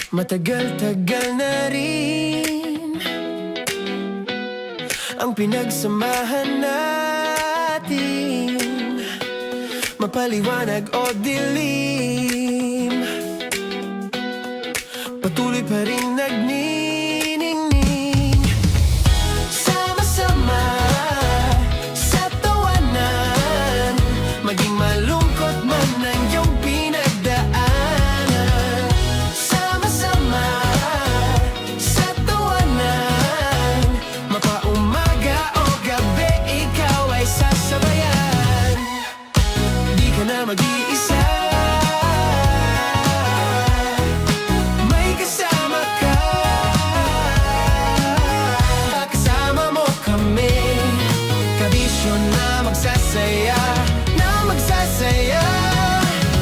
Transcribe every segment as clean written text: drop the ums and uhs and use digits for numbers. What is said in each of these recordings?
Matagal-tagal na rin ang pinagsamahan natin, mapaliwanag o dilim, patuloy pa rin nagniningning. Sama-sama sa tawanan, maging malungkot man ang iyong pinagdaanan. Sama-sama sa tawanan, mapaumaga o gabi, ikaw ay sasabayan. Di ka na mag-iisa, may kasama ka. Kasama mo kami, kabisyo na magsasaya, na magsasaya.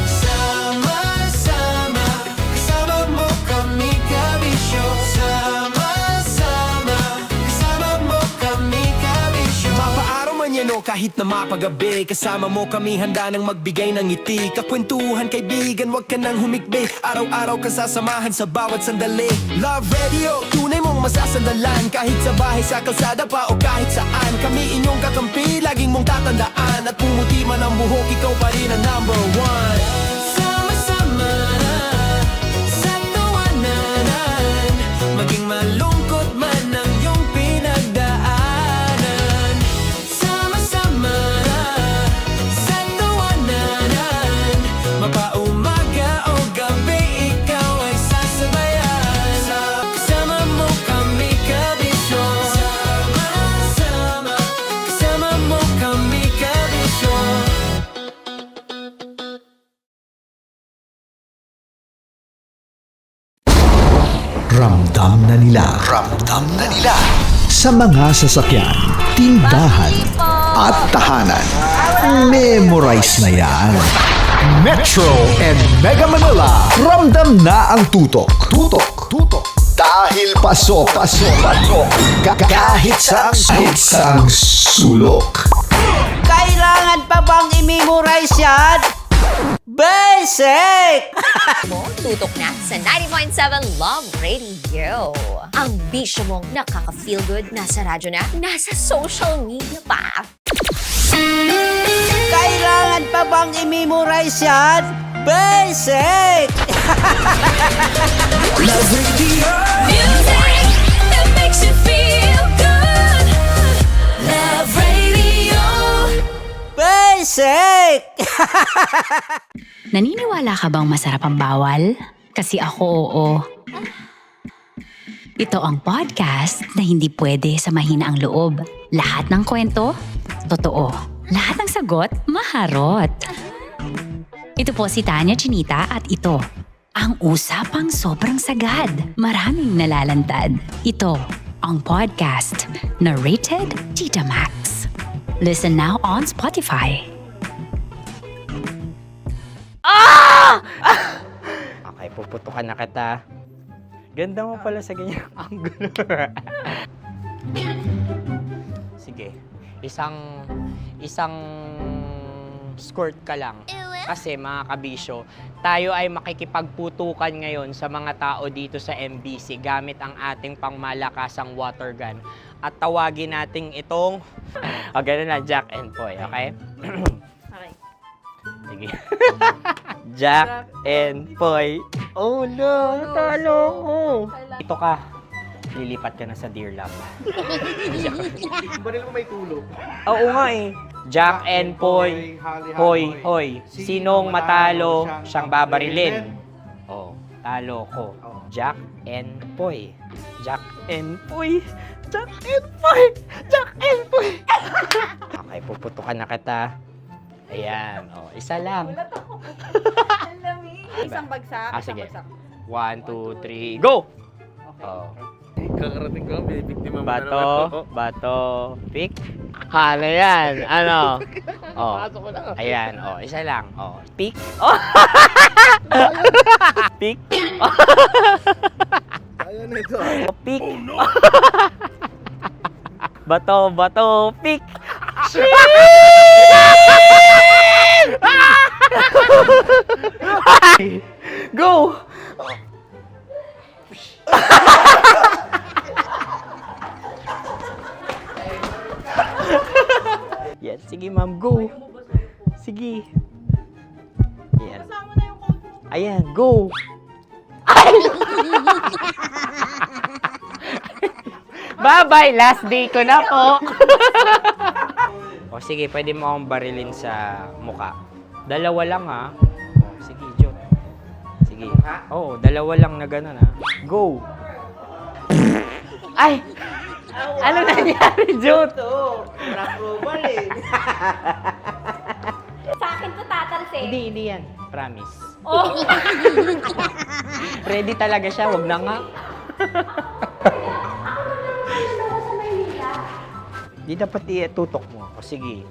Sama-sama, kasama mo kami, kabisyo. Sama-sama, kasama mo kami, kabisyo. Mapaaraw man yan o kahit na mapagabi, kasama mo kami, handa nang magbigay ng ngiti. Kakwentuhan, kaibigan, wag ka nang humikbi. Araw-araw ka sasamahan sa bawat sandali. Love Radio, tunay mong masasandalan. Kahit sa bahay, sa kalsada pa o kahit saan, kami inyong kakampi, laging mong tatandaan. At pumuti man ang buhok, ikaw pa rin ang number one. Sama-sama sa tawanan, maging malungkot man ang iyong pinagdaanan. Sama-sama sa tawanan, mapaumaga o gabi, ikaw ay sasabayan. Kasama mo kami, kabisyo. Sama-sama, kasama mo kami, kabisyo. Ramdam na nila sa mga sasakyan, tindahan at tahanan. Memorize na yan. Metro and Mega Manila, ramdam na ang tutok. Dahil paso. Kahit saang sulok. Kailangan pa bang i-memorize yan? Basic! Tutok na sa 90.7 Love Radio. Ang bisyo mong nakaka-feel good, nasa radyo na, nasa social media pa. Kailangan pa bang i-memorize yan? Basic! Love Radio. Music that makes you feel good. Love Radio. Basic! Naniniwala ka bang masarap ang bawal? Kasi ako oo. Ito ang podcast na hindi pwede sa mahina ang loob. Lahat ng kwento, totoo. Lahat ng sagot, maharot. Ito po si Tanya Chinita at ito, ang usapang sobrang sagad. Maraming nalalantad. Ito, ang podcast na Rated Tita Max. Listen now on Spotify. Okay, puputukan na kita. Ganda mo pala sa ganyang angulo. Sige, isang squirt ka lang. Kasi mga kabisyo, tayo ay makikipagputukan ngayon sa mga tao dito sa MBC gamit ang ating pangmalakasang water gun. At tawagin natin itong, gano'n na, Jack and Poy, okay? Okay. Sige. Jack and Poy. Oh no, natalo ko. Ito ka. Lilipat ka na sa Deer Lab. Baril mo may tulog. Oo nga eh. Jack and Poy. Hoy, hoy. Sinong matalo, siyang babarilin. Oh, talo ko. Jack and Poy. Jack and Poy. Jack and Poy. Jack and Poy. Okay, puputukan na kita. Ayan. Oh, isa lang. Isang bagsak. Ah, isang sige. bagsak. 1, 2, 3, go! Oh. Kakarating ko, binibiktima mo Bato, pick. Ano yan? Ano? Oh. Ayan, oh, isa lang. Oh, pick. Oh. Pick. Ayan na ito. Oh, pick. Bato, pick. Go! Yan, sige ma'am, go. Sige. Ayan. Ayan, go. Bye-bye, last day ko na po. O sige, pwede mo akong barilin sa muka. Dalawa lang ha. O, sige, Jot. Sige. Oo, dalawa lang na gano'n ha. Go. Ay! Ano nangyari, Jot? Sa akin to tatalsik. Hindi yan. Promise. Oh. Ready talaga siya, wag na nga. Di dapat tutok mo. O sige.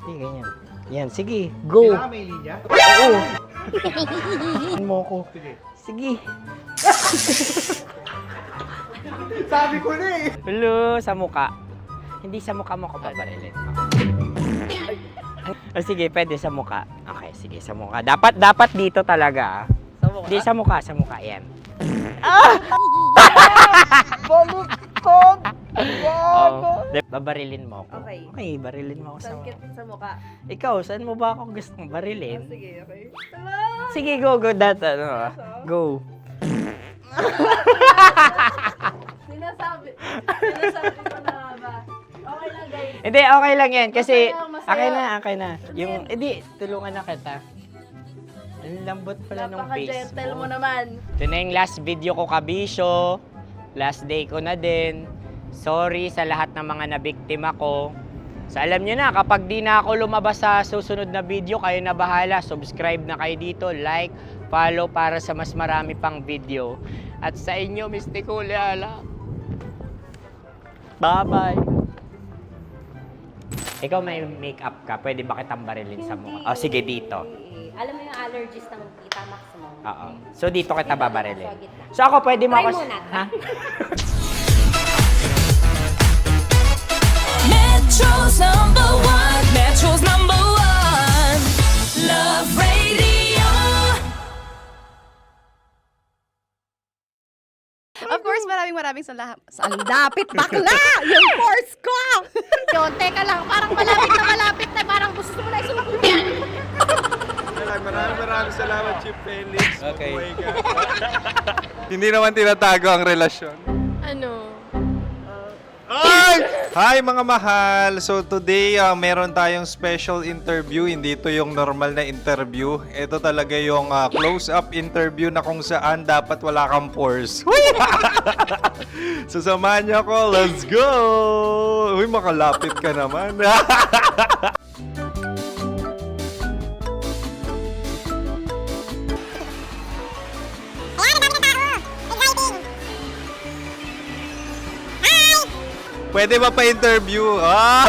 Hindi, ganyan. Yan, sige. Go. Kailangan may linya? Oo. Ano mo ko? Sige. Sabi ko na eh. Hello, sa muka. Hindi sa muka mo ko babarilin. O sige, pwede sa muka. Okay, sige, sa muka. Dapat dito talaga. Sa mukha. Hindi sa muka, yan. Baluktot! Oh, babarilin mo ako. Okay. Okay, barilin mo ako sa Sangkit sa mukha. Ikaw, saan mo ba ako gustong barilin? Sige, okay. Sige, go. That, go. Sinasabi ko na ba? Okay lang, guys. Hindi, okay lang yan. Kasi, Masaya. okay na. Yung, hindi, tulungan na kita. Ang lambot pala nung face Napaka-gentle mo. mo naman. Ito na yung last video ko, kabisyo. Last day ko na din. Sorry sa lahat ng mga nabiktima ko. So alam nyo na, kapag di na ako lumabas sa susunod na video, kayo na bahala. Subscribe na kayo dito, like, follow para sa mas marami pang video. At sa inyo, Mistiko Leala. Bye-bye. Ikaw may makeup ka, pwede ba kitang barilin sa mukha? O sige, dito. Alam mo yung allergies ng Tita Max mo? Oo. So dito kita babarilin. So ako pwede mo Try ako... muna. Ha? Metro's number one, Love Radio. Of course, maraming salamat. Ang lapit bakla! Yung force ko! Yun, teka lang. Parang malapit na. Parang gusto mo na isumakyan. Maraming salamat, Chief Felix. Okay. Hindi naman tinatago ang relasyon. Ano? Hi mga mahal! So today, meron tayong special interview. Hindi ito yung normal na interview. Ito talaga yung close-up interview na kung saan dapat wala kang pores. So samahan niyo ako. Let's go! Uy, makalapit ka naman. Pwede ba pa-interview? Ah!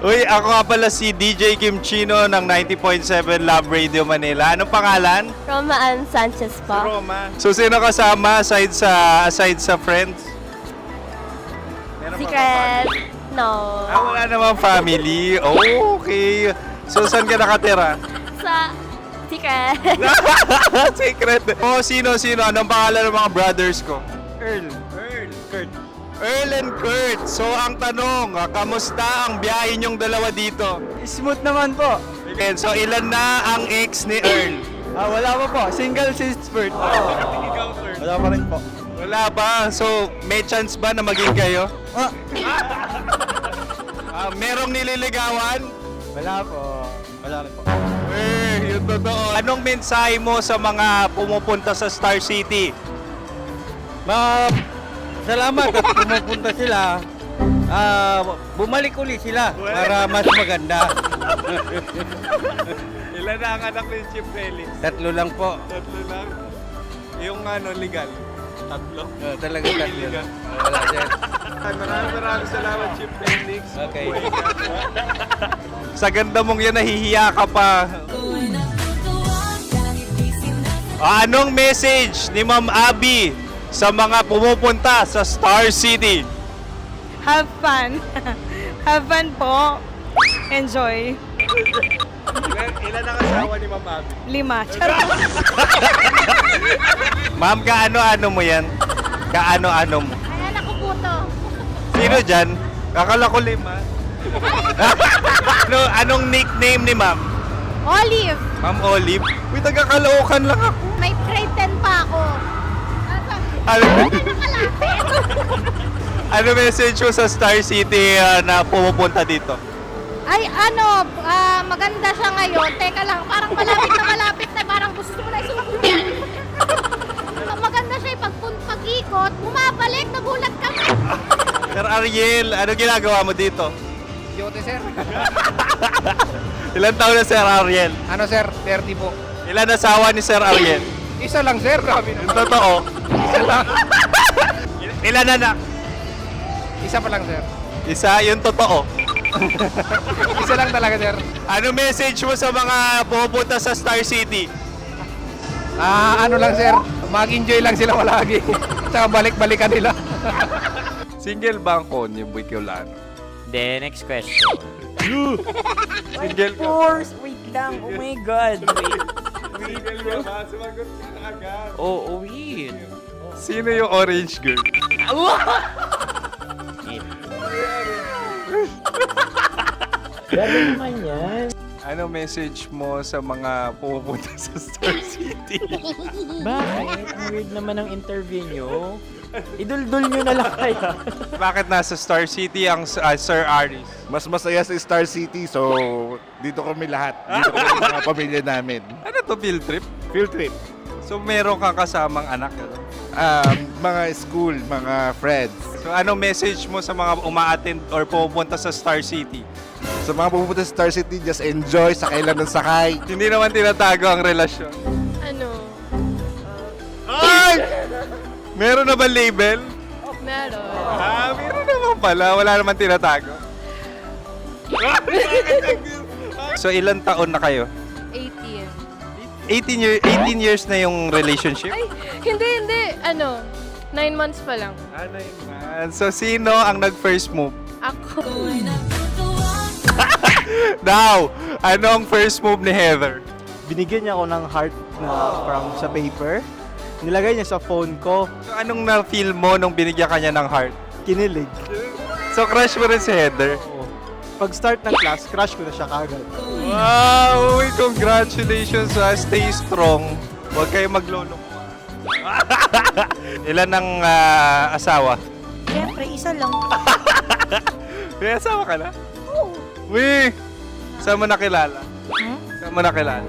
Uy, ako nga pala si DJ Kim Chino ng 90.7 Love Radio Manila. Anong pangalan? Roma Ann Sanchez po. Roma. So, sino kasama aside sa friends? Meron ba Secret. No. wala namang family. Oh, okay. So, saan ka nakatira? Sa secret. Secret. Oh, sino? Anong pangalan ng mga brothers ko? Earl, Kurt. Earl and Kurt. So, ang tanong, kamusta ang biyahe niyong dalawa dito? Smooth naman po. And so, ilan na ang ex ni Earl? Wala pa po. Single since birth. Wala pa rin po. Wala pa. So, may chance ba na maging kayo? Merong nililigawan? Wala po. Wala rin po. Yung totoo. Anong mensahe mo sa mga pumupunta sa Star City? Salamat at pumupunta sila. Bumalik uli sila para mas maganda. Ilan na ang anak ni Chief Felix? 3 lang po. 3 lang. Yung legal? 3? Talagang 3 lang. Wala sir. Maraming salamat, Chief Felix. Okay. Sa ganda mong yan, nahihiya ka pa. Anong message ni Ma'am Abby sa mga pumupunta sa Star City? Have fun. Have fun po. Enjoy. Ilan ang asawa ni Ma'am Abby? 5. Charot. Ma'am, kaano-ano mo yan? Kaano-ano mo? Ay, anak ko po to. Sino dyan? Akala ko 5. Anong nickname ni Ma'am? Olive. Ma'am Olive? Uy, taga-Caloocan lang ako. May grade 10 pa ako. Ano message mo sa Star City na pumupunta dito? Ay, maganda siya ngayon. Teka lang, parang malapit na, parang gusto mo na isusunod. Maganda siya pag-ikot, bumabalik, nagulat ka. Sir Ariel, ano ginagawa mo dito? Yote sir. Ilan taon na Sir Ariel? Ano sir? 30 po. Ilan asawa ni Sir Ariel? Isa lang sir. Grabe Yung totoo. Isa lang. Ilan anak? Isa pa lang sir. Isa, yung totoo. Isa lang talaga sir. Ano message mo sa mga pumupunta sa Star City? Ano lang sir. Mag-enjoy lang sila palagi. Tsaka balik-balikan nila. Single ba ang konyo, Boy Kiolano? Then, next question. Single ka? Wait lang. Oh my God. Single ka ba? Sumagot ka na agad. Oh, wait. Sino yung orange girl? Ano message mo sa mga pumupunta sa Star City? Bakit? Ang weird naman ang interview nyo. Idul-dul nyo na lang kaya. Bakit nasa Star City ang Sir Aris? Mas masaya sa Star City, so dito kami lahat. Dito kami sa mga pamilya namin. Ano to, field trip? Field trip. So meron kang kasamang anak? Ano? Mga school, mga friends. So ano message mo sa mga uma-attend or pumupunta sa Star City? Sa mga pupunta sa Star City, just enjoy, sakay lang ng sakay. Hindi naman tinatago ang relasyon. Ano? Ay! Meron na ba label? Meron. Meron naman pala. Wala naman tinatago. So ilan taon na kayo? 18. 18 years na yung relationship? Ay, hindi. 9 months pa lang. Ano yun? So sino ang nag-first move? Ako. Now, anong first move ni Heather? Binigyan niya ako ng heart na from sa paper. Nilagay niya sa phone ko. So anong na-feel mo nung binigyan ka niya ng heart? Kinilig. So crush mo rin si Heather? Pag start ng class, crush ko na siya kagad. Wow! Uy, congratulations! Stay strong. Huwag kayo maglolo. Ilan ang asawa? Siyempre, isa lang. May asawa ka na? Oo. Uy! Saan mo nakilala? Saan mo nakilala?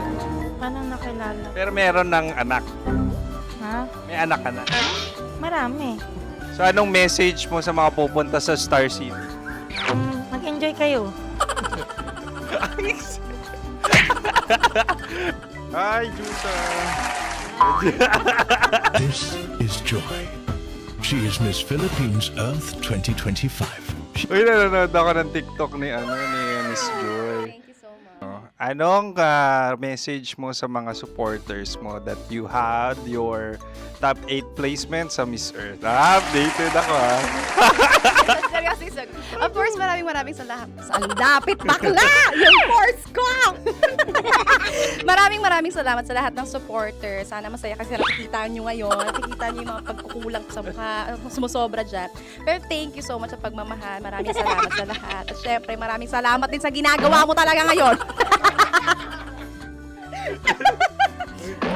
Paano nakilala? Pero meron ng anak. Ha? May anak ka na. Marami. So anong message mo sa mga pupunta sa Star City? Mag-enjoy kayo. Hi, Juta! This is Joy. She is Miss Philippines Earth 2025. Uy, nanonood ako ng TikTok ni Miss Joy. Thank you so much. Anong message mo sa mga supporters mo that you had your top 8 placement sa Miss Earth? Updated ako Seryoso, of course, maraming salamat. Ang dapit bakla! Yung course ko! maraming salamat sa lahat ng supporter. Sana masaya kasi nakikita nyo ngayon. Nakikita nyo yung mga pagkukulang ko sa mukha. Sumusobra dyan. Pero thank you so much sa pagmamahal. Maraming salamat sa lahat. At syempre, maraming salamat din sa ginagawa mo talaga ngayon.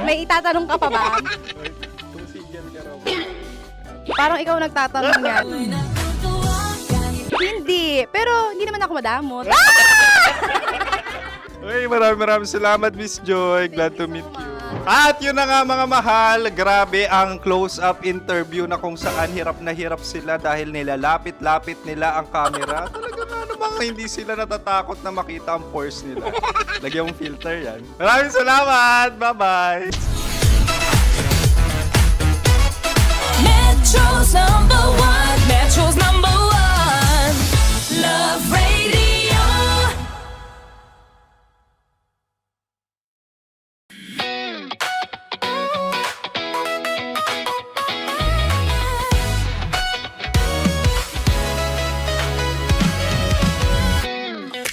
May itatanong ka pa ba? Parang ikaw nagtatanong yan. Hindi. Pero hindi naman ako madamot. Uy, maraming salamat, Miss Joy. Glad to meet you. At yun na nga mga mahal, grabe ang close-up interview na kung saan hirap na hirap sila dahil nilalapit-lapit nila ang camera. Talaga nga namang hindi sila natatakot na makita ang pores nila. Lagyan mong filter yan. Maraming salamat! Bye-bye! Metro's number one. Metro's number one. Love Radio.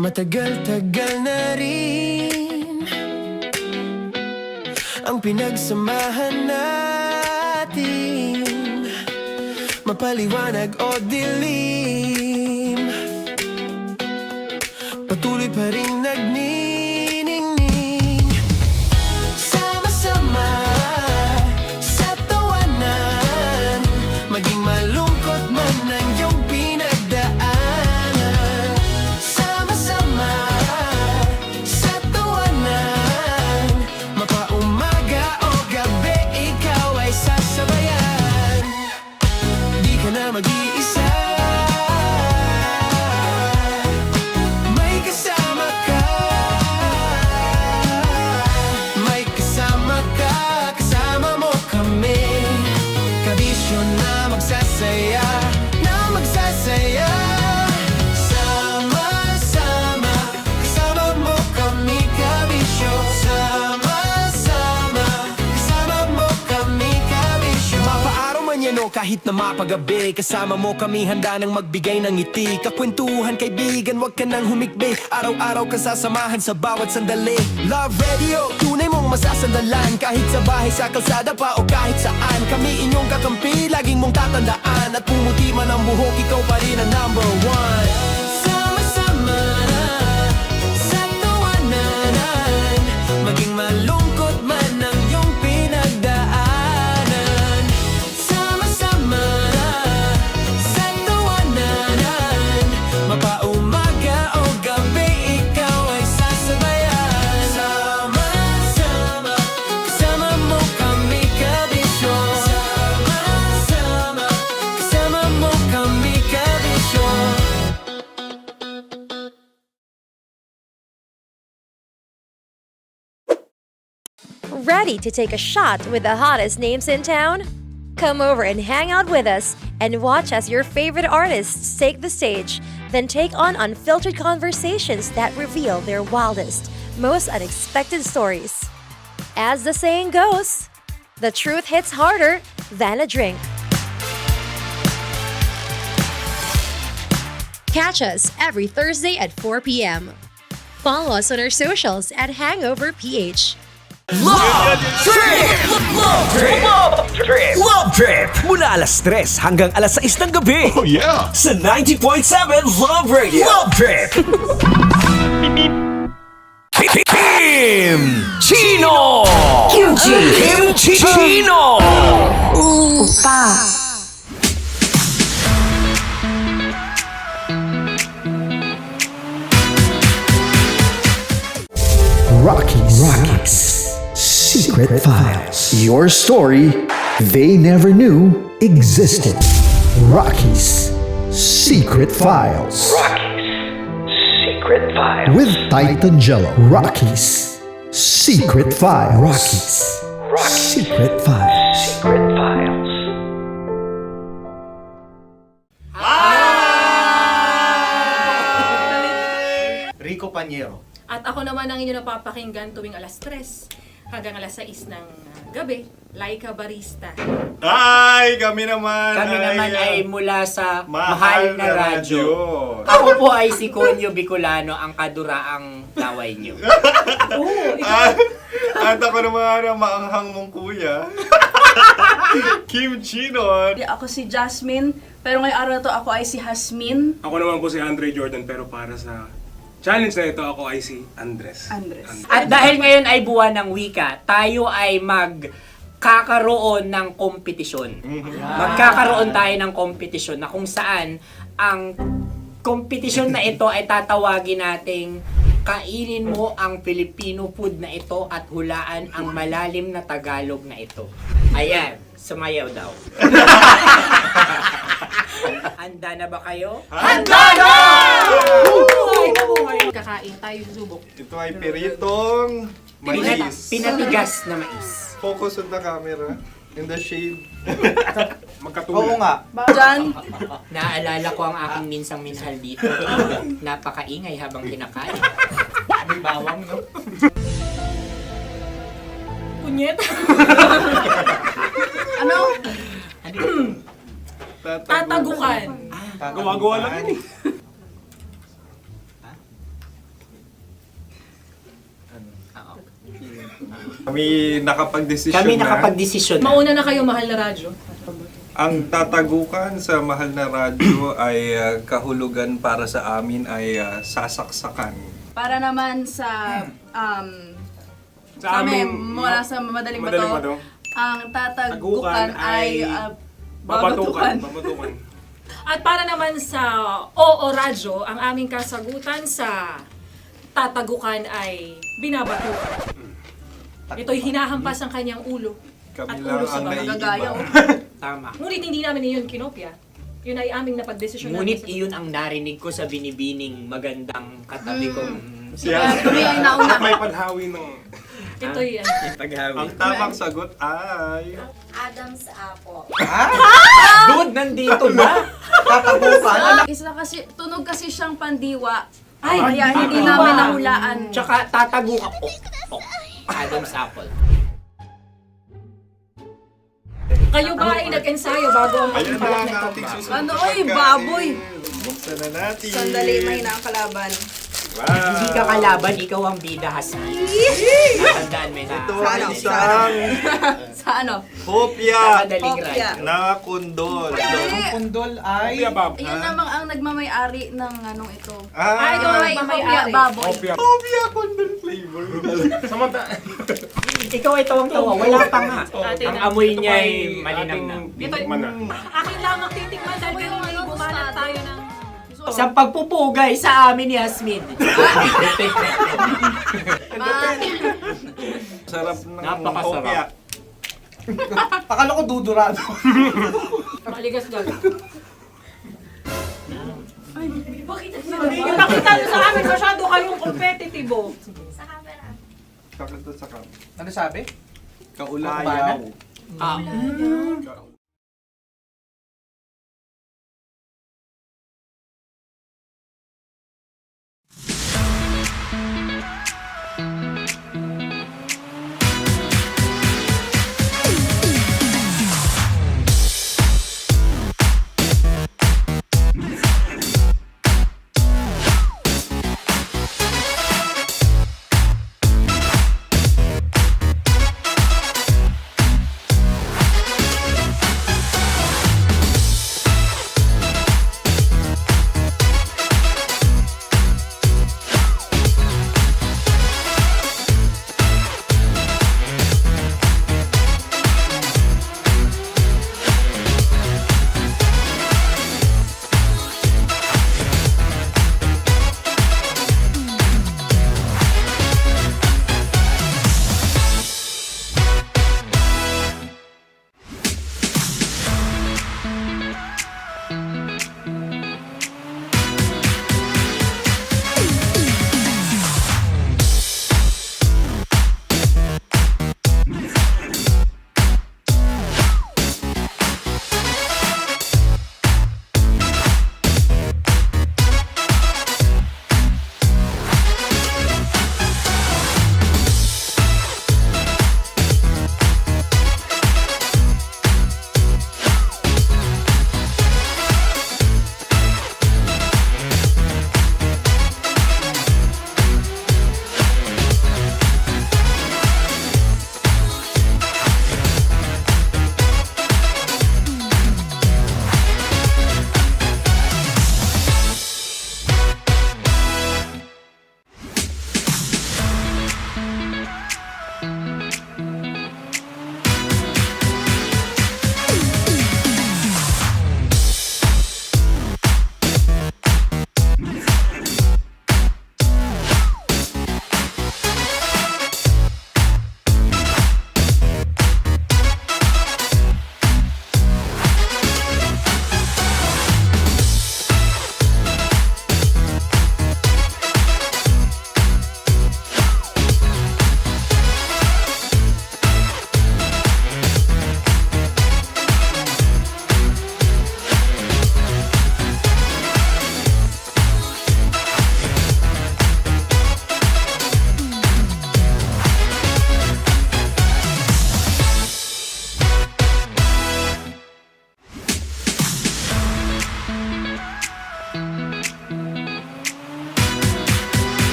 Matagal-tagal na rin ang pinagsamahan natin, mapaliwanag o dilim, patuloy pa rin nagniningning. Sama-sama sa tawanan, maging malungkot man ang iyong pinagdaanan. Sama-sama sa tawanan, mapaumaga o gabi, ikaw ay sasabayan. Di ka na mag-iisa, may kasama ka. May kasama ka, kasama mo kami. Kabisyo na magsasaya, na magsasaya. Sama-sama, kasama mo kami, kabisyo. Sama-sama, kasama mo kami, kabisyo. Mapaaraw man yan o kahit na mapagabi, kasama mo kami, handa nang magbigay ng ngiti. Kakwentuhan, kaibigan, wag ka nang humikbi. Araw-araw ka sasamahan sa bawat sandali. Love Radio, tunay mong masasandalan. Kahit sa bahay, sa kalsada pa o kahit saan, kami inyong kakampi, laging mong tatandaan. At pumuti man ang buhok, ikaw pa rin ang number one. Sama-sama sa tawanan, maging malungkot man ang iyong pinagdaanan. Sama-sama sa tawanan, mapaumaga o gabi, ikaw ay sasabayan. Sama-sama, kasama mo kami, kabisyo. Sama-sama, kasama mo kami, kabisyo. Ready to take a shot with the hottest names in town? Come over and hang out with us and watch as your favorite artists take the stage, then take on unfiltered conversations that reveal their wildest, most unexpected stories. As the saying goes, the truth hits harder than a drink. Catch us every Thursday at 4 p.m. Follow us on our socials at Hangover PH. Love Trip! Mula alas 3 hanggang alas 6 ng gabi. Oh yeah! Sa 90.7 Love Radio. Love Trip! Kim Chino! Kim Chino! Rockies. Secret Files. Your story they never knew existed. Rockies. Secret Files. Secret Files. With Titan Jello. Rockies. Secret Files. Rockies. Secret Files. Secret Files. Rico Panyero. At ako naman ang inyo napapakinggan tuwing alas 3 hanggang alas 6 ng gabi, Laika Barista. Hi! Kami naman! Kami naman ay mula sa Mahal Mahal na na Radyo. Radyo. Ako po ay si Conyo Bicolano, ang kaduraang laway nyo. At ako naman ang maanghang mong kuya. Kim Chino. Ako si Jasmine, pero ngayong araw na to ako ay si Hasmin. Ako naman po si Andre Jordan, pero para sa challenge na ito, ako ay si Andres. At dahil ngayon ay buwan ng wika, tayo ay magkakaroon ng kompetisyon. Magkakaroon tayo ng kompetisyon na kung saan ang kompetisyon na ito ay tatawagin nating kainin mo ang Filipino food na ito at hulaan ang malalim na Tagalog na ito. Ayan, sumayaw daw. Handa na ba kayo? Handa na! Kakain tayo susubok. Ito ay piritong mais. Pinatigas na mais. Focus on the camera. In the shade. Magkatulad. Oo nga. Diyan. Naaalala ko ang aking minsang minahal dito. Napakaingay habang kinakain. May bawang, no? Kunyet. Ano? Tatagukan. Gawa-gawa lang yun eh. Kami nakapag-desisyon Kami na. nakapag-desisyon na. Mauna na kayo, mahal na radyo. Ang tatagukan sa mahal na radyo ay kahulugan para sa amin ay sasaksakan. Para naman sa Sa kami, amin, mula sa madaling madaling bato, bato, ang tatagukan tagukan ay babatukan. babatukan. At para naman sa Oo Radyo, ang aming kasagutan sa tatagukan ay binabatukan. Ito'y hinahampas ang kanyang ulo. Kami At lang ulo sa ang mga gagaya. naiiba. Tama. Ngunit hindi namin iyon kinopya. Yun ay aming napagdesisyon Ngunit namin. iyon ang narinig ko sa binibining magandang katabi kong Kami ang nauna. May paghawi ng... Ito'y Ang tamang sagot ay... Adam's apple. Dude, nandito ba? Isa kasi, tunog kasi siyang pandiwa. Ay, Kaya hindi pandiwa. namin nahulaan. Tsaka tatagukan ko. Adam's apple. Kayo ba ay nag-ensayo bago ang Ayan na pagpalat ang nito? ating susunod Ano, na oy, pagkain. baboy. Buksan na natin. Sandali, may na ang kalaban. Wow. Hindi ka kalaban, ikaw ang bida, Hasmi. Natandaan mo na. Ito ang isang Sa ano? hopya Madaling Hopya. radyo. na kundol. Kundol ay... Kuya Bob. Yun namang ang nagmamayari ng anong ito. Ay, ito Ah, ay Hopya, mamayari. baboy. Hopya. hopya kundol flavor. Samanta. Ikaw ay tawang-tawa, wala pa nga. Atin Ang na. amoy niya ay Ating malinang na. titikman na. Akin lamang titikman dahil kayo ngayon bumanat tayo ng... Sa pagpupugay sa amin ni Hasmin. Sarap ng Napakasarap. hopya. Akala ko dudurado. Maligas gal. Yung nakita nyo sa amin, masyado kayong competitive. Sakit to sakit. Ano sabi? Kaulayaw.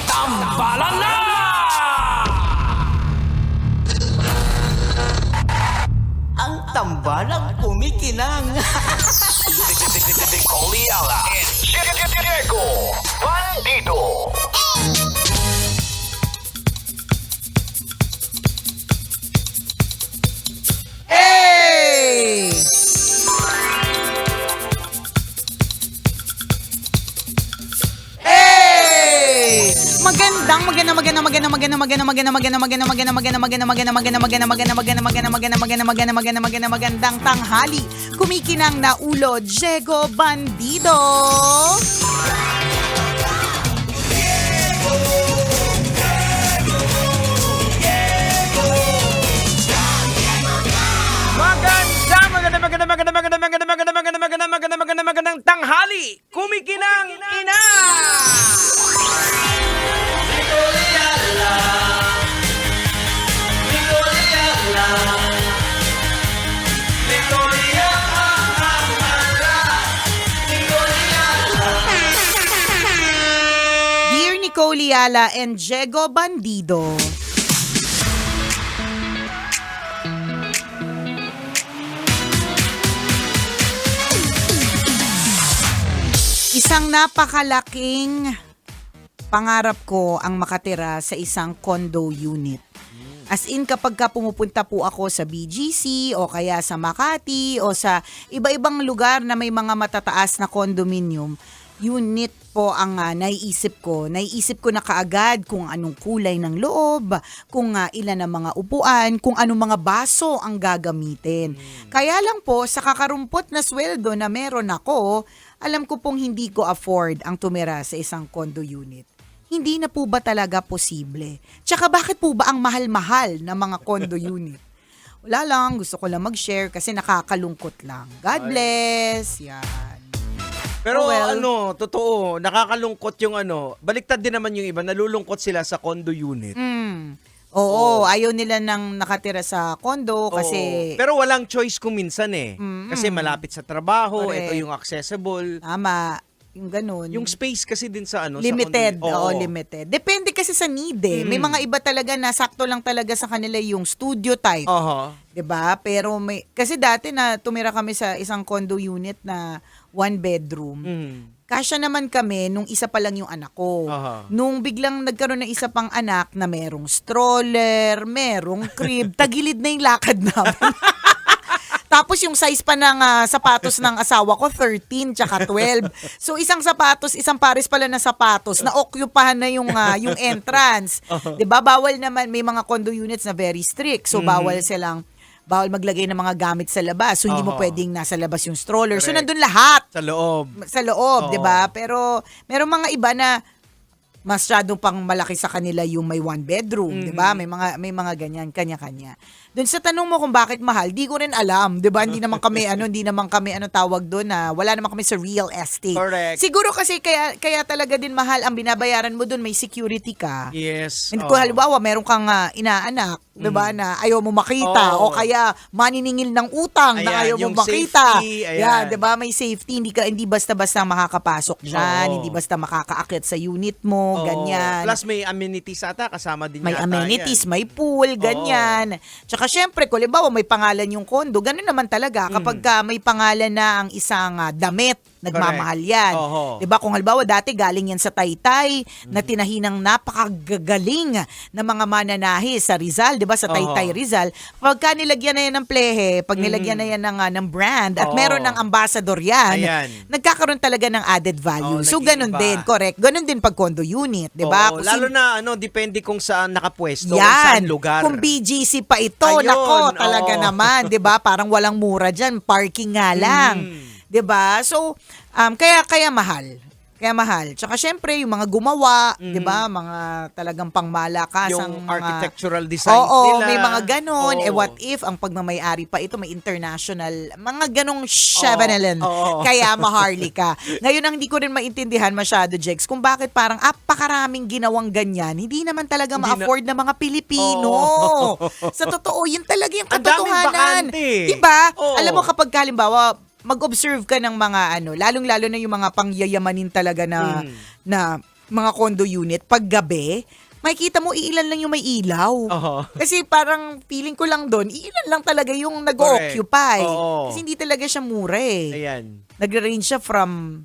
Tambalan na! Ang tambalang kumikinang. Nicole Ayala and Diego Bandido. Hey! Hey! Magandang tanghali. Kumikinang na ulo, Diego Bandido. Magandang tanghali. Kumikinang ina. Dear Nicole Ayala and Diego Bandido. Isang napakalaking pangarap ko ang makatira sa isang condo unit. As in, kapag ka pumupunta po ako sa BGC o kaya sa Makati o sa iba-ibang lugar na may mga matataas na condominium, unit po ang naiisip ko. Naiisip ko na kaagad kung anong kulay ng loob, kung ilan ang mga upuan, kung anong mga baso ang gagamitin. Kaya lang po, sa kakarumpot na sweldo na meron ako, alam ko pong hindi ko afford ang tumira sa isang condo unit. Hindi na po ba talaga posible? Tsaka bakit po ba ang mahal-mahal ng mga condo unit? Wala lang, gusto ko lang mag-share kasi nakakalungkot lang. God bless. Yan. Pero Oh, well. totoo, nakakalungkot yung baliktad din naman yung iba, nalulungkot sila sa condo unit. Oo, ayaw nila nang nakatira sa condo kasi... Pero walang choice kung minsan Kasi malapit sa trabaho, Correct. ito yung accessible. Tama, yung ganun. Yung space kasi din sa limited. sa condo. Oo, limited. Depende kasi sa need eh. May mga iba talaga na sakto lang talaga sa kanila yung studio type. Aha. 'Di ba? Pero kasi dati na tumira kami sa isang condo unit na 1 bedroom. Kasya naman kami nung isa pa lang yung anak ko. Aha. Nung biglang nagkaroon ng isa pang anak na merong stroller, merong crib, tagilid na yung lakad namin. Tapos yung size pa ng sapatos ng asawa ko, 13 tsaka 12. So isang sapatos, isang pares pala na sapatos, na-occupyhan na yung entrance. 'Di ba? Bawal naman, may mga condo units na very strict. So bawal maglagay ng mga gamit sa labas. So hindi mo pwedeng nasa labas yung stroller. So Correct. nandun lahat. Sa loob. Sa loob, 'di ba? Pero merong mga iba na masyadong pang malaki sa kanila yung may 1 bedroom, 'di ba? May mga ganyan kanya-kanya. Doon sa tanong mo kung bakit mahal, di ko rin alam, 'di ba? Hindi naman kami tawag doon na wala naman kami sa real estate. Correct. Siguro kasi kaya talaga din mahal ang binabayaran mo doon, may security ka. Yes. And kung halimbawa meron kang inaanak, 'di ba, na ayaw mo makita o kaya maniningil ng utang na ayaw mo yung makita. safety, ayan. Yan, 'di ba? May safety, hindi basta-basta makakapasok diyan, Oo. hindi basta makakaakyat sa unit mo, ganyan. Plus may amenities ata kasama din May yata amenities, yan. may pool, ganyan. Tsaka syempre, kung halimbawa may pangalan yung kondo, ganun naman talaga. Kapag may pangalan na ang isang damit, nagmamahal yan. Oho. 'Di ba? Kung halimbawa dati galing yan sa Taytay, na tinahinang napakagagaling na mga mananahi sa Rizal, 'di ba? Sa Taytay Rizal, pagka nilagyan na yan ng plehe, pag nilagyan na yan ng brand at meron ng ambassador yan, Ayan. nagkakaroon talaga ng added value. So ganun nag-iiba. din, correct. Ganun din pag condo unit, 'di ba? Oo, Kung lalo sin- na depende kung saan nakapwesto, kung saan lugar. Kung BGC pa ito, Ayun, nako, talaga oo. naman, 'di ba? Parang walang mura diyan, parking nga lang. 'Di ba? So, kaya mahal. Kaya mahal. Tsaka syempre, yung mga gumawa, 'di ba? Mga talagang pangmalakasang Yung mga architectural designs Oo, nila. may mga ganon. Oo. What if ang pagmamayari pa ito may international, mga ganong Chevanelen. Oo. Kaya maharlika. Ngayon ang hindi ko rin maintindihan masyado, Jex, kung bakit parang apakaraming ginawang ganyan. Hindi naman talaga ma-afford ng mga Pilipino. Sa totoo, yun talaga yung Ang daming katotohanan. bakante. Diba? Oo. Alam mo kapag halimbawa, mag-observe ka ng mga lalong-lalo na yung mga pangyayamanin talaga na mga condo unit, pag gabi, makikita mo iilan lang yung may ilaw. Kasi parang feeling ko lang doon, iilan lang talaga yung nag-occupy. Oo. Kasi hindi talaga siya mura eh. Ayan. Nagre-range siya from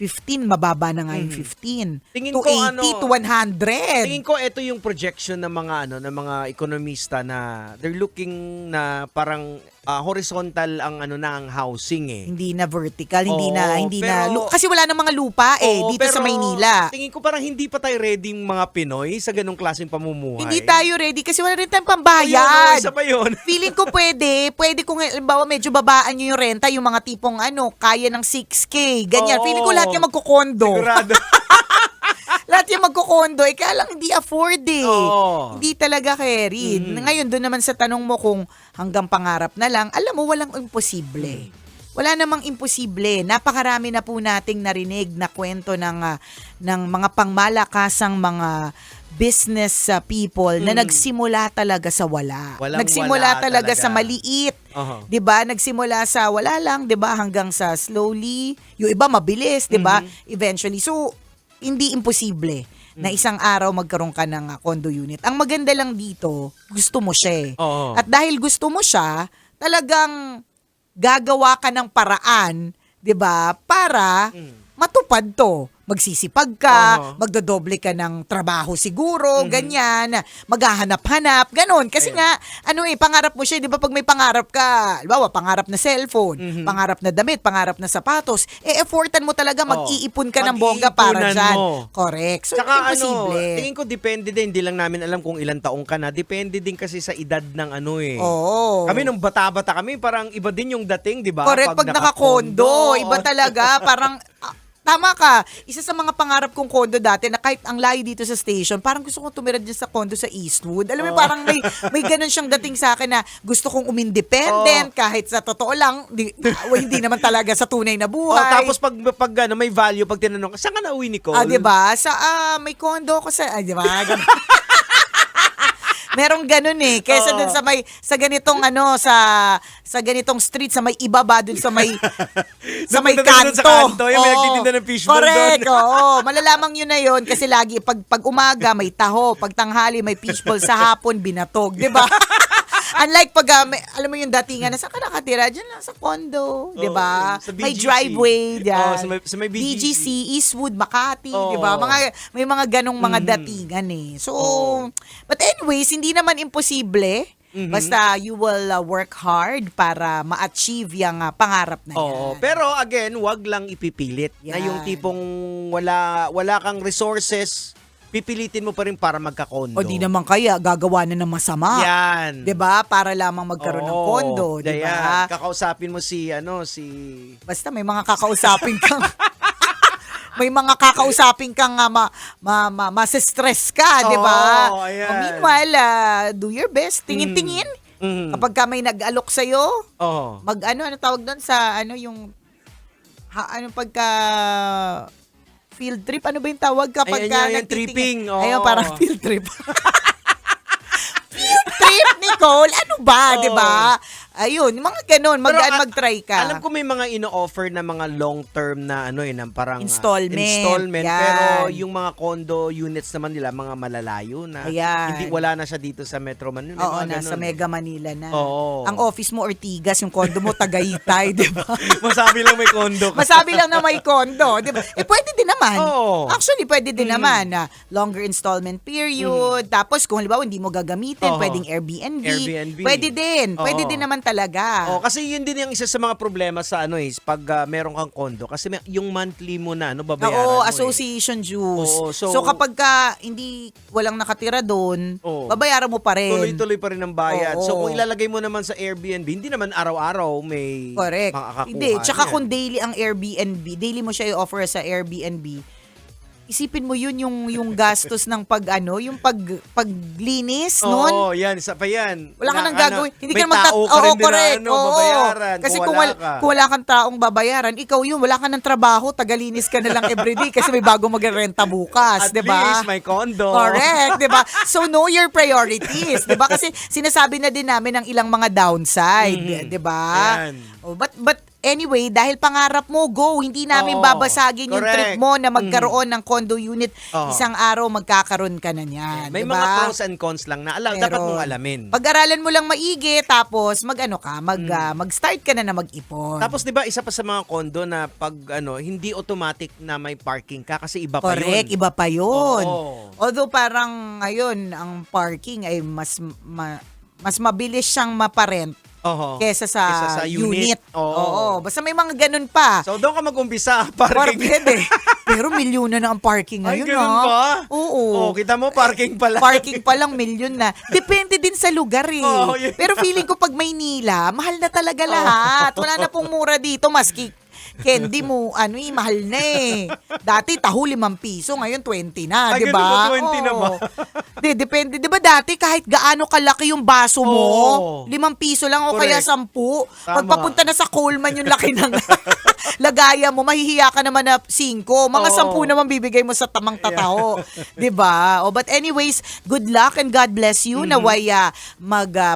15, mababa na nga yung 15. Tingin To ko 80 to 100. Tingin ko ito yung projection ng mga ng mga ekonomista na they're looking na parang horizontal ang ang housing eh. Hindi na vertical, hindi Oo, na pero- kasi wala na mga lupa Oo, dito sa pero Maynila. Tingin ko parang hindi pa tayo ready mga Pinoy sa ganung klaseng pamumuhay. Hindi tayo ready kasi wala rin tayong Ayun, pambayad. isa pa yun. Feeling ko pwede kung halimbawa medyo babaan nyo yung renta, yung mga tipong kaya ng 6K, ganyan. Oo. Feeling ko lahat yung magkukondo. Sigurado. Lahat yung magkukondo, kaya lang hindi afford eh. Oo. Hindi talaga carried. Ngayon, doon naman sa tanong mo kung hanggang pangarap na lang, alam mo, walang imposible. Wala namang imposible. Napakarami na po nating narinig na kwento ng mga pangmalakasang mga business people na nagsimula talaga sa wala. Nagsimula Walang-wala talaga sa talaga. maliit. Aha. 'Di ba? Nagsimula sa wala lang, 'di ba? Hanggang sa slowly, yung iba mabilis, 'di ba? Eventually. So, hindi imposible na isang araw magkaroon ka ng condo unit. Ang maganda lang dito, gusto mo siya. Oo. At dahil gusto mo siya, talagang gagawa ka ng paraan, 'di ba? Para matupad 'to. Magsisipag ka, magdodoble ka ng trabaho siguro, ganyan, maghahanap-hanap, ganon. Kasi nga, pangarap mo siya, di ba pag may pangarap ka, halimbawa, pangarap na cellphone, pangarap na damit, pangarap na sapatos, effortan mo talaga, mag-iipon ka ng bongga para Mag-iipunan dyan. mo. Correct. So, Tsaka imposible. tingin ko depende din, hindi lang namin alam kung ilang taong ka na, depende din kasi sa edad ng Oo. Kami nung bata-bata kami, parang iba din yung dating, di ba? Correct, pag naka-condo, iba talaga, parang... Tama ka. Isa sa mga pangarap kong condo dati na kahit ang layo dito sa station, parang gusto kong tumira dyan sa condo sa Eastwood. Alam mo, parang may ganun siyang dating sa akin na gusto kong umindependent kahit sa totoo lang, hindi naman talaga sa tunay na buhay. Tapos pag may value, pag tinanong, saan ka nauwi, Nicole? Diba? May condo ko sa, diba? Merong ganun eh. Kesa dun sa ganitong sa ganitong street, sa may ibaba dun sa may Doon kanto. sa kanto, yung may nagtitinda ng fishball Correct, doon. oo. Malalamang yun na yun kasi lagi pag umaga may taho, pag tanghali may fishball, sa hapon binatog, 'di ba? Unlike pag alam mo yung datingan, saan ka nakatira? Diyan lang sa condo, 'di ba? sa May BGC. driveway diyan. Sa may BGC. Eastwood, Makati, 'di ba? May mga ganong mga datingan eh. So, but anyways, hindi naman imposible. Basta you will work hard para ma-achieve yung pangarap na yan. Oo, pero again, wag lang ipipilit na yung tipong wala kang resources, pipilitin mo pa rin para magka-condo. O di naman kaya, gagawa na ng masama. Yan. 'Di ba? Para lamang magkaroon ng condo, 'di ba? Kakausapin mo si Basta may mga kakausapin kang may mga kakausapin kang ma-stress ka, 'di ba? ayan. Meanwhile, do your best. Tingin-tingin. Kapag ka may nag-alok sa iyo, ano tawag doon sa yung pagka field trip, ano ba yung tawag kapag yung tripping. Ayun, parang field trip. Field trip, Nicole. Ano ba, 'di ba? Ayun, mga ganun, mag-try ka. Alam ko may mga ino-offer na mga long-term na na parang Installment. Yan. Pero yung mga condo units naman nila, mga malalayo na. Ayan. Hindi, wala na siya dito sa Metro Manila. Oo, mga nasa ganun. Mega Manila na. Oo. Ang office mo Ortigas, yung condo mo Tagaytay, 'di ba? Masabi lang may condo ka. Masabi lang na may condo, 'di ba? Pwede din naman. Oo. Actually, pwede din naman na longer installment period. Tapos kung halimbawa hindi mo gagamitin, pwedeng Airbnb. Pwede din. Pwede din naman talaga. Kasi yun din yung isa sa mga problema sa is pag meron kang condo kasi yung monthly mo na babayaran Oo, mo association dues. Oo, so kapag ka walang nakatira doon, babayaran mo pa rin. Tuloy-tuloy pa rin ang bayad. Oo. So kung ilalagay mo naman sa Airbnb, hindi naman araw-araw may Correct. makakakuha. Hindi, tsaka yan. kung daily ang Airbnb, daily mo siya i-offer sa Airbnb, isipin mo yun yung gastos ng yung paglinis Oo, nun. yan, isa pa yan. Wala ka nang gagawin. Hindi ka may tao ka rin din correct. na babayaran. Kasi kung wala kang taong babayaran, ikaw yun, wala ka ng trabaho, tagalinis ka na lang everyday kasi may bago magrenta bukas, At 'di ba? least may condo. Correct, 'di ba? So know your priorities, 'di ba? Kasi sinasabi na din namin ang ilang mga downside, 'di ba? Yan. But anyway, dahil pangarap mo, go. Hindi namin Oo, babasagin yung correct. trip mo na magkaroon ng condo unit. Oo. Isang araw magkakaroon ka na niyan. May diba? mga pros and cons lang na dapat Meron. mong alamin. Pag-aralan mo lang maigi, tapos mag-start ka na mag-ipon. Tapos 'di ba isa pa sa mga kondo na pag hindi automatic na may parking ka kasi iba pa 'yun. Correct, iba pa yun. Oo. Although parang ngayon, ang parking ay mas mabilis siyang maparent Oho. kesa sa unit. Oo. Basta may mga ganun pa. So doon ka mag-umpisa parking. Pwede. Pero milyon na ang parking Ay, ngayon. ganun ba? Oo. Kita mo parking pala. Parking pa lang milyon na. Depende din sa lugar eh. Oo, yun. Pero feeling ko pag Maynila, mahal na talaga lahat. Wala na pong mura dito, maski candy mo, mahal na eh. Dati, taho 5 piso, ngayon 20 na, Ay, di ba? ganun ba? 20 na ba? Depende. Di ba dati, kahit gaano kalaki yung baso mo, Oo. 5 piso lang o kaya Correct. 10. Pagpapunta na sa Coleman yung laki ng lagaya mo, mahihiya ka naman na 5. Mga 10 naman bibigay mo sa tamang tataho. Di ba? But anyways, good luck and God bless you. Naway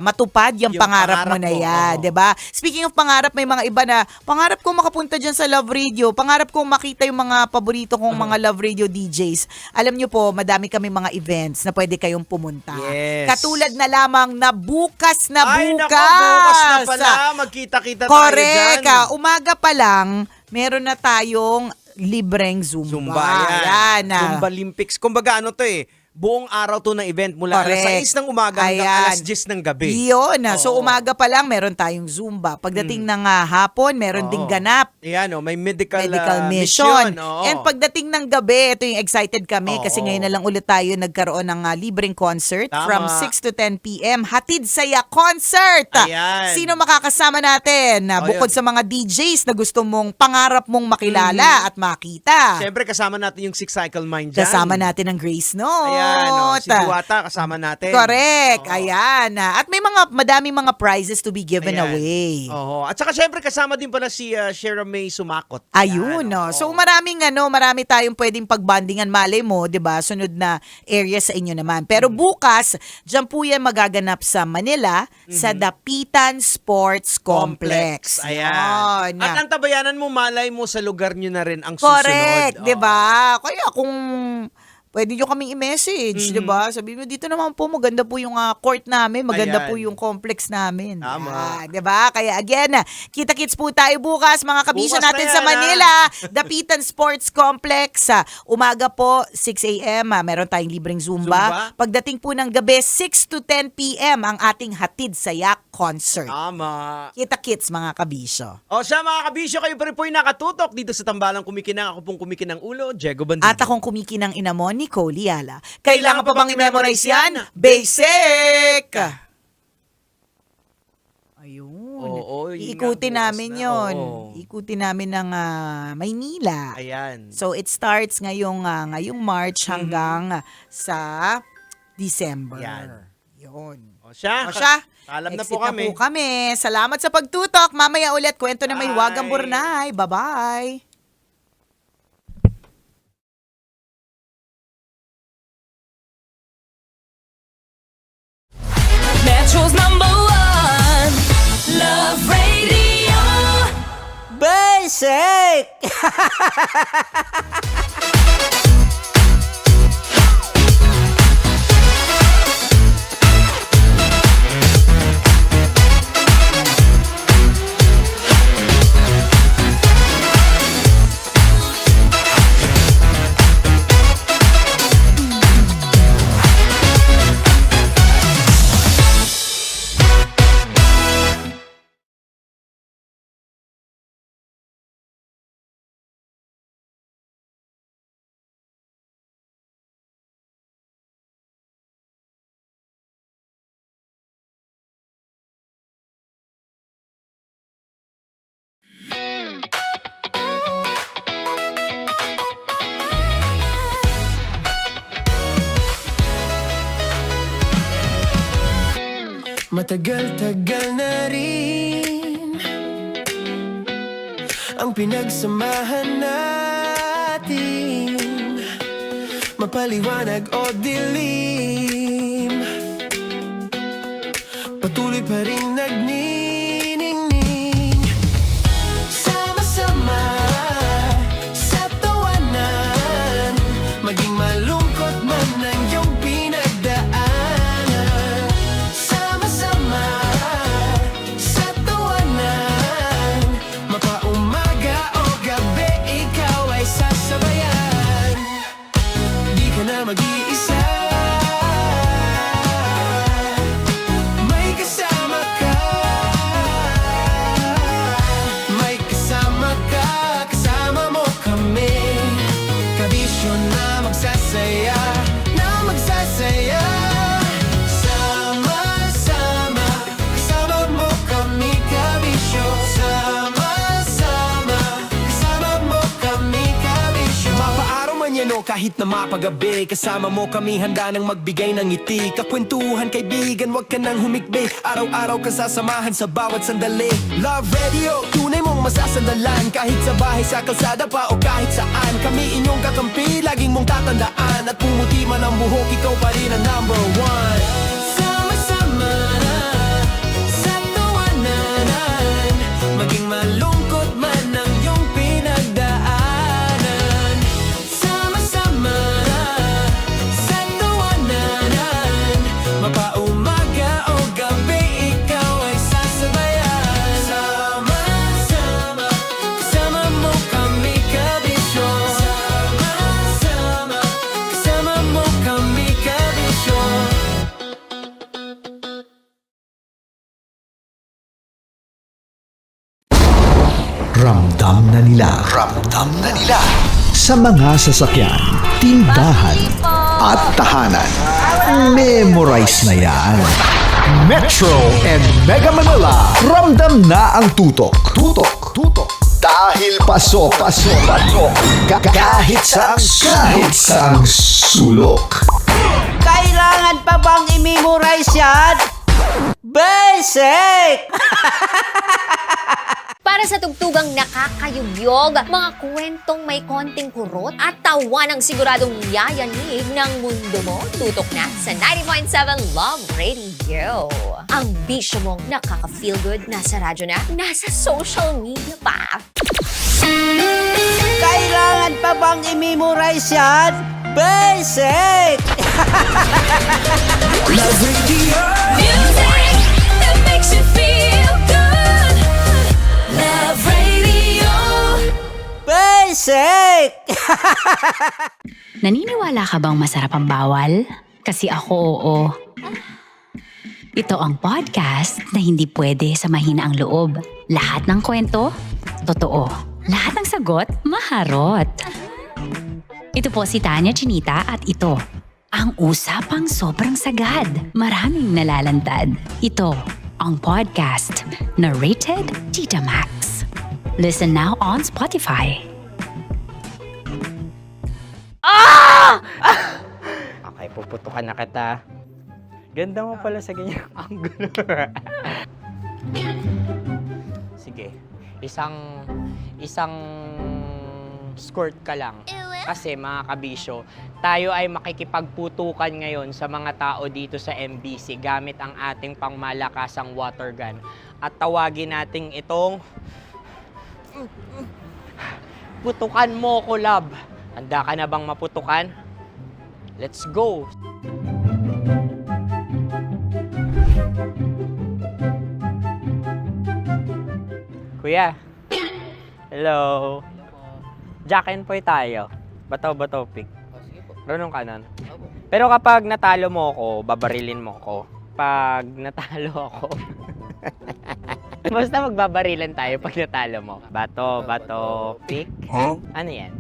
matupad yung pangarap mo na yan. Di ba? Speaking of pangarap, may mga iba na pangarap ko makapunta dyan sa Love Radio. Pangarap kong makita yung mga paborito kong mga Love Radio DJs. Alam nyo po, madami kami mga events na pwede kayong pumunta. Yes. Katulad na lamang na bukas na Ay, bukas. naku, bukas na pala. Magkita-kita tayo Correct. dyan. Umaga pa lang, meron na tayong libreng Zumba. Yan. Yan. Zumba Olympics. Kumbaga buong araw to na event mula Correct. alas 6 ng umaga hanggang Ayan. alas 10 ng gabi. Yun. So Oo. umaga pa lang, meron tayong Zumba. Pagdating ng hapon, meron ding ganap. Ayan, may medical Mission. Oo. And pagdating ng gabi, ito yung excited kami kasi Oo. ngayon na lang ulit tayo nagkaroon ng libreng concert Tama. from 6 to 10 p.m. Hatid Saya Concert. Ayan. Sino makakasama natin? Bukod yun. sa mga DJs na gusto mong pangarap mong makilala at makita. Siyempre, kasama natin yung Six Cycle Mind dyan. Kasama natin ang Grace Note. Ayan, si Duwata kasama natin. Correct. Oo. Ayan. At may madaming mga prizes to be given Ayan. away. Oo. At saka siyempre kasama din pala si Shera May Sumakot. Ayun, no. So marami tayong pwedeng pagbandingan, malay mo, 'di ba? Sunod na area sa inyo naman. Pero bukas, diyan po 'yan magaganap sa Manila sa Dapitan Sports Complex. Ayan. Yun. At ang tabayanan mo, malay mo sa lugar nyo na rin ang susunod. Correct, Oo. 'di ba? Kaya kung pwede nyo kaming i-message, di ba? Sabihin mo, dito naman po, maganda po yung court namin, maganda Ayan. po yung complex namin. Tama. Di ba? Kaya again, kita-kits po tayo bukas, mga kabisya Bukas na natin yan, sa Manila, Dapitan Sports Complex. Umaga po, 6 a.m., meron tayong libreng Zumba. Pagdating po ng gabi, 6 to 10 p.m., ang ating Hatid Saya Concert. Tama. Kita-kits, mga kabisyo. O siya mga kabisyo, kayo pa rin po yung nakatutok dito sa Tambalang Kumikinang. Ako pong Kumikinang Ulo, Diego Bandido. At akong kumikinang inamon, Nicole Liala. Kailangan pa bang i-memorize yan? Basic! Ayun. Oo, yun Iikutin nga, bukas namin na. yon. Oo. Ikutin namin ng Maynila. Ayan. So it starts ngayong March hanggang sa December. Yan. Yun. O siya, alam na Exit po kami. Salamat sa pagtutok. Mamaya ulit, kwento na may Bye. Huwagang Burnay. Bye-bye. Metro's #1 Love Radio. Basic! Matagal-tagal na rin ang pinagsamahan natin, mapaliwanag o dilim, patuloy pa rin nagniningning kahit na mapagabi. Kasama mo kami handa nang magbigay ng ngiti. Kakwentuhan kaibigan, wag ka nang humikbi. Araw-araw kasasamahan sa bawat sandali. Love Radio, tunay mong masasandalan. Kahit sa bahay, sa kalsada pa o kahit saan. Kami inyong kakampi, laging mong tatandaan. At pumuti man ang buhok, ikaw pa rin ang number one. Sama-sama na sa tuwananan. Maging malungkot man ang iyong pinagdaanan. Sama-sama na sa tuwananan. Mapaumaga o gabi, ikaw ay sasabayan. Sama-sama, kasama mo kami kabisyo. Sama-sama, kasama mo kami kabisyo. Ramdam na nila sa mga sasakyan, tindahan at tahanan. Memorize na yan. Metro and Mega Manila, ramdam na ang tutok. Dahil paso. Kahit saang sulok. Kailangan pa bang i-memorize yan? Basic! Para sa tugtugang nakakayugyog, mga kwentong may konting kurot at tawa ng siguradong yayanig ng mundo mo, tutok na sa 90.7 Love Radio. Ang bisyo mong nakaka-feel good, nasa radyo na, nasa social media pa. Kailangan pa bang i-memorize yan? Basic! Love Radio. Music that makes you feel good. Love Radio. Basic! Naniniwala ka bang masarap ang bawal? Kasi ako oo. Ito ang podcast na hindi pwede sa mahina ang loob. Lahat ng kwento, totoo. Lahat ng sagot, maharot. Ito po si Tanya Chinita at ito, ang usapang sobrang sagad. Maraming nalalantad. Ito, ang podcast na Rated Tita Max. Listen now on Spotify. Okay, puputukan na kita. Ganda mo pala sa ganyang angulo. Sige, isang skirt ka lang. Kasi mga kabisyo, tayo ay makikipagputukan ngayon sa mga tao dito sa MBC gamit ang ating pangmalakasang water gun. At tawagin natin itong putukan mo ko, love. Handa ka na bang maputukan? Let's go! Kuya. Hello. Jack and Poy tayo. Bato-bato pick. Runong kanan. Pero kapag natalo mo ako, babarilin mo ako. Pag natalo ako, basta magbabarilan tayo pag natalo mo. Bato, pick. Ano yan?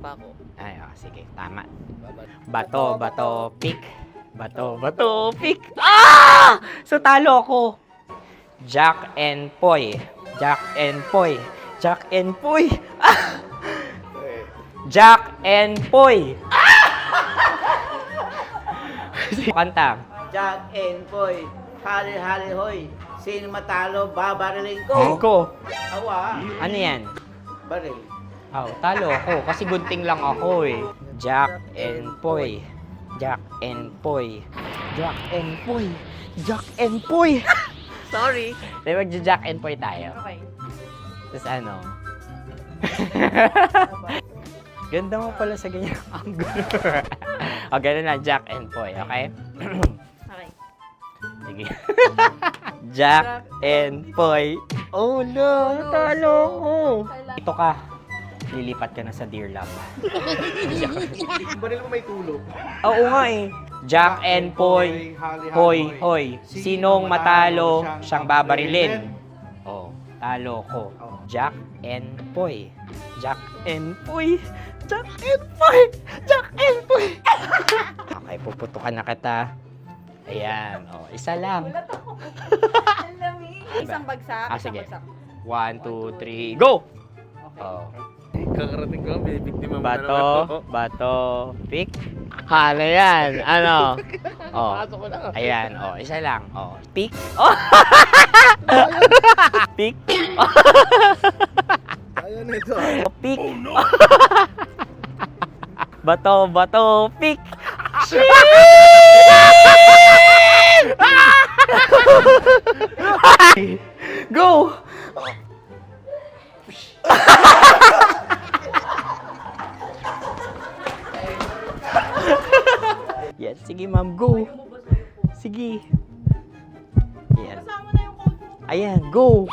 Bako. Ay, sige, tama. Bato, pick. Bato, pick. Ah! So talo ako. Jack and Poy. Jack and Poy. Jack and Poy. Ah! Jack and Poy. Kanta. Jack and Poy, hali hoy. Sino matalo, babariling ko. Ko. Awa. Ano yan? Baril. Oh, talo ako kasi gunting lang ako eh. Jack and Poy. Jack and Poy. Jack and Poy. Jack and Poy. Sorry. Di magja-Jack and Poy tayo. Okay. Tapos ano? Ganda mo pala sa ganyang angulo. O, ganun lang, Jack and Poy, okay? Okay. Sige. Jack and Poy. Oh no, natalo ko. Ito ka. Lilipat ka na sa Dear Love. Baril mo may tulog. Oo nga eh. Jack and Poy. Hoy. Sinong matalo, siyang babarilin. Oh, talo ko. Jack and Poy. Jack and Poy. Jack and Poy. Jack and Poy. Okay, puputukan na kita. Ayan. Oh, isa lang. Isang bagsak. Sige. 1, 2, 3, go! Oh. Kakarating ko lang, binibiktima mo na Bato, naman. bato, pick. Ano yan? Ano? Oh. Pasok ko lang. Ayan, oh, isa lang. Oh, pick. Oh. Pick. Ayaw na ito. Oh, pick. Bato, bato, pick. Go! Yan, sige ma'am, go. Sige. Yan. Ayan, go.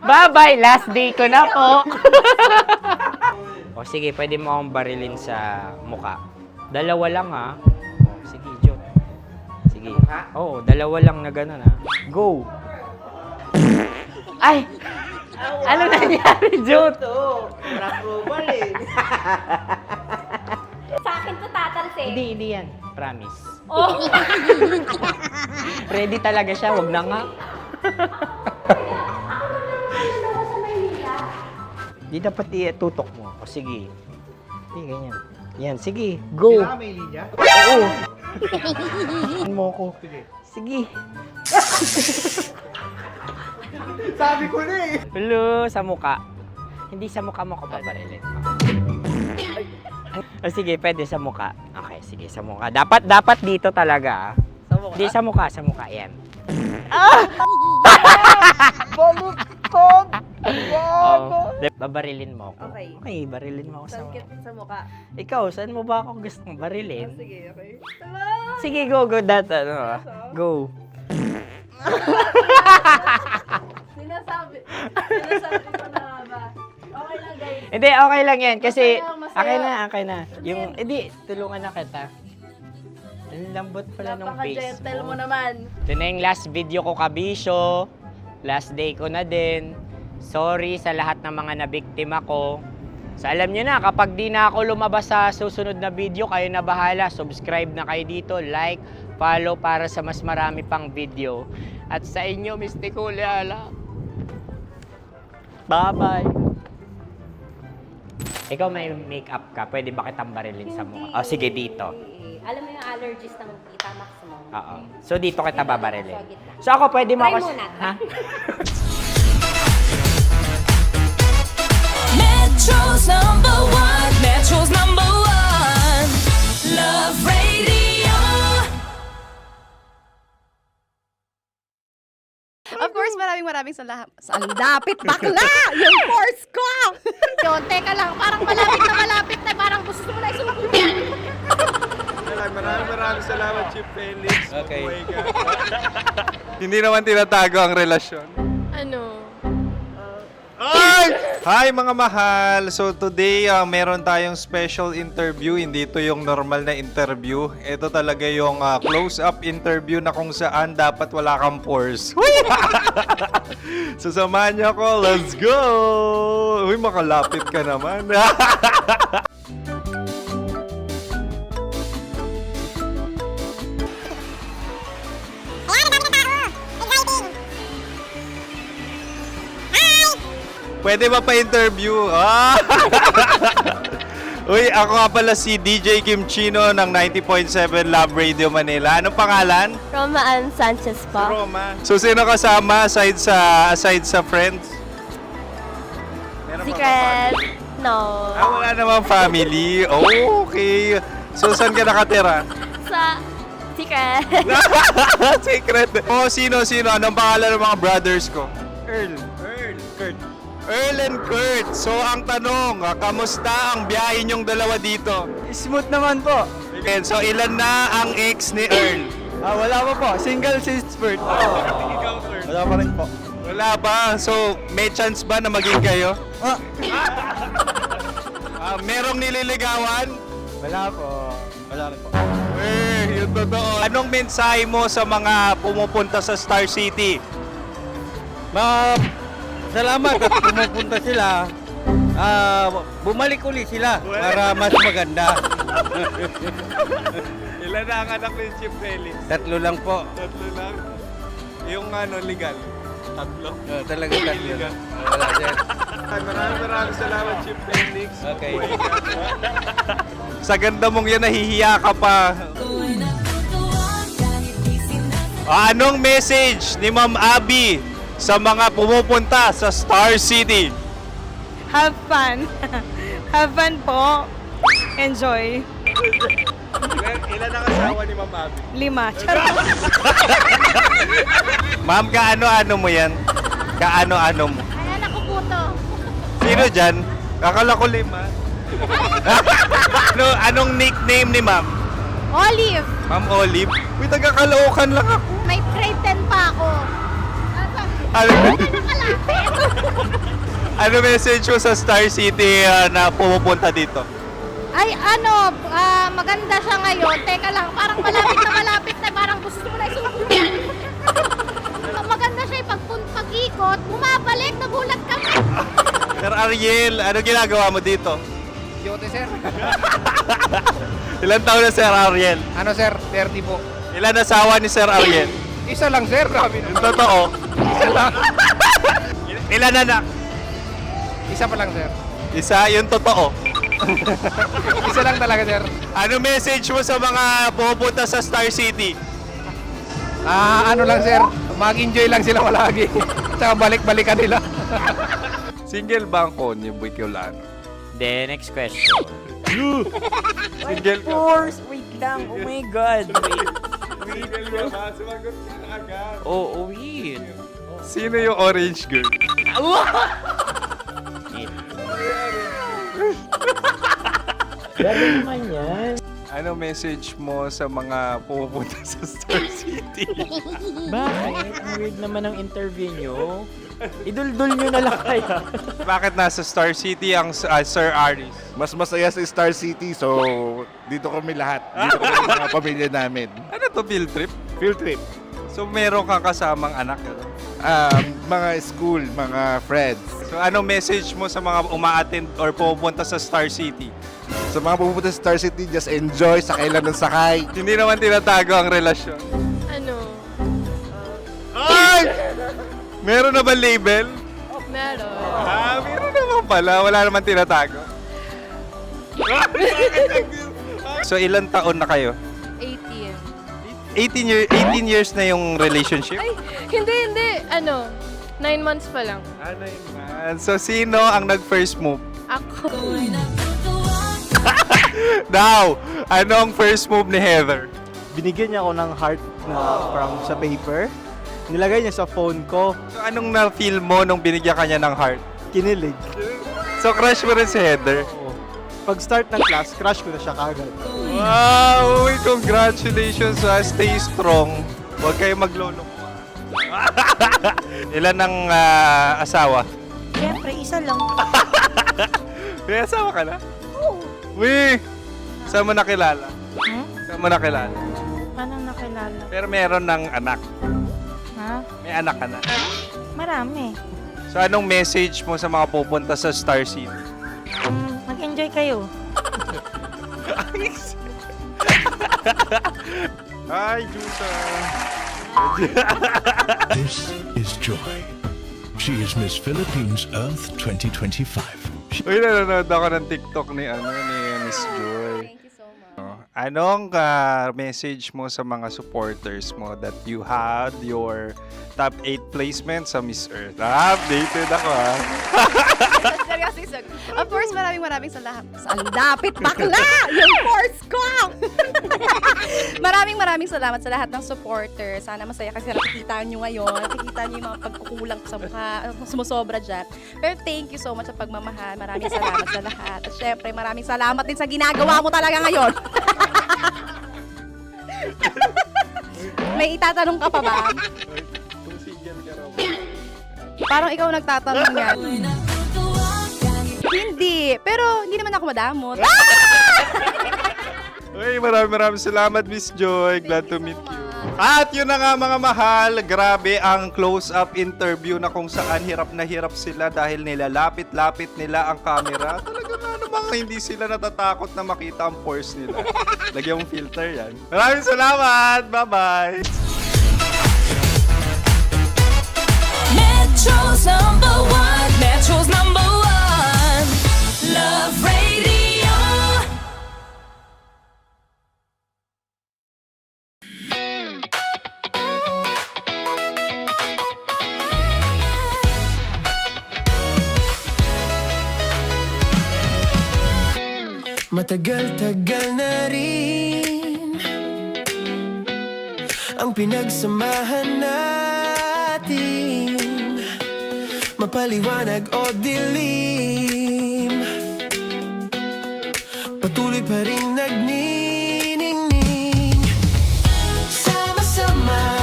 Bye-bye, last day ko na po. O sige, pwede mo akong barilin sa muka. Dalawa lang ha. O, sige, Jot. Sige. Oo, dalawa lang na gano'n ha. Go. Ay! Ano nangyari, Jot? Approval eh. Sa akin to tatalsik. Hindi yan. Promise. Oh. Ready talaga siya, wag na nga. Di dapat itutok mo. O sige. Hindi, ganyan. Yan, sige. Go. Kailangan may linya? Oo. Mo ko. Sige. Sabi ko na eh. Hello, sa muka. Hindi sa muka mo ko babarilin. O sige, pwede sa muka. Okay, sige, sa muka. Dapat dito talaga. Sa mukha? Hindi, sa muka. Yan. Baluktot! Oh, babarilin mo ako. Okay. Okay, barilin mo ako sa Sakit sa mukha. Ikaw, saan mo ba ako gustong barilin? Sige, okay. Sige, go. Go. Sinasabi ko na ba? Okay lang, guys. Hindi, okay lang yan. Kasi, Masaya, masaya. okay na. Yung, hindi, tulungan na kita. Ang lambot pala ng face Napaka-gentle mo mo. naman. Ito na yung last video ko, kabisyo. Last day ko na din. Sorry sa lahat ng mga nabiktima ko. So alam nyo na, kapag di na ako lumabas sa susunod na video, kayo na bahala. Subscribe na kayo dito, like, follow para sa mas marami pang video. At sa inyo, Mistiko Leala. Bye-bye. Ikaw may makeup ka, pwede ba kitang barilin sa mukha? O sige, dito. Alam mo yung allergies ng Tita Maximum? Oo. So dito kita babarilin. So ako, pwede mo Try ako... muna. Ha? Metro's #1, Metro's #1, Love Radio. Of course, maraming salamat. Ang lapit bakla! Yung force ko! Yun, teka lang, parang malapit na, parang gusto mo na isumakot. Maraming salamat, Chief Felix. Okay. Mabuhay ka. Hindi naman tinatago ang relasyon. Ano? Hi mga mahal! So today, meron tayong special interview. Hindi ito yung normal na interview. Ito talaga yung close-up interview na kung saan dapat wala kang pores. So samahan niyo ako. Let's go! Uy, makalapit ka naman. Pwede ba pa-interview? Uy, ako nga pala si DJ Kim Chino ng 90.7 Love Radio Manila. Anong pangalan? Roma Ann Sanchez po. Roma. So, sino kasama aside sa friends? Meron ba Secret. No. wala namang family. Oh, okay. So, saan ka nakatira? Sa secret. Secret. Oh, sino? Anong pangalan ng mga brothers ko? Earl, Kurt. Earl and Kurt. So, ang tanong, kamusta ang biyahe niyong dalawa dito? Smooth naman po. Okay, so, ilan na ang ex ni Earl? Wala pa po. Single since birth. Wala pa rin po. Wala ba? So, may chance ba na maging kayo? Merong nililigawan? Wala po. Wala rin po. Yung totoo. Anong mensahe mo sa mga pumupunta sa Star City? Salamat at pumupunta sila. Bumalik uli sila para mas maganda. Ilan na ang anak ni Chief Felix? 3 lang po. 3 lang. Yung legal? Tatlo. Talagang tatlo. Wala, sir. Maraming salamat, Chief Felix. Okay. Sa ganda mong yan, nahihiya ka pa. Anong message ni Ma'am Abby sa mga pumupunta sa Star City? Have fun. Have fun po. Enjoy. Ilan ang asawa ni Ma'am Abby? 5. Charot. Ma'am, kaano-ano mo yan? Kaano-ano mo? Ayan ako po to. Sino dyan? Akala ko 5. Anong nickname ni Ma'am? Olive. Ma'am Olive? Uy, taga-Caloocan lang ako. May grade 10 pa ako. Ano, ano message mo sa Star City na pumupunta dito? Ay, maganda siya ngayon. Teka lang, parang malapit na, parang gusto mo na isusunod. Maganda siya pag-ikot, bumabalik, nagulat ka. Sir Ariel, ano ginagawa mo dito? Yote, sir. Ilan taon na Sir Ariel? Ano, sir? 30 po. Ilan asawa ni Sir Ariel? Isa lang, sir. Grabe na. Yung totoo? Isa lang. Ilan anak? Isa pa lang, sir. Isa, yung totoo. Isa lang talaga, sir. Ano message mo sa mga pumupunta sa Star City? Ano lang, sir. Mag-enjoy lang sila palagi. Tsaka balik-balikan nila. Single ba ang Konyo, Boy Kiolano? Then, next question. Single ka? Wait lang. Oh my God. Single ka ba? Sumagot ka na agad. Oh, wait. Sino yung orange girl? Grabe naman yan. Ano message mo sa mga pumupunta sa Star City? Bakit? Ang weird naman ang interview nyo. Iduldul nyo na lang kaya. Bakit nasa Star City ang Sir Aris? Mas masaya sa Star City, so dito kami lahat. Dito kami mga pamilya namin. Ano to, field trip? Field trip. So meron kang kasamang anak? Ano? Mga school, mga friends. So anong message mo sa mga umaattend or pumupunta sa Star City? Sa mga pupunta sa Star City, just enjoy, sakay lang ng sakay. Hindi naman tinatago ang relasyon. Ano? Ay! Meron na ba label? Meron. Meron naman pala. Wala naman tinatago. So ilan taon na kayo? 18. 18 years na yung relationship? Ay, hindi. 9 months pa lang. Ano yun? So sino ang nag-first move? Ako. Now, ano ang first move ni Heather? Binigyan niya ako ng heart na from sa paper. Nilagay niya sa phone ko. So anong na-feel mo nung binigyan ka niya ng heart? Kinilig. So crush mo rin si Heather? Pag start ng class, crush ko na siya kagad. Wow! Uy, congratulations ha! Stay strong. Huwag kayo maglolo. Ilan ang asawa? Siyempre, isa lang. May asawa ka na? Oo. Uy! Saan mo nakilala? Saan mo nakilala? Paano nakilala? Pero meron ng anak. Ha? May anak ka na. Marami. So anong message mo sa mga pupunta sa Star City? Mag-enjoy kayo. Hi, Juta! This is Joy. She is Miss Philippines Earth 2025. Uy, nanonood ako ng TikTok ni Miss Joy. Thank you so much. Anong message mo sa mga supporters mo that you had your top 8 placement sa Miss Earth? Updated ako ha. Of course, maraming salamat. Ang dapit bakla! Yung course ko! maraming salamat sa lahat ng supporter. Sana masaya kasi nakikita nyo ngayon. Nakikita nyo yung mga pagkukulang sa mukha, sumusobra dyan. Pero thank you so much sa pagmamahal. Maraming salamat sa lahat. At syempre, maraming salamat din sa ginagawa mo talaga ngayon. May itatanong ka pa ba? Parang ikaw nagtatanong yan. Hindi. Pero hindi naman ako madamot. Uy, maraming salamat, Miss Joy. Glad to meet you. At yun na nga mga mahal, grabe ang close-up interview na kung saan hirap na hirap sila dahil nilalapit-lapit nila ang camera. Talaga nga namang hindi sila natatakot na makita ang pores nila. Lagyan mong filter yan. Maraming salamat! Bye-bye! Metro's number one. Metro's number one. Love Radio. Matagal-tagal na rin ang pinagsamahan natin, mapaliwanag o dilim, patuloy pa rin nagniningning. Sama-sama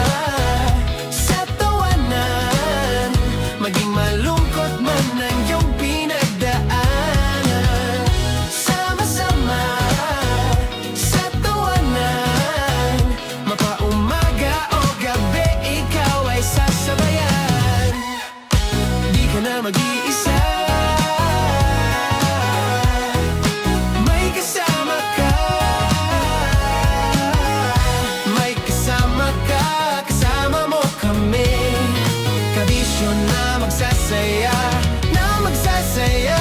sa tawanan, maging malungkot man ang iyong pinagdaanan. Sama-sama sa tawanan, mapaumaga o gabi, ikaw ay sasabayan. Di ka na mag-iisa, may kasama ka. May kasama ka, kasama mo kami. Kabisyo na magsasaya, na magsasaya.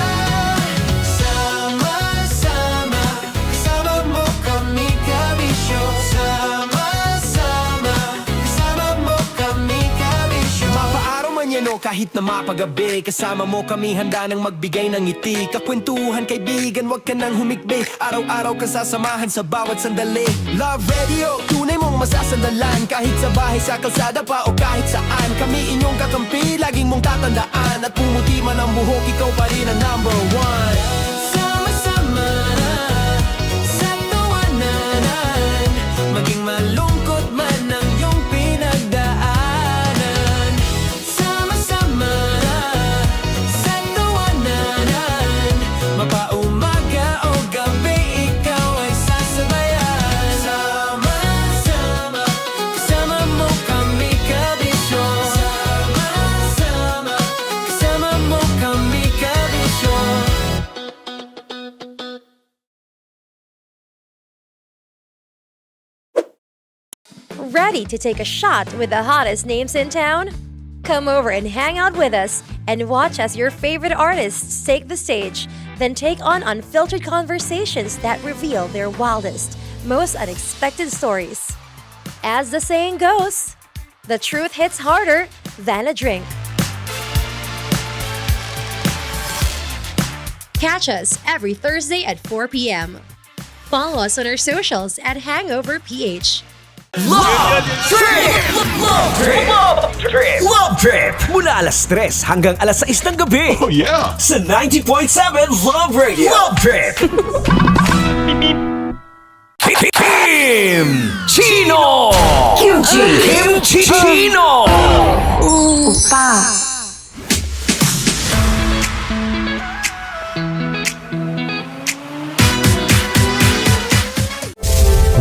Sama-sama, kasama mo kami, kabisyo. Sama-sama, kasama mo kami, kabisyo. Mapaaraw man yan o kahit na mapagabi, kasama mo kami, handa nang magbigay ng ngiti. Kakwentuhan, kaibigan, wag ka nang humikbi. Araw-araw ka sasamahan sa bawat sandali. Love Radio, tunay mong masasandalan. Kahit sa bahay, sa kalsada pa o kahit saan, kami inyong kakampi, laging mong tatandaan. At pumuti man ang buhok, ikaw pa rin ang number one. Sama-sama sa tawanan, maging malungkot man ang iyong pinagdaanan. Sama-sama sa tawanan, mapaumaga o gabi, ikaw ay sasabayan. Sama-sama, kasama mo kami, kabisyo. Sama-sama, kasama mo kami, kabisyo. Ready to take a shot with the hottest names in town? Come over and hang out with us and watch as your favorite artists take the stage, then take on unfiltered conversations that reveal their wildest, most unexpected stories. As the saying goes, the truth hits harder than a drink. Catch us every Thursday at 4 p.m. Follow us on our socials at Hangover PH. Love Trip! Love Trip! Love Trip! Love Trip! Mula alas 3 hanggang alas 6 ng gabi. Oh yeah! Sa 90.7 Love Radio. Love Trip! Kim Chino! Kim Chino! Opa.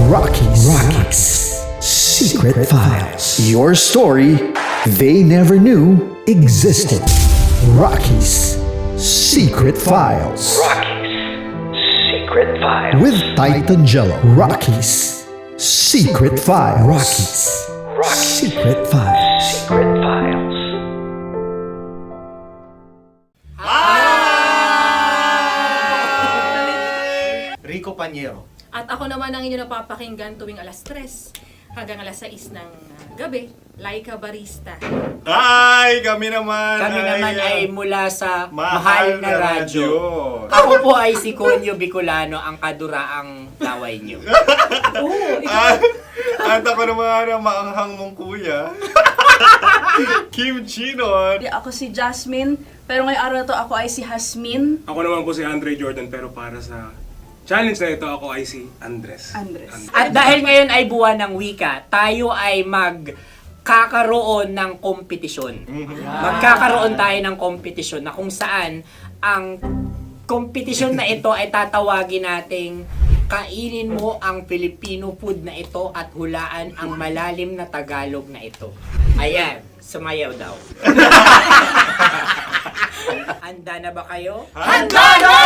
Rockies. Secret Files. Your story they never knew existed. Rockies Secret Files. Secret Files. With Titan Jello. Rockies Secret Files. Rockies Secret Files. Secret Files. Rico Panyero. At ako naman ang inyo napapakinggan tuwing alas 3 hanggang alas 6 ng gabi, Laika Barista. Ay, kami naman. Kami naman ay mula sa Mahal na Radyo. Ako Ako po ay si Conyo Bicolano, ang kaduraang laway nyo. At ako naman ang maanghang mong kuya. Kim Chino. Ako si Jasmine, pero ngayong araw na to ako ay si Hasmin. Ako naman po si Andre Jordan, pero para sa challenge na ito, ako ay si Andres. At dahil ngayon ay buwan ng wika, tayo ay magkakaroon ng kompetisyon. Magkakaroon tayo ng kompetisyon na kung saan ang kompetisyon na ito ay tatawagin nating kainin mo ang Filipino food na ito at hulaan ang malalim na Tagalog na ito. Ayan, sumayaw daw. Handa na ba kayo? Handa na!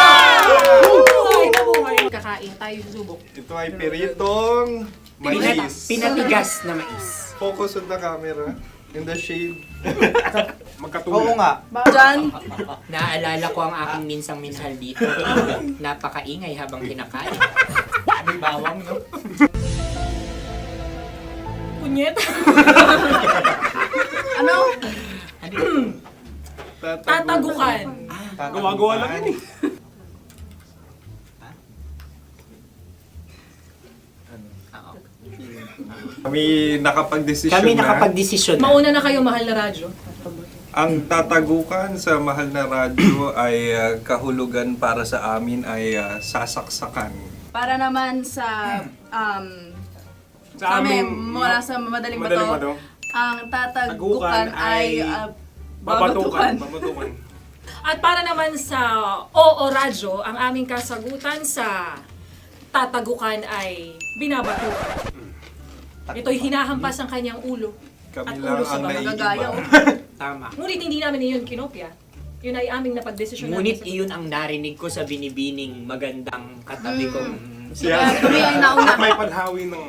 Kakain tayo, subok. Ito ay piritong mais. Pinatigas na mais. Focus on the camera. In the shade. Magkatulad. Oo nga. Diyan. Naaalala ko ang aking minsang minahal dito. Napakaingay habang kinakain. May bawang, no? Punyet. Ano? Tatagukan. Gawa-gawa lang yun eh. Kami nakapag-desisyon Kami na. nakapag-desisyon na. Mauna na kayo, mahal na radyo. Ang tatagukan sa mahal na radyo ay kahulugan para sa amin ay sasaksakan. Para naman sa Sa kami amin, mula sa madaling Madaling bato, Bato. ang tatagukan Tagukan ay Babatukan. babatukan. Babatukan. At para naman sa Oo Radyo, ang aming kasagutan sa tatagukan ay binabatukan. Ito'y hinahampas ang kanyang ulo. Kami At lang ulo sa ang mga naiiba. gagayaw. Tama. Ngunit hindi namin iyon kinopya. Yun ay aming napagdesisyon Ngunit namin. iyon ang narinig ko sa binibining magandang katabi kong Kami ang nauna. May paghawi ng...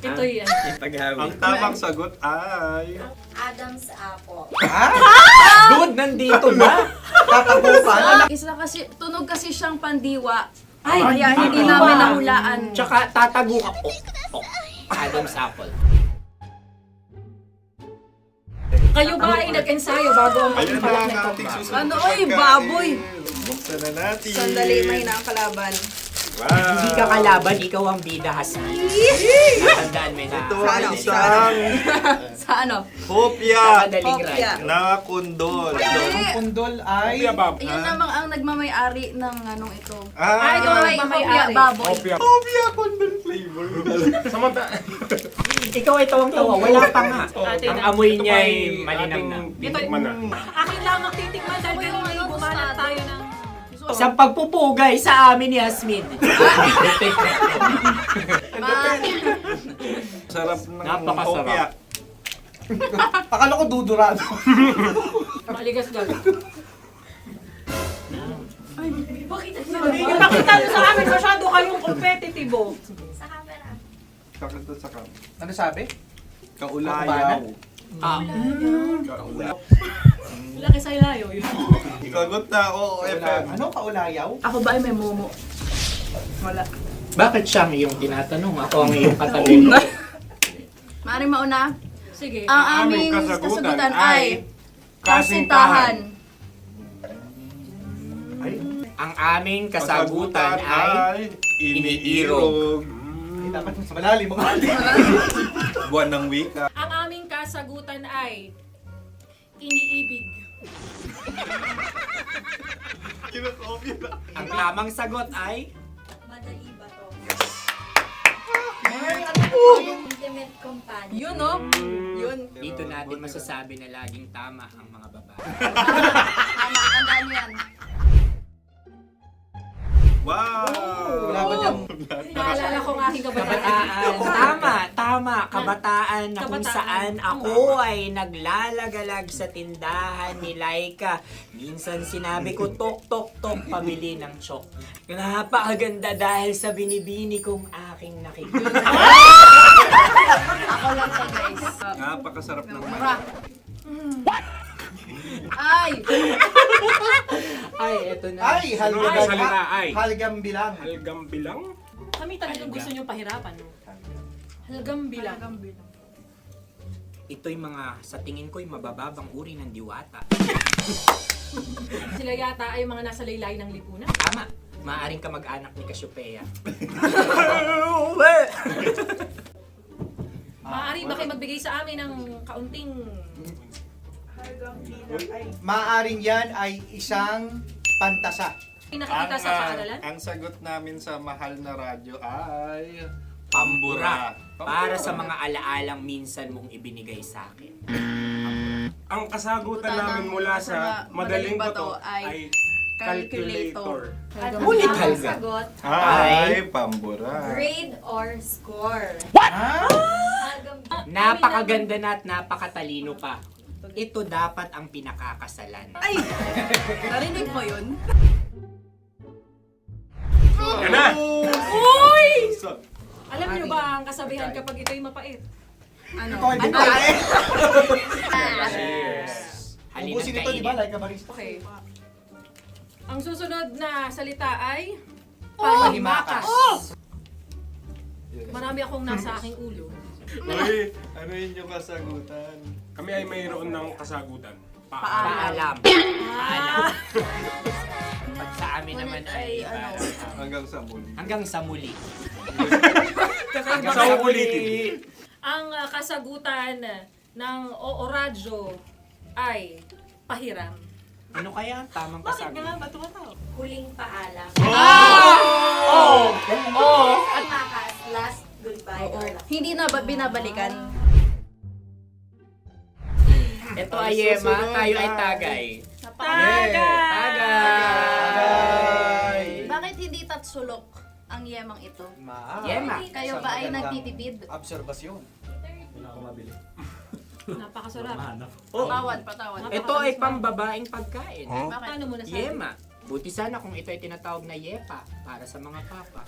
Ito'y paghawi. Ang tamang sagot ay... Adam's apple. Dude, nandito ba? Tatagukan. Isa kasi, tunog kasi siyang pandiwa. Ay, Kaya hindi namin nahulaan. Tsaka tatagukan. Adam's apple. kayo ba ay nag-ensayo bago ang Ayun na pagpalak ang nito? ating susunod Ano, na oy, pagkain. baboy. Buksan na natin. Sandali, may nakakalaban. Wow. Hindi ka kalaban, ikaw ang bida, Hasmi. Natandaan mo na. Ito ay isang Sa ano? hopya Madaling Hopya. radyo. na kundol. Hindi. Pundol ay... Kuya Bob. Yun namang ang nagmamayari ng anong ito. Ah, ito ay Hopya, baboy. Opia. hopya kundol flavor. Samanta. Ikaw ay tawang-tawa, wala pa nga. Ate Ang na. amoy niya ay malinam na. Titikman na. Akin lamang titikman dahil kayo ay bumanat tayo ng... Sa pagpupugay sa amin ni Hasmin. Sarap ng Napakasarap. hopya. Akala ko dudurado. Maligas gal. Bakit? Yung nakita nyo sa amin, masyado kayong competitive. Sakit sa kam. Ano sabi? Kaulayaw. Laki sa ilayo yun. Sagot na, oo, FM. Ano? Kaulayaw? Ako ba ay may momo? Wala. Bakit siya ang iyong tinatanong? Ako ang iyong katabi. Maaaring mauna. Sige. Ang aming kasagutan ay kasintahan. Ang aming kasagutan ay iniirog. Dapat sa malalim mga Buwan ng wika. Ang aming kasagutan ay iniibig. ang tamang sagot ay Madali ba to? Intimate companion. Yun, no? Yun. dito natin masasabi na laging tama ang mga babae. Tama, tandaan mo yan. Wow! Wala ba dyan? Naalala ko ang aking kabataan. Kabataan. Tama. Kabataan na kung Kabataan. saan ako ay naglalagalag sa tindahan ni Laika. Minsan sinabi ko, tok, tok, tok, pamili ng chok. Napakaganda dahil sa binibini kong aking nakikita. Ako lang to, guys. Napakasarap ng Mura. Ay! Ay, eto na. Ay, Ay, salita, ay. halgam bilang. Halgam bilang? Kami talagang gusto nyo pahirapan, no? Halagang bilang. Ito'y mga, sa tingin ko'y mabababang uri ng diwata. Sila yata ay mga nasa laylay ng lipunan. Tama. Maaring ka mag-anak ni Cassiopeia. Maaari ba kayo magbigay sa amin ng kaunting... Maaring yan ay isang pantasa. Pinakikita sa paaralan? Ang sagot namin sa mahal na radyo ay... Pambura. Para sa mga alaalang minsan mong ibinigay sa akin. Ang kasagutan namin mula sa Madaling Bato ay calculator. Ulit Ang halga. sagot, Ay, pambura. grade or score. Napakaganda na at napakatalino pa. Ito dapat ang pinakakasalan. Ay! Narinig mo yun? Yan na! Uy! Alam niyo ba ang kasabihan kapag ito'y mapait? Ano? Ubusin ito, di ba? Like Okay. Ang susunod na salita ay Panghimakas. Marami akong nasa aking ulo. Uy, ano yun yung kasagutan? Kami ay mayroon ng kasagutan. Paalam. Paalam. Pag sa amin naman ay Hanggang sa muli. hanggang sa muli. Sa ulitin. Ang kasagutan ng Oo Radyo ay pahiram. Ano kaya ang tamang kasagutan? Huling paalam. At makas, last goodbye. Hindi na binabalikan. Ito ay Yema, tayo ay Tagay. Bakit hindi tatsulok ang yemang ito? Yema. Kayo ba ay nagtitipid? Obserbasyon. Napakasarap. Patawad. Ito ay pambabaeng pagkain. Paano mo nasabi? Yema. Buti sana kung ito ay tinatawag na yepa para sa mga papa.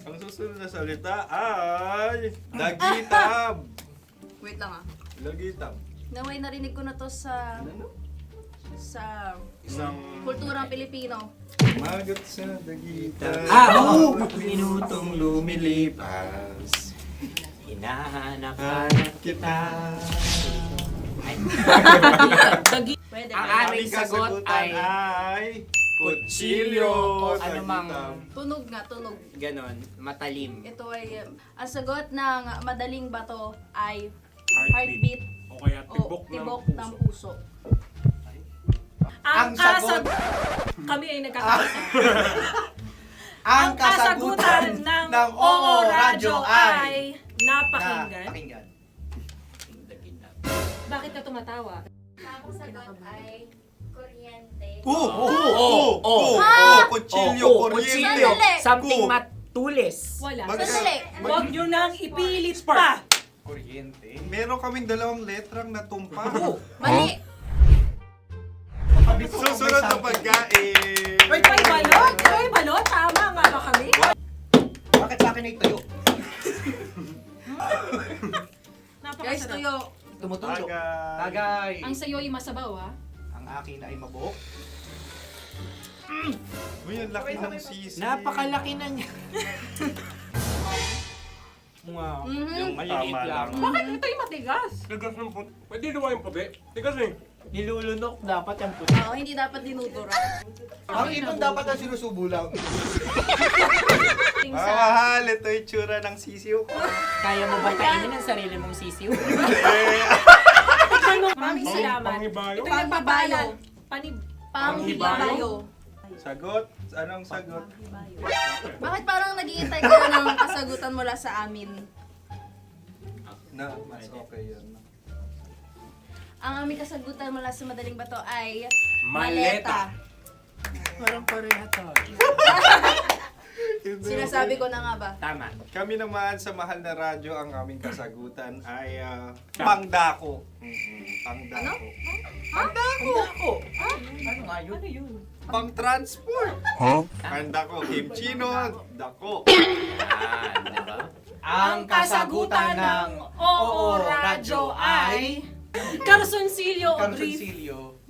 Ang susunod na salita ay dagitab. Wait lang ah. Dagitab. Naway narinig ko na to sa Isang kulturang Pilipino. magat sa dagitab. Oo! Minutong lumilipas. Hinahanap-hanap kita. Pwede Ang ba? aming sagot ay kutsilyo. ano mang Tunog nga, tunog. ganon, matalim. Ito ay, ang sagot ng madaling bato ay Heartbeat. heartbeat O kaya o tibok ng puso. Ang kami ay nagkakaisa. Ang kasagutan ng Oo Radyo ay napakinggan. Bakit ka tumatawa? Ang sagot ay kuryente. Kutsilyo, Kutsilyo, Sandali. something matulis. Wala. Sandali. Huwag nyo nang ipilit pa. kuryente. Meron kaming dalawang letrang natumpa. Mali. Susunod na pagkain. May balot? May balot? Tama nga ba kami? Bakit sa akin ay tayo? Guys, tuyo. Tumutulo. Tagay. Ang sayo ay masabaw, ha? Ang akin ay mabuhok. Uy, ang laki ng sisi. Napakalaki na niya. Yung maliliit Tama lang. Bakit ito'y matigas? Tigas ng puti. Pwede naman yung puti. Tigas eh. Nilulunok dapat yung puti. Oo, hindi dapat dinudura. Ang ibon dapat ang sinusubo lang. Mahal, ito yung tsura ng sisiw ko. Kaya mo ba kainin ang sarili mong sisiw? Maraming salamat. Panghibayo. Ito'y nagpapaalam. Panghibayo. Sagot? Anong sagot? Bakit parang nag-iintay kayo ng kasagutan mula sa amin? Na, mas okay yun. Ang aming kasagutan mula sa Madaling Bato ay Maleta. Parang pareha tayo. Sinasabi ko na nga ba? Tama. Kami naman sa mahal na radyo, ang aming kasagutan ay pangdako. Pangdako. Pangdako. Ano nga yun? Ano yun? Pang-transport. Pangdako, kimchino, dako. Diba? Ang kasagutan ng Oo Radyo ay Carsoncillo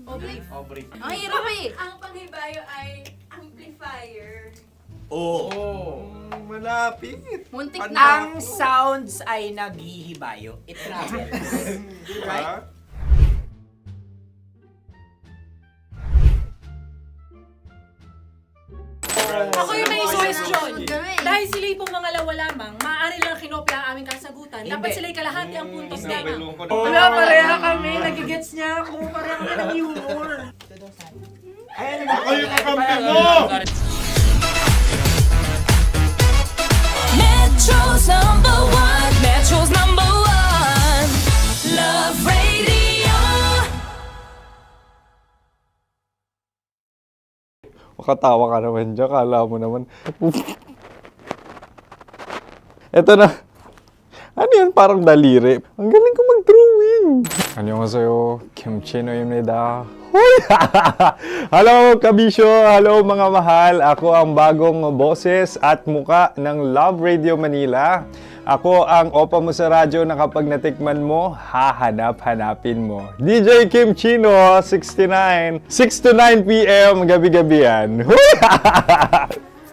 Oblique. Ang hirap eh! Ang panghibayo ay amplifier. Malapit. Muntik Pangdako. na. Ang sounds ay naghihibayo. It travels. Right? Ako yung may question. Kami. Dahil sila pong mga lawa lamang, maaari lang kinopya ang aming kasagutan. Dapat Hindi. sila'y kalahati ang puntos Hindi, lamang. loko na. Wala, pareha kami. Nagigets niya ako. Pareha kami ng humor. Ako yung kakampi mo! Metro's number one. Metro's number one. Love Radio. Makatawa ka naman dyan. Kala mo naman. Eto na. Ano yan? Parang daliri. Ang galing ko mag-drawing. 안녕하세요. 김치노입니다. Hello kabisyo, hello mga mahal. Ako ang bagong boses at muka ng Love Radio Manila. Ako ang opa mo sa radyo na kapag natikman mo, hahanap-hanapin mo. DJ Kim Chino, 69, 6 to 9 p.m. gabi-gabi yan.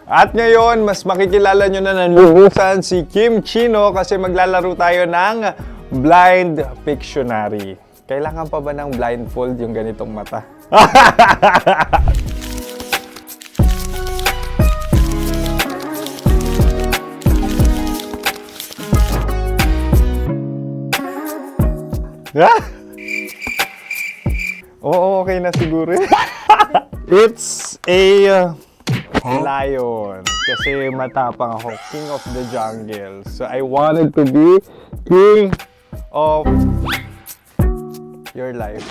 At ngayon, mas makikilala nyo na ng lubusan si Kim Chino kasi maglalaro tayo ng Blind Pictionary. Kailangan pa ba ng blindfold yung ganitong mata? Oo, okay na siguro. It's a lion. Kasi matapang ako. King of the jungle. So I wanted to be king of your life.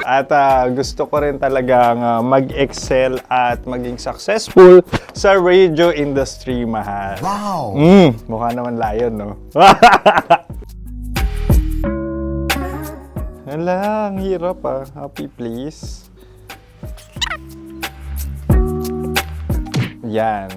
At gusto ko rin talagang mag-excel at maging successful sa radio industry, mahal. Wow! Mukha naman lion, no? Hala, ang hirap Happy, please. Yan.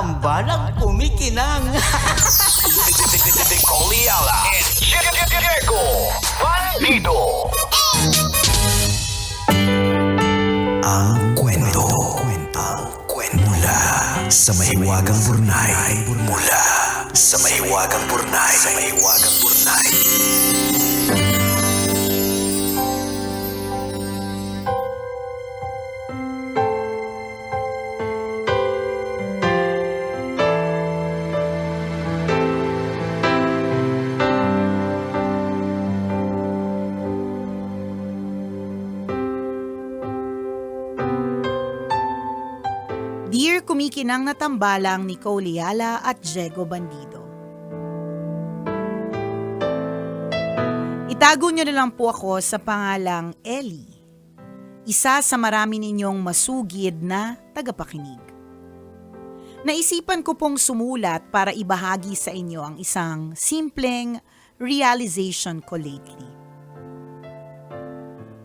tambalang kumikinang. Nicole Ayala and Diego Bandido. Ang kwento. Mula sa mahiwagang Burnay. Mula sa mahiwagang Burnay. Dear kumikinang na tambalang Nicole Ayala at Diego Bandido. Itago niyo na lang po ako sa pangalang Ellie, isa sa marami ninyong masugid na tagapakinig. Naisipan ko pong sumulat para ibahagi sa inyo ang isang simpleng realization ko lately.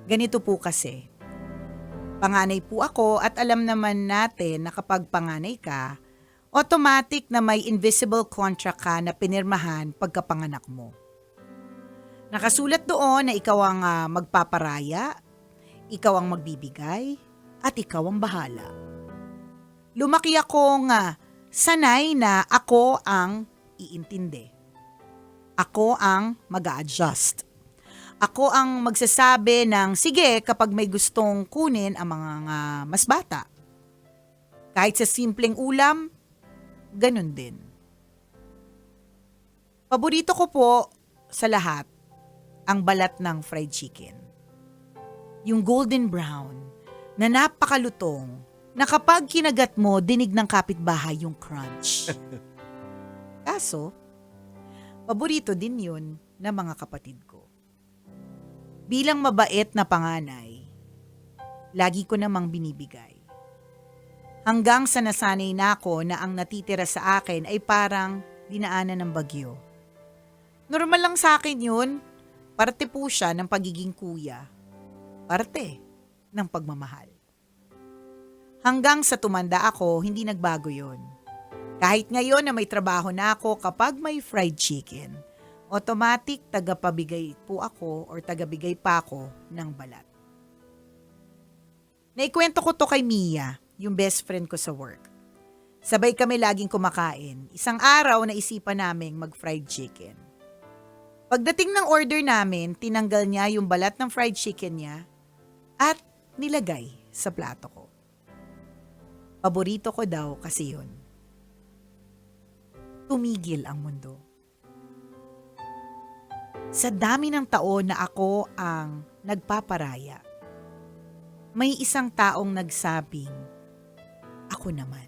Ganito po kasi. Panganay po ako at alam naman natin na kapag panganay ka, automatic na may invisible contract ka na pinirmahan pagkapanganak mo. Nakasulat doon na ikaw ang magpaparaya, ikaw ang magbibigay, at ikaw ang bahala. Lumaki akong sanay na ako ang iintindi. Ako ang mag-a-adjust. Ako ang magsasabi ng sige kapag may gustong kunin ang mga mas bata. Kahit sa simpleng ulam, ganun din. Paborito ko po sa lahat ang balat ng fried chicken. Yung golden brown na napakalutong na kapag kinagat mo, dinig ng kapitbahay yung crunch. Kaso, paborito din yun ng mga kapatid ko. Bilang mabait na panganay, lagi ko namang binibigay. Hanggang sa nasanay na ako na ang natitira sa akin ay parang dinaanan ng bagyo. Normal lang sa akin yun, parte po siya ng pagiging kuya. Parte ng pagmamahal. Hanggang sa tumanda ako, hindi nagbago yun. Kahit ngayon na may trabaho na ako kapag may fried chicken, automatic tagapabigay po ako or tagabigay pa ako ng balat. Naikwento ko to kay Mia, yung best friend ko sa work. Sabay kami laging kumakain. Isang araw naisipan naming mag-fried chicken. Pagdating ng order namin, tinanggal niya yung balat ng fried chicken niya at nilagay sa plato ko. Paborito ko daw kasi yun. Tumigil ang mundo. Sa dami ng taon na ako ang nagpaparaya, may isang taong nagsabing, ako naman.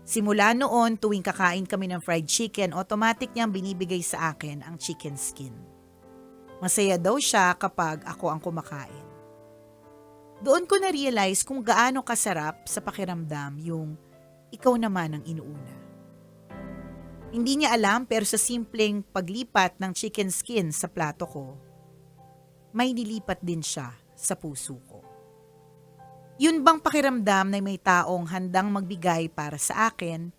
Simula noon, tuwing kakain kami ng fried chicken, automatic niyang binibigay sa akin ang chicken skin. Masaya daw siya kapag ako ang kumakain. Doon ko na-realize kung gaano kasarap sa pakiramdam yung ikaw naman ang inuuna. Hindi niya alam pero sa simpleng paglipat ng chicken skin sa plato ko, may nilipat din siya sa puso ko. Yun bang pakiramdam na may taong handang magbigay para sa akin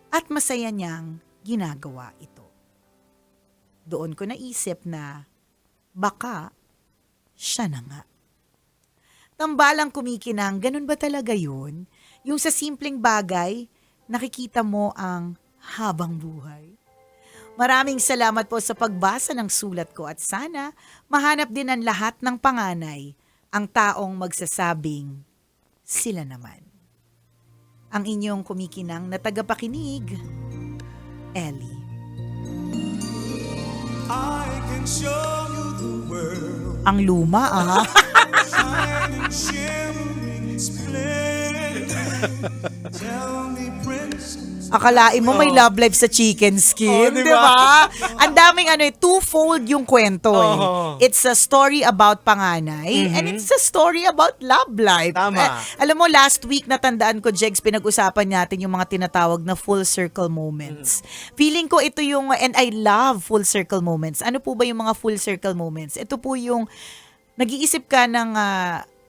at masaya niyang ginagawa ito? Doon ko naisip na baka siya na nga. Tambalang kumikinang, ganun ba talaga yun? Yung sa simpleng bagay, nakikita mo ang habang buhay. Maraming salamat po sa pagbasa ng sulat ko at sana mahanap din ang lahat ng panganay ang taong magsasabing sila naman. Ang inyong kumikinang na tagapakinig, Ellie. I can show you the world. Ang luma Shining, shimmering, splendid. Tell me, princess. Akalain mo may love life sa chicken skin, di ba? Ang daming twofold yung kwento eh. It's a story about panganay and it's a story about love life. Tama. Alam mo, last week natandaan ko, Jegs, pinag-usapan natin yung mga tinatawag na full circle moments. Feeling ko ito yung, and I love full circle moments. Ano po ba yung mga full circle moments? Ito po yung nag-iisip ka ng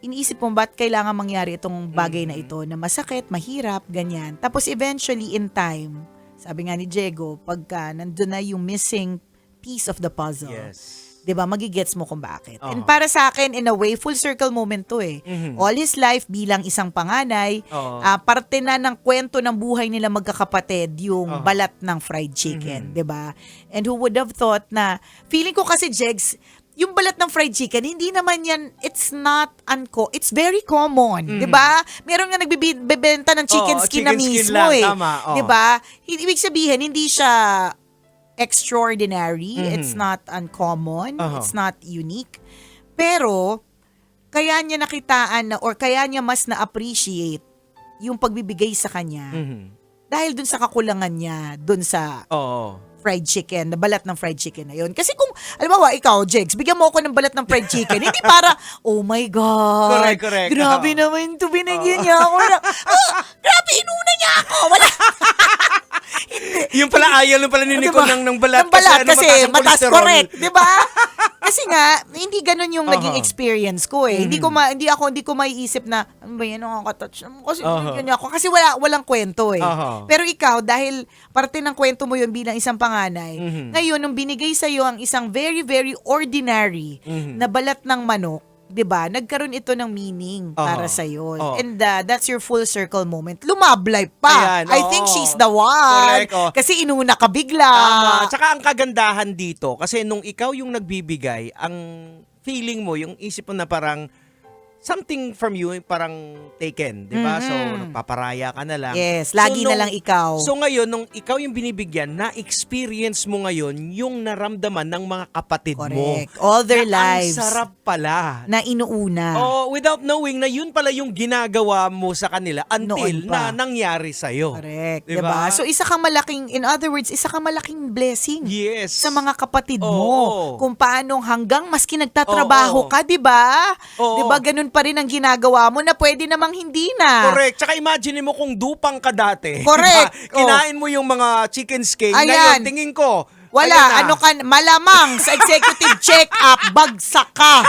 iniisip mo ba't kailangan mangyari itong bagay na ito na masakit, mahirap, ganyan. Tapos eventually in time, sabi nga ni Diego, pagka nandun na yung missing piece of the puzzle, Yes. 'di ba, magigets mo kung bakit. Oo. And para sa akin, in a way, full circle moment to eh. Mhm. All his life bilang isang panganay, Oo. parte na ng kwento ng buhay nila magkakapatid yung Oo. balat ng fried chicken, Mhm. 'di ba? And who would have thought na, feeling ko kasi, Jegs, yung balat ng fried chicken, hindi naman yan, it's it's very common, 'di ba? Meron nga nagbebenta ng chicken Oo, skin na chicken skin mismo lang, eh. tama, oo. 'Di ba? Ibig sabihin, hindi siya extraordinary, Mhm. it's not uncommon, Aha. it's not unique. Pero kaya niya nakitaan na, or kaya niya mas na-appreciate yung pagbibigay sa kanya Mhm. dahil dun sa kakulangan niya dun sa Oo. fried chicken, na balat ng fried chicken na yun. Kasi kung, alam mo ba, ikaw, Jegs, bigyan mo ako ng balat ng fried chicken, hindi para, oh my God, Correct. grabe naman to, binigyan niya ako na, grabe, inuna niya ako, wala. Yung pala ayaw lang pala ni Nicole Diba? ng balat. Ng balat kasi mataas ang mataas, cholesterol. correct, 'di ba? Kasi nga hindi ganun yung naging Aha. experience ko eh. Mhm. Hindi ko maiisip na ano ba yan, nakaka-touch kasi Aha. binigyan niya ako kasi walang kwento eh. Aha. Pero ikaw, dahil parte ng kwento mo yun bilang isang panganay, Mhm. ngayon nung binigay sa iyo ang isang very very ordinary Mhm. na balat ng manok, 'di ba? Nagkaroon ito ng meaning para Aha. sa iyo. Oo. And that's your full circle moment. Lumablay pa. Ayan, I oo. think she's the one. Correct, oo. Kasi inuna ka bigla. Tama. Tsaka ang kagandahan dito, kasi nung ikaw yung nagbibigay, ang feeling mo, yung isip mo na parang something from you, parang taken, di ba? So, Mhm. nagpaparaya ka na lang. Yes, lagi na lang ikaw. So ngayon, nung ikaw yung binibigyan, na-experience mo ngayon yung naramdaman ng mga kapatid mo. Correct. All their Na lives. Ang sarap pala. Na inuuna. Oh, without knowing na yun pala yung ginagawa mo sa kanila until Noon pa. na nangyari sa'yo. Correct. Diba? Diba? So, isa kang malaking, in other words, isa kang malaking blessing. Yes. Sa mga kapatid Oo. mo. Kung paano hanggang maski nagtatrabaho Oo. ka, di ba? Oo. Di ba ganun pa rin ang ginagawa mo na pwede namang hindi na. Correct. Tsaka imagine mo kung dupang ka dati. Correct. Diba? Kinain mo yung mga chicken skin. Ayan. Ngayon, tingin ko, Wala, ayan na. malamang sa executive check-up, bagsak ka.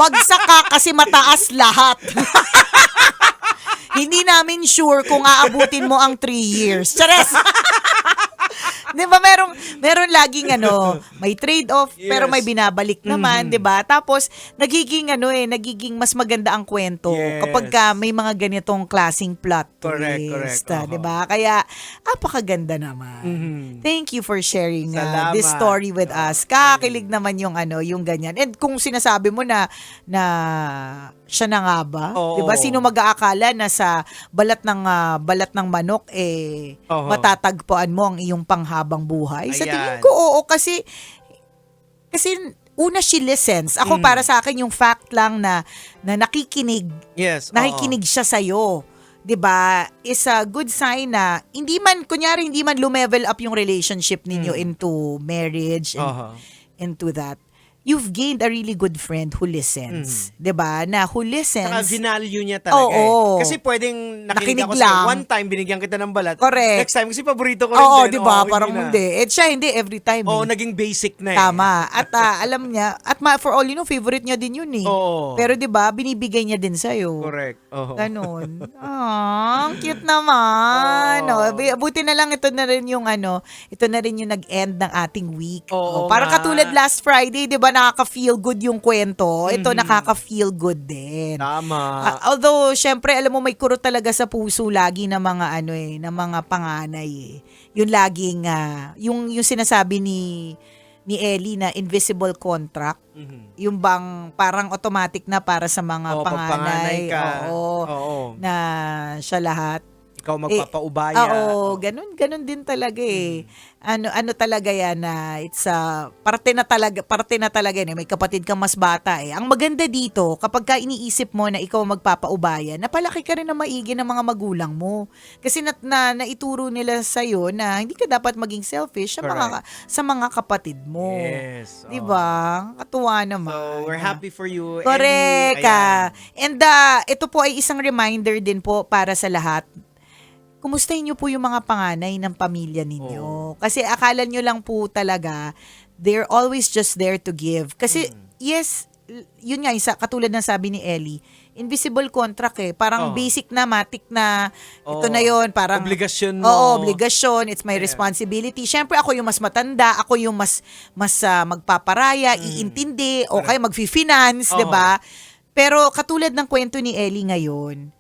Bagsak ka kasi mataas lahat. Hindi namin sure kung aabutin mo ang 3 years. Chares! Di ba meron laging may trade-off pero Yes. may binabalik naman, Mhm. 'di ba? Tapos nagiging mas maganda ang kwento Yes. kapag ka may mga ganitong klaseng plot Correct, twist, correct. 'di ba? Kaya apakaganda naman. Mhm. Thank you for sharing Salamat. this story with us. Kakakilig naman yung ganyan. And kung sinasabi mo na siya na nga ba? Oo. 'Di ba? Sino mag-aakala na sa balat ng manok Oo. matatagpuan mo ang iyong panghabang buhay? Sa Ayan. tingin ko oo kasi una she listens. Ako para sa akin yung fact lang na nakikinig. Yes. Nakikinig siya sa'yo. 'Di ba? Is a good sign na hindi man lumevel up yung relationship ninyo into marriage and Aha. into that. You've gained a really good friend who listens. 'Di ba? Na who listens. Saka vinalue niya talaga Oo. Kasi pwedeng nakinig Nakinig ako lang. sa'yo. One time, binigyan kita ng balat. Correct. Next time, kasi paborito ko rin Oo, din. 'di ba? Oo, Parang na. hindi. Siya hindi every time. Oo, eh. naging basic na eh. Tama. At alam niya, for all you know, favorite niya din yun eh. Oo. Pero 'di ba, binibigay niya din sa'yo. Correct. Oo. Ganon. Ang cute naman. Oo. Buti na lang ito na rin yung nag-end ng ating week. Oo Parang nga. katulad last Friday, 'di ba, nakaka-feel good yung kwento. Ito Mhm. nakaka-feel good din. Tama. Although, syempre, alam mo, may kurot talaga sa puso lagi ng mga ng mga panganay eh. Yung laging, yung sinasabi ni Ellie na invisible contract. Mhm. Yung bang parang automatic na para sa mga Oo, pag panganay. panganay ka. Oo. Oo. Na siya lahat. Ikaw magpapaubaya. Oo, ganun din talaga eh. Ano talaga yan na it's parte na talaga yan. May kapatid kang mas bata eh. Ang maganda dito, kapag ka iniisip mo na ikaw magpapaubaya, napalaki ka rin na maigi ng mga magulang mo. Kasi naituro nila sa'yo na hindi ka dapat maging selfish sa mga kapatid mo. Yes. oo. 'Di ba? Katuwa naman. So, we're happy for you. Correct. Ellie. And ito po ay isang reminder din po para sa lahat. Kumustahin niyo po yung mga panganay ng pamilya ninyo. Kasi akala niyo lang po talaga, they're always just there to give. Kasi, yes, yun nga, katulad ng sabi ni Ellie, invisible contract eh. Parang Oo. basic na, matik na, ito Oo. na yon parang Obligasyon mo. Oo, obligasyon, it's my responsibility. Siyempre ako yung mas matanda, ako yung mas magpaparaya, iintindi, o kaya magfi-finance, Oo. 'di ba? Pero katulad ng kwento ni Ellie ngayon,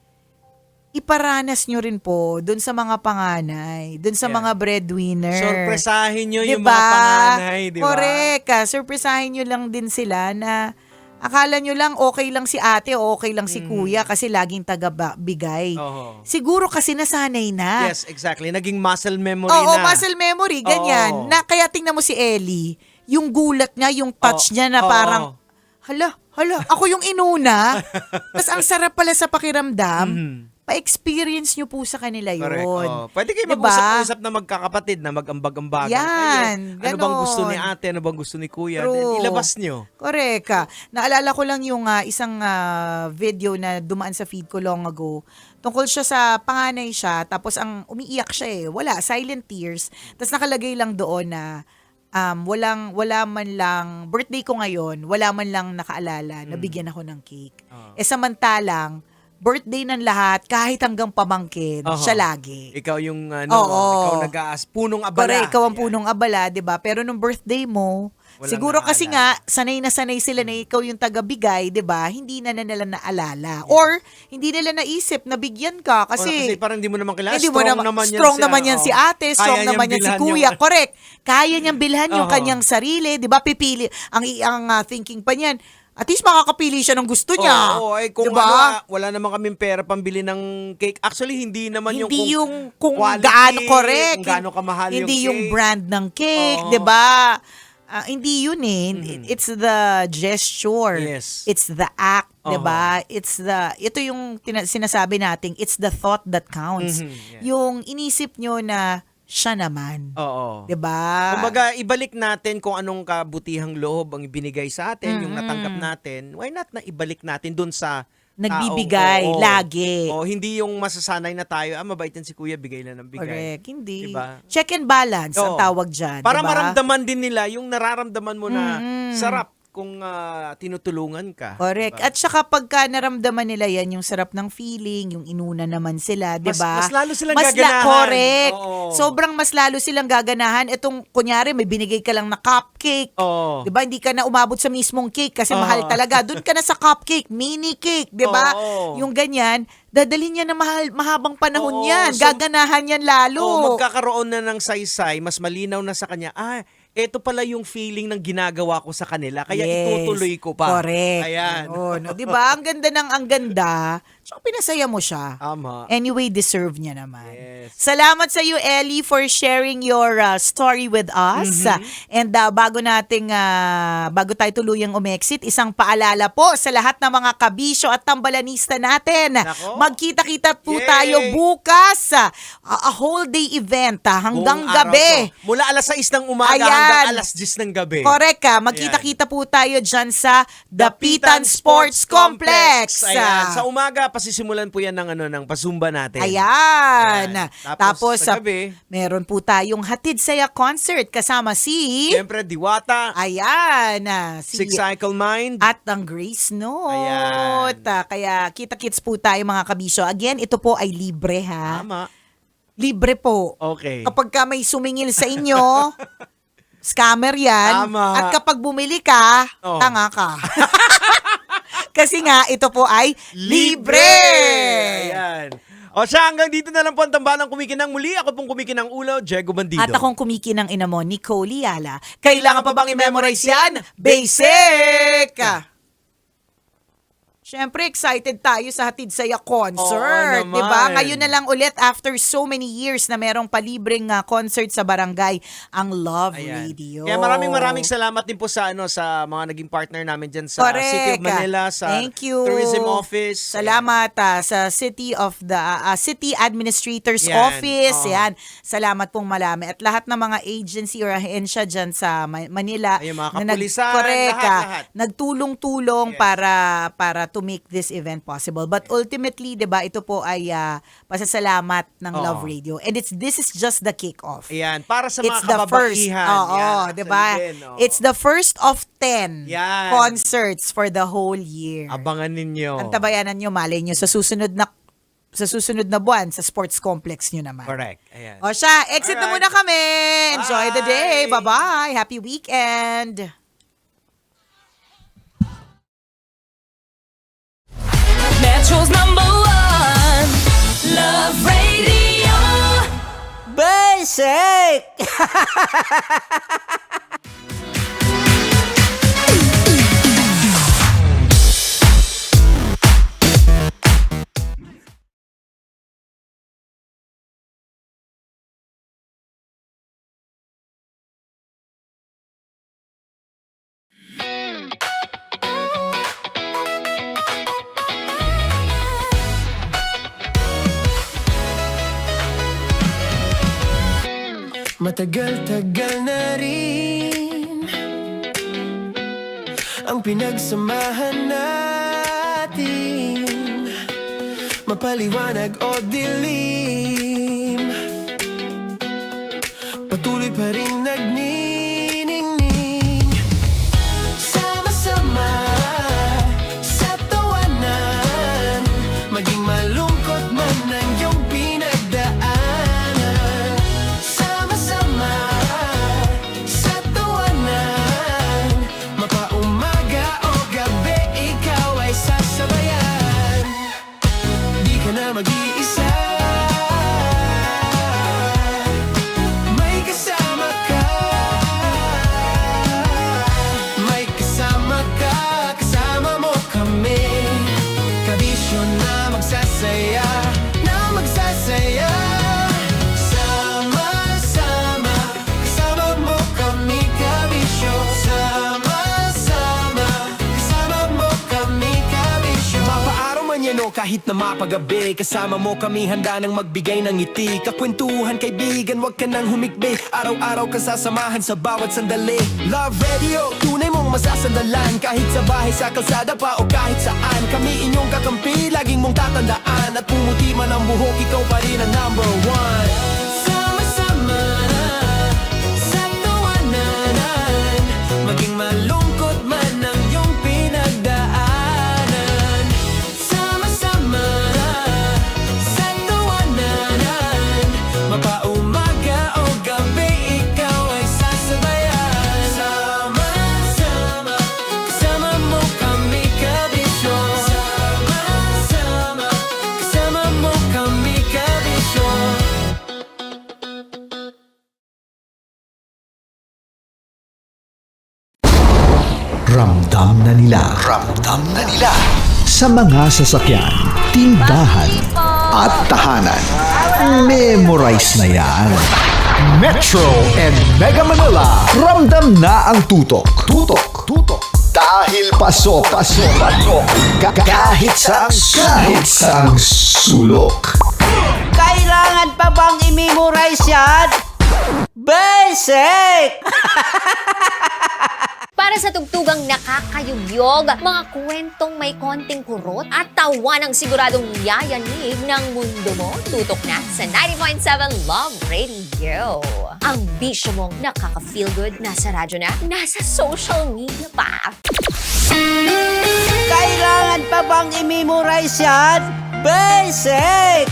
iparanas nyo rin po dun sa mga panganay, dun sa mga breadwinner. Sorpresahin nyo yung Diba? mga panganay, di ba? Correct. Sorpresahin nyo lang din sila na akala nyo lang okay lang si ate o okay lang si kuya kasi laging taga-bigay. Oo. Siguro kasi nasanay na. Yes, exactly. Naging muscle memory Oo, na. muscle memory, ganyan. Oo. Na, kaya tingnan mo si Ellie, yung gulat niya, yung touch niya na Oo. parang, hala, ako yung inuna. Tapos ang sarap pala sa pakiramdam, pa-experience nyo po sa kanila yun. Correct. Oh. Pwede kayo Diba? mag-usap-usap na magkakapatid na mag-ambag-ambagan Yan, kayo. Ano bang ganon. gusto ni ate? Ano bang gusto ni kuya? True. Then, ilabas nyo. Correct. Naalala ko lang yung isang video na dumaan sa feed ko long ago. Tungkol siya sa panganay siya, tapos ang umiiyak siya eh. Wala, silent tears. Tapos nakalagay lang doon na wala man lang, birthday ko ngayon, wala man lang nakaalala, nabigyan ako ng cake. Samantalang, birthday ng lahat, kahit hanggang pamangkin, siya lagi. Ikaw yung Oo. ikaw nag-aas, punong abala. Correct, ikaw ang punong abala, 'di ba? Pero nung birthday mo, Walang siguro kasi nga sanay na sanay sila na ikaw yung tagabigay, 'di ba? Hindi na nila naalala or hindi nila naisip na bigyan ka Kasi kasi parang hindi mo naman kilala. hindi mo Strong naman yan si ate, strong Kaya naman niyang yan si bilhan kuya. yung- Correct. Kaya niyang bilhan yung Oo. kanyang sarili, 'di ba? Pipili ang thinking pa niyan. At least makakapili siya ng gusto niya. Oo, kung diba? wala naman kaming pera pambili ng cake. Actually, hindi naman Hindi yung kung quality, gaano correct. kung gaano kamahal Hindi yung yung brand ng cake, Oo. 'di ba? Hindi yun eh. It's the gesture. Yes. It's the act, 'di Oo. ba? Ito yung sinasabi nating it's the thought that counts. Mhm, yeah. Yung inisip nyo na siya naman. Oo. 'Di ba? Kumbaga, ibalik natin kung anong kabutihang loob ang ibinigay sa atin, yung natanggap natin. Why not na ibalik natin dun sa nagbibigay taong- oo. lagi. O hindi yung masasanay na tayo, mabait yan si kuya, bigay lang ng bigay. Correct, hindi. Diba? Check and balance ang Oo. tawag diyan, Para 'di ba? maramdaman din nila yung nararamdaman mo na sarap kung tinutulungan ka. Correct. Diba? At saka pagka naramdaman nila yan, yung sarap ng feeling, yung inuna naman sila, di ba? mas lalo silang gaganahan. Correct. Oo. Sobrang mas lalo silang gaganahan. Itong, kunyari, may binigay ka lang na cupcake. Oo. Di ba? Hindi ka na umabot sa mismong cake kasi Oo. mahal talaga. Doon ka na sa cupcake, mini cake, di ba? Oo. Yung ganyan, dadalhin niya na mahabang panahon Oo. yan. So, Gaganahan yan lalo. magkakaroon na ng saysay, mas malinaw na sa kanya, eto pala yung feeling ng ginagawa ko sa kanila, kaya Yes. itutuloy ko pa. Correct. Ayan. No, 'di ba? Ang ganda. So pinasaya mo siya. Tama. Anyway, deserve niya naman. Yes. Salamat sa iyo, Ellie, for sharing your story with us. And bago tayo tuluyang umexit, isang paalala po sa lahat ng mga kabisyo at tambalanista natin. Nako. Magkita-kita po Yay! tayo bukas. A whole day event hanggang Buong araw gabi. to. Mula alas 6 ng umaga Ayan. hanggang alas 10 ng gabi. Correct ka. Magkita-kita po tayo dyan sa Dapitan Sports Complex. Ayan. Sa umaga, pasisimulan po yan ng pasumba natin. Ayan. Ayan. Tapos sa gabi, meron po tayong Hatid Saya Concert kasama si... siyempre, Diwata, Ayan. Si Six Cycle Mind. at ang Grace Note. Ayan. Kaya kita-kits po tayo mga kabisyo. Again, ito po ay libre ha. Tama. Libre po. Okay. Kapag ka may sumingil sa inyo, scammer yan. Tama. At kapag bumili ka, Oh. tanga ka. Kasi nga, ito po ay libre! Ayan. O siya, hanggang dito na lang po ang tambalang kumikinang muli. Ako pong kumikinang ulo, Diego Bandido. At akong kumikinang ina mo, Nicole Yala. Kailangan pa bang i-memorize yan? Basic! Siyempre, excited tayo sa Hatid Saya Concert. Oo naman. Diba? Ngayon na lang ulit, after so many years na merong palibreng concert sa barangay, ang Love Ayan. Radio. Kaya maraming salamat din po sa sa mga naging partner namin dyan sa Correct. City of Manila, sa Thank you. Tourism Office. Salamat sa City of the City Administrator's Yan. Office. Oo. Yan. Salamat pong marami. At lahat ng mga agency or ahensya dyan sa Manila. Ay, mga na kapulisan, correct, lahat. nagtulong-tulong Yes. para to make this event possible. But ultimately, 'di ba, ito po ay pasasalamat ng Oo. Love Radio. And this is just the kick-off. Ayan, para sa It's mga the first. kababaihan. Oo, Yan, 'di ba? actually din, oo. It's the first of 10 Yan. concerts for the whole year. Abangan ninyo. Antabayanan nyo, malay nyo sa susunod na buwan sa sports complex nyo naman. Correct. Ayan. O siya, exit na Alright. muna kami. Enjoy the day. Bye. Bye-bye. Happy weekend. Metro's #1 Love Radio. Basic! Matagal-tagal na rin ang pinagsamahan natin, mapaliwanag o dilim, patuloy pa rin nagniningning, sama-sama sa tawanan, maging malungkot man ang iyong pinagdaanan. Sama-sama sa tawanan, mapaumaga o gabi, ikaw ay sasabayan. Di ka na mag-iisa, may kasama ka. May kasama ka, kasama mo kami. Kabisyo na magsasaya, na magsasaya. Sama-sama, kasama mo kami, kabisyo. Sama-sama, kasama mo kami, kabisyo. Mapaaraw man yan o kahit na mapagabi, kasama mo kami, handa nang magbigay ng ngiti. Kakwentuhan, kaibigan, wag ka nang humikbi. Araw-araw ka sasamahan sa bawat sandali. Love Radio, tunay mong masasandalan. Kahit sa bahay, sa kalsada pa o kahit saan, kami inyong kakampi, laging mong tatandaan. At pumuti man ang buhok, ikaw pa rin ang #1. Sama-sama sa tawanan, maging malungkot man ang iyong pinagdaanan. Sama-sama sa tawanan, mapaumaga o gabi, ikaw ay sasabayan. Sama-sama, kasama mo kami, kabisyo. Sama-sama, kasama mo kami, kabisyo. Ramdam na nila sa mga sasakyan, tindahan at tahanan. Memorize na yan. Metro and Mega Manila, ramdam na ang tutok. Dahil pasok. Kahit saang sulok. Kailangan pa bang i-memorize yan? Basic! Para sa tugtugang nakakayugyog, mga kwentong may konting kurot at tawa ng siguradong yayanig ng mundo mo, tutok na sa 90.7 Love Radio. Ang bisyo mong nakaka-feel good, nasa radyo na, nasa social media pa. Kailangan pa bang i-memorize yan? Basic!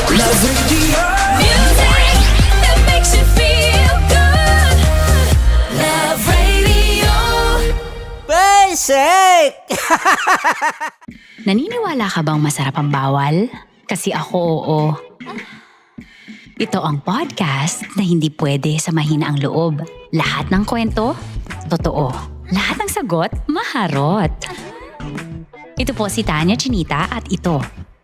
Love Radio. Music that makes you feel good. Love Radio. Basic! Naniniwala ka bang masarap ang bawal? Kasi ako oo. Ito ang podcast na hindi pwede sa mahina ang loob. Lahat ng kwento, totoo. Lahat ng sagot, maharot. Ito po si Tanya Chinita at ito,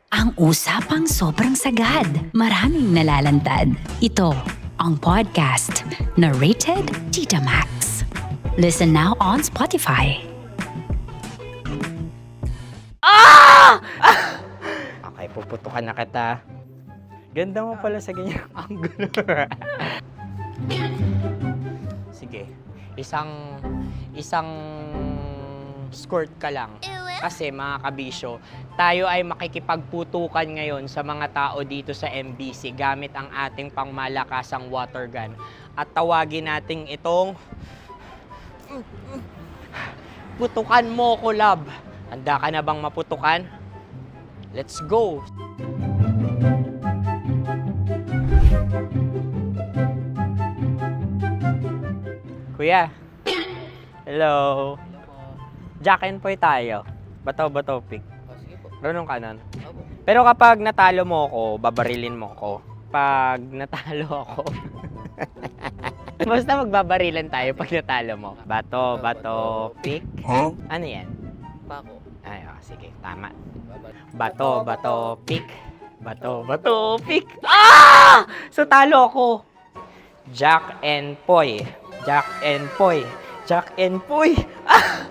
ang usapang sobrang sagad. Maraming nalalantad. Ito, ang podcast na rated Tita Max. Listen now on Spotify. Okay, puputukan na kita. Ganda mo pala sa ganyang angulo. Sige. Isang skirt ka lang. Kasi mga kabisyo, tayo ay makikipagputukan ngayon sa mga tao dito sa MBC gamit ang ating pangmalakasang water gun. At tawagin natin itong putukan mo ko, love. Handa ka na bang maputukan? Let's go! Kuya. Hello. Jack and Poy tayo. Bato-bato pick. Runong kanan. Pero kapag natalo mo ako, babarilin mo ako. Pag natalo ako, basta magbabarilan tayo pag natalo mo. Bato, pick. Huh? Ano yan? Bako. Ay, sige, tama. Bato, pick. Bato, pick. Ah! So, talo ako. Jack and Poy. Jack and Poy. Jack and Poy. Ah!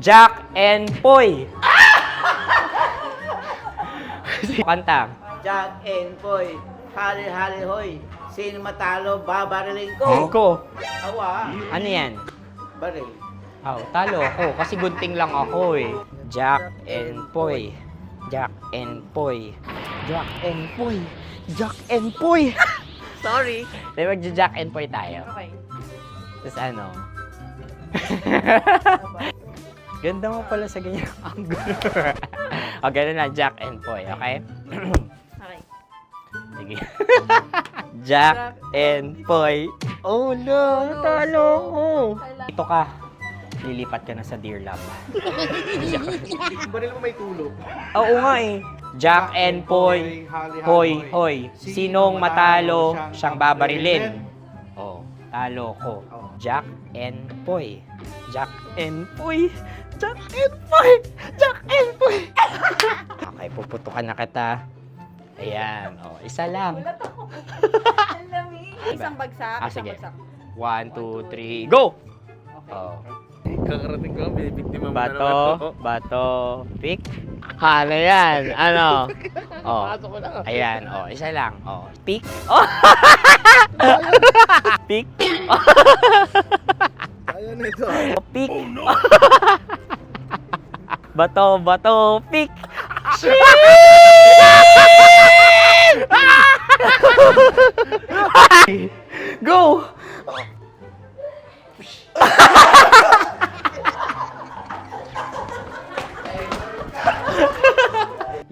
Jack and Poy. Kanta. Jack and Poy, hali-hali hoy. Sino matalo, babariling ko. Ko. Awa. Ano yan? Baril. Oh, talo ako kasi gunting lang ako eh. Jack and Poy. Jack and Poy. Jack and Poy. Jack and Poy. Sorry. Di magja-Jack and Poy tayo. Okay. Tapos ano? Ganda mo pala sa ganyan angle. O, ganun na, Jack and Poy, okay? Okay. Sige. Jack and Poy. Oh no, natalo ko. Ito ka. Lilipat ka na sa Dear Love. Baril mo may tulo. Oo nga eh. Jack and Poy. Hoy, hoy. Sinong matalo, siyang babarilin. Oh, talo ko. Jack and Poy. Jack and Poy. Jack and Poy. Jack and Poy. Okay, puputukan na kita. Ayan. Oh, isa lang. Isang bagsak. Sige. 1, 2, 3, go! Oh. Kakarating ko, binibiktima mo Bato, pick. Ano yan? Ano? Oh. Ayan, oh, isa lang. Oh, pick. Oh. Pick. Ayan ito. Oh, pick. Bato, pick. Go!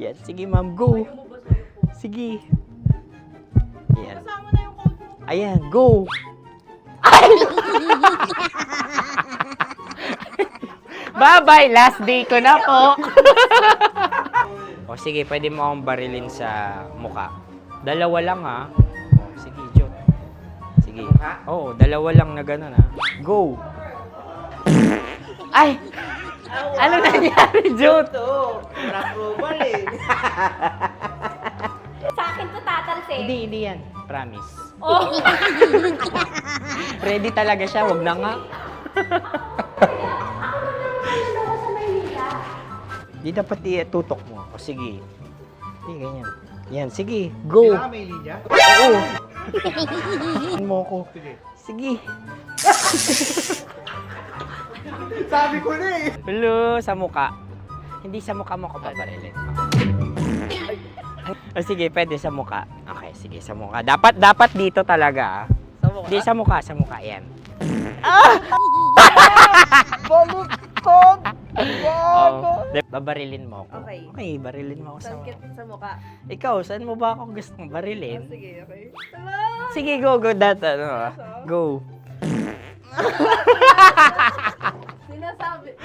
Yan, sige ma'am, go. Sige. Ayan. Ayan, go. Ay! Bye-bye, last day ko na po. O sige, pwede mo akong barilin sa muka. Dalawa lang ha. O, sige, Jot. Sige. Oo, dalawa lang na gano'n ha. Go. Ay! Ano nangyari, Jot? Approval eh. Sa akin to tatalsik. Hindi yan. Promise. Oh. Ready talaga siya, wag na nga. Di dapat tutok mo. O sige. Hindi, ganyan. Yan, sige. Go. Kailangan may linya? Oo. Mo ko. Sige. Sabi ko na eh. Hello, sa muka. Hindi sa muka mo ko babarilin. O sige, pwede sa muka. Okay, sige, sa muka. Dapat dito talaga. Sa mukha? Hindi, sa muka, yan. Baluktot! Oh, babarilin mo ako. Okay. Okay, barilin mo ako sa muka. Sa mukha. Ikaw, saan mo ba ako gustong barilin? Sige, okay. Sige, go, go. Sinasabi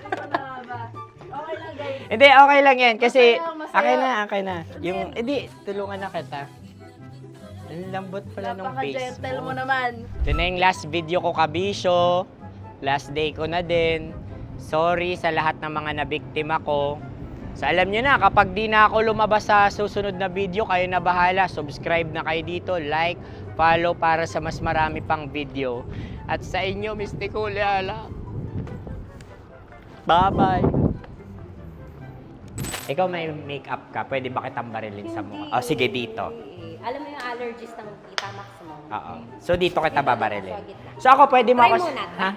ko na ba? Okay lang, guys. Hindi, okay lang yan. Kasi, Masaya. okay na. Yung, hindi, tulungan na kita. Ang lambot pala ng face Napaka-gentle mo. mo naman. Ito na yung last video ko, kabisyo. Last day ko na din. Sorry sa lahat ng mga nabiktima ko. So alam nyo na, kapag di na ako lumabas sa susunod na video, kayo na bahala. Subscribe na kayo dito, like, follow para sa mas marami pang video. At sa inyo, Mistiko Leala. Bye-bye. Ikaw may makeup ka, pwede ba kitang barilin sa mukha? Oh, sige, dito. Alam mo yung allergies ng Tita Max mo? Oo. So dito kita babarilin. So ako, pwede mo Try ako... muna. Ha?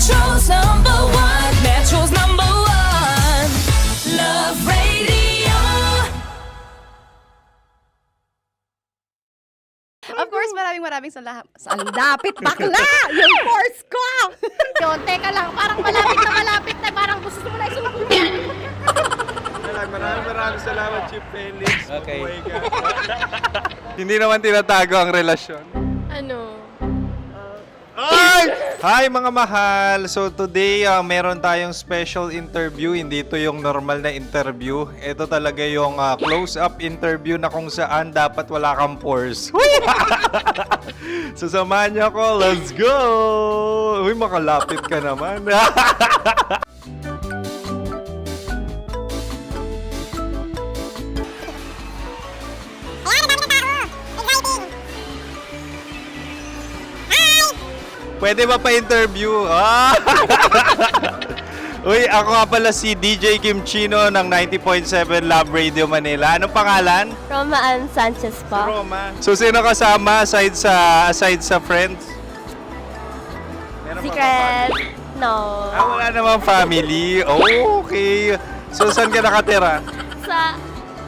Metro's number one. Metro's number one. Love Radio. Of course, maraming salamat. Ang lapit bakla! Yung force ko! Yun, teka lang, parang malapit na, parang gusto mo na isumagot. Maraming salamat, Chief Felix. Okay. Mabuhay ka. Hindi naman tinatago ang relasyon. Ano? Hi mga mahal! So today, meron tayong special interview. Hindi ito yung normal na interview. Ito talaga yung close-up interview na kung saan dapat wala kang pores. So samahan niyo ako. Let's go! Uy, makalapit ka naman. Pwede ba pa-interview? Uy, ako nga pala si DJ Kim Chino ng 90.7 Love Radio Manila. Anong pangalan? Roma Ann Sanchez po. Roma. So, sino kasama aside sa friends? Meron ba Secret. No. wala namang family. Oh, okay. So, saan ka nakatira? Sa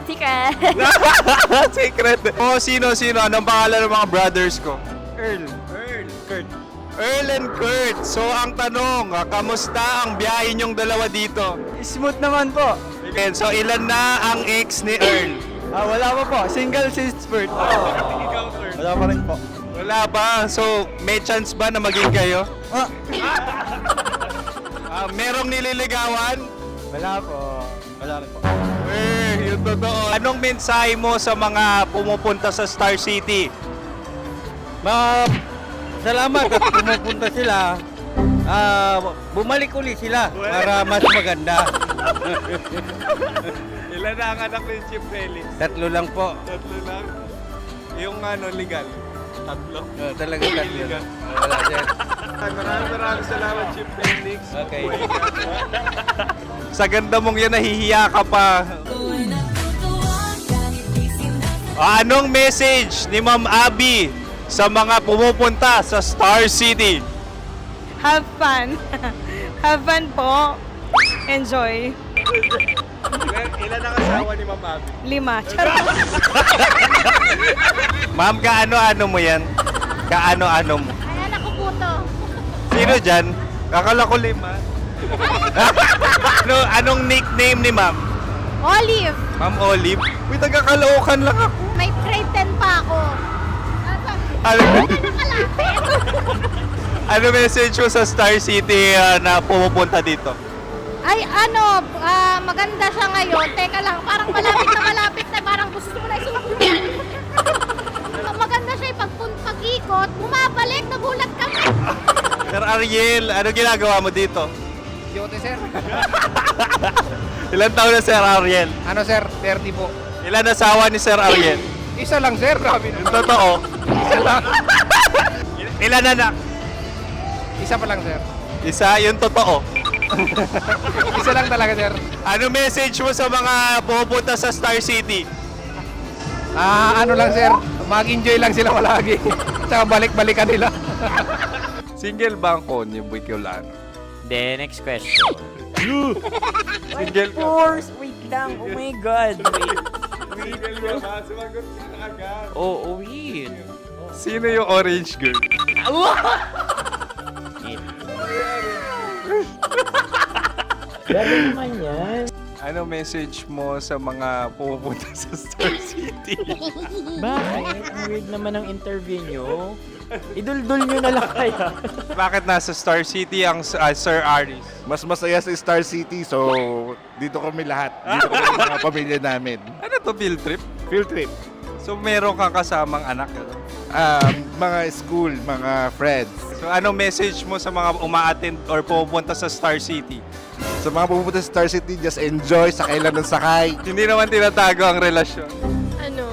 Secret. Secret. Oh, sino? Anong pangalan ng mga brothers ko? Earl, Kurt. Earl and Kurt. So, ang tanong, kamusta ang biyahe niyong dalawa dito? Smooth naman po. And so, ilan na ang ex ni Earl? Wala pa po. Single since birth. Wala pa rin po. Wala ba? So, may chance ba na maging kayo? Merong nililigawan? Wala po. Wala rin po. Yung totoo. Anong mensahe mo sa mga pumupunta sa Star City? Salamat at pumupunta sila. Bumalik uli sila para mas maganda. Ilan na ang anak ni Chief Felix? 3 lang po. 3 lang? Yung legal? 3? Talagang 3 lang. Wala sir. Maraming salamat, Chief Felix. Okay. Sa ganda mong yan, nahihiya ka pa. Anong message ni Ma'am Abby sa mga pumupunta sa Star City? Have fun. Have fun po. Enjoy. Ilan ang asawa ni Ma'am Abby? 5. Ma'am, kaano-ano mo yan? Kaano-ano mo? Ayan ako po to. Sino dyan? Akala ko 5. Anong nickname ni Ma'am? Olive. Ma'am Olive? Uy, taga-Caloocan lang ako. May grade 10 pa ako. Ano message mo sa Star City na pumupunta dito? Ay, maganda siya ngayon. Teka lang, parang malapit na, parang gusto mo na isumagot. Maganda siya pag-ikot, bumabalik, nagulat ka. Sir Ariel, ano ginagawa mo dito? Yote sir. Ilan taon na Sir Ariel? Ano sir? 30 po. Ilan asawa ni Sir Ariel? Isa lang sir. Yung totoo? Isa lang. Ilan anak? Isa pa lang sir. Isa, yung totoo. Isa lang talaga sir. Ano message mo sa mga pumupunta sa Star City? Ano lang sir. Mag-enjoy lang sila palagi. Tsaka balik-balikan nila. Single ba ang konyo, Boy Kiolano? Then, next question. Single ka? Wait lang. Oh my God. Single ka ba? Sumagot ka na agad. Oh, wait. Sino yung orange girl? Grabe naman yan. Ano message mo sa mga pumupunta sa Star City? Bakit? Ang weird naman ang interview nyo. Idul-dul nyo na lang kaya. Bakit nasa Star City ang Sir Aris? Mas masaya sa Star City, so dito kami lahat. Dito kami mga pamilya namin. Ano to, field trip? Field trip. So meron kang kasamang anak? Ano? Mga school, mga friends. So ano message mo sa mga uma-attend or pumupunta sa Star City? Sa mga pupunta sa Star City, just enjoy, sakay lang ng sakay. Hindi naman tinatago ang relasyon. Ano?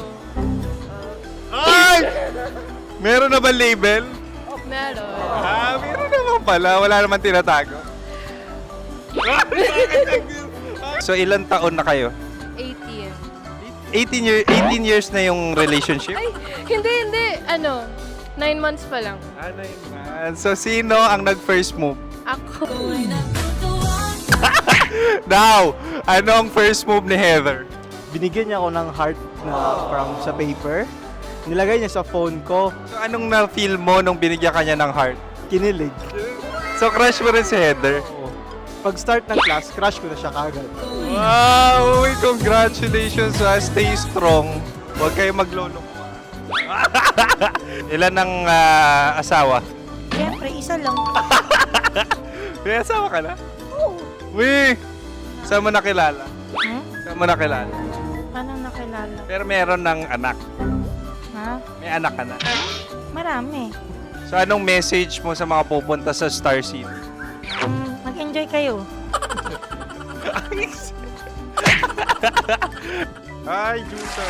Ay! Meron na ba label? Meron. Meron naman pala. Wala naman tinatago. So ilan taon na kayo? 18. 18 years na yung relationship? Ay, hindi. 9 months pa lang. 9 months. So sino ang nag-first move? Ako. Now, anong first move ni Heather? Binigyan niya ako ng heart na from sa paper. Nilagay niya sa phone ko. So, anong na-feel mo nung binigyan ka niya ng heart? Kinilig. So, crush mo rin si Heather? Pag start ng class, crush ko na siya kagad. Wow! Uy, congratulations ha. Stay strong. Huwag kayo maglolo. Ilan ang asawa? Siyempre, isa lang. May asawa ka na? Oo. Uy! Saan mo nakilala? Saan mo nakilala? Paano nakilala? Pero meron ng anak. Ha? May anak ka na. Marami. So, anong message mo sa mga pupunta sa Star City? Mag-enjoy kayo. Hi, Juta!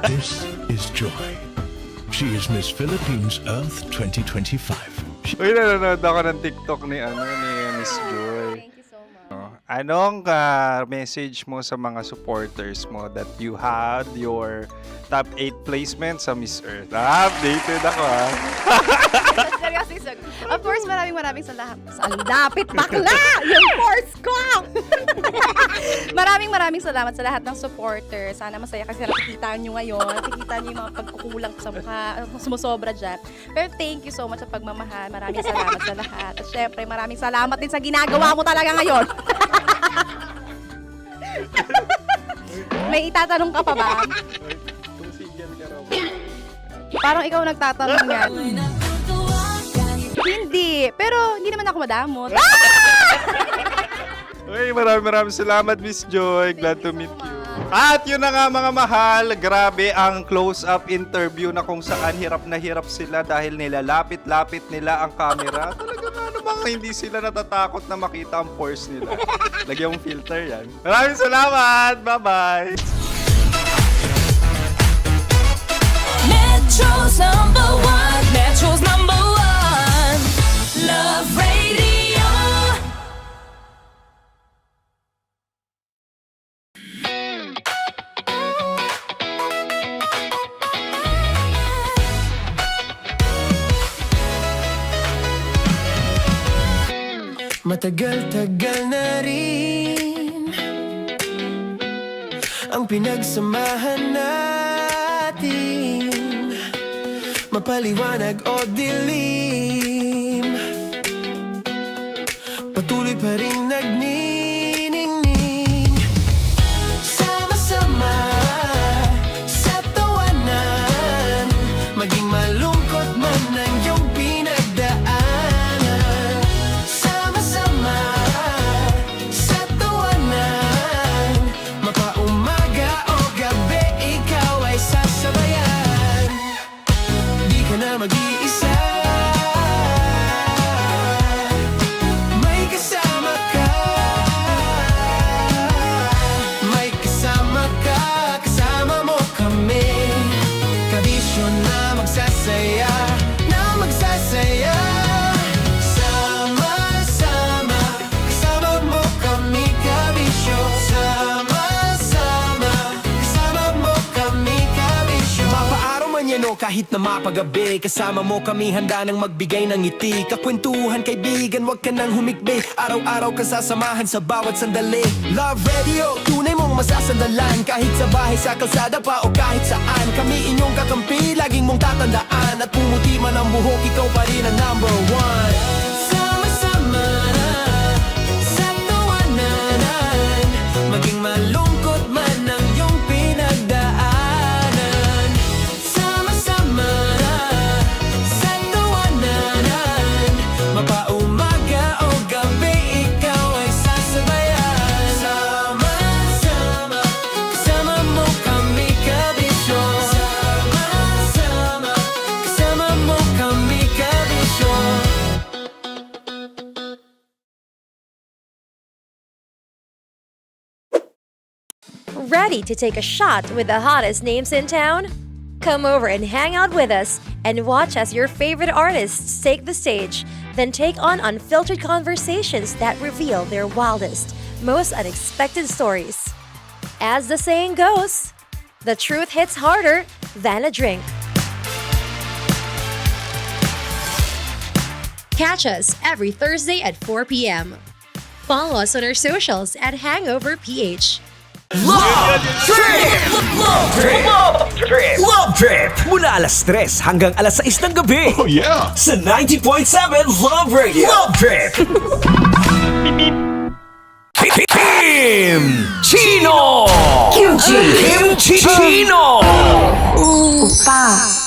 This is Joy. She is Miss Philippines Earth 2025. Uy, nanonood ako ng TikTok ni Miss Joy. Thank you so much. Anong message mo sa mga supporters mo that you had your top 8 placement sa Miss Earth? Updated ako ha. Seryoso. Of course, maraming salamat. Ang lapit bakla! Yung course ko! maraming salamat sa lahat ng supporters. Sana masaya kasi nakikita nyo ngayon. Nakikita nyo yung mga pagkukulang ko sa mukha. Sumusobra dyan. Pero thank you so much sa pagmamahal. Maraming salamat sa lahat. At syempre, maraming salamat din sa ginagawa mo talaga ngayon. May itatanong ka pa ba? Parang ikaw nagtatanong yan. Hindi. Pero hindi naman ako madamot. Uy, maraming salamat, Miss Joy. Glad to meet you. At yun na nga mga mahal, grabe ang close-up interview na kung saan hirap na hirap sila dahil nilalapit-lapit nila ang camera. Talaga nga namang hindi sila natatakot na makita ang pores nila. Lagyan mong filter yan. Maraming salamat! Bye-bye! Metro's #1, Metro's #1, Love Radio. Matagal-tagal na rin ang pinagsamahan natin, mapaliwanag o dilim, patuloy pa rin nagniningning. Sama-sama sa tawanan, maging malungkot man ang iyong pinagdaanan. Sama-sama sa tawanan, mapaumaga o gabi, ikaw ay sasabayan. Di ka na mag-iisa, may kasama ka. May kasama ka, kasama mo kami. Kabisyo na magsasaya, na magsasaya. Sama-sama, kasama mo kami, kabisyo. Sama-sama, kasama mo kami, kabisyo. Mapaaraw man yan o kahit na mapagabi, kasama mo kami, handa nang magbigay ng ngiti. Kakwentuhan, kaibigan, wag ka nang humikbi. Araw-araw ka sasamahan sa bawat sandali. Love Radio, tunay mong masasandalan. Kahit sa bahay, sa kalsada pa o kahit saan, kami inyong kakampi, laging mong tatandaan. At pumuti man ang buhok, ikaw pa rin ang #1. Sama-sama sa tawanan, maging malungkot man ang iyong pinagdaanan. Sama-sama sa tawanan, mapaumaga o gabi, ikaw ay sasabayan. Sama-sama, kasama mo kami, kabisyo. Sama-sama, kasama mo kami, kabisyo. Ready to take a shot with the hottest names in town? Come over and hang out with us and watch as your favorite artists take the stage, then take on unfiltered conversations that reveal their wildest, most unexpected stories. As the saying goes, the truth hits harder than a drink. Catch us every Thursday at 4 p.m. Follow us on our socials at Hangover PH. Love Trip! Love Trip! Love Trip! Love Trip! Mula alas 3 hanggang alas 6 ng gabi. Oh yeah! Sa 90.7 Love Radio. Love Trip! Kim Chino! Kim Chino! Opa!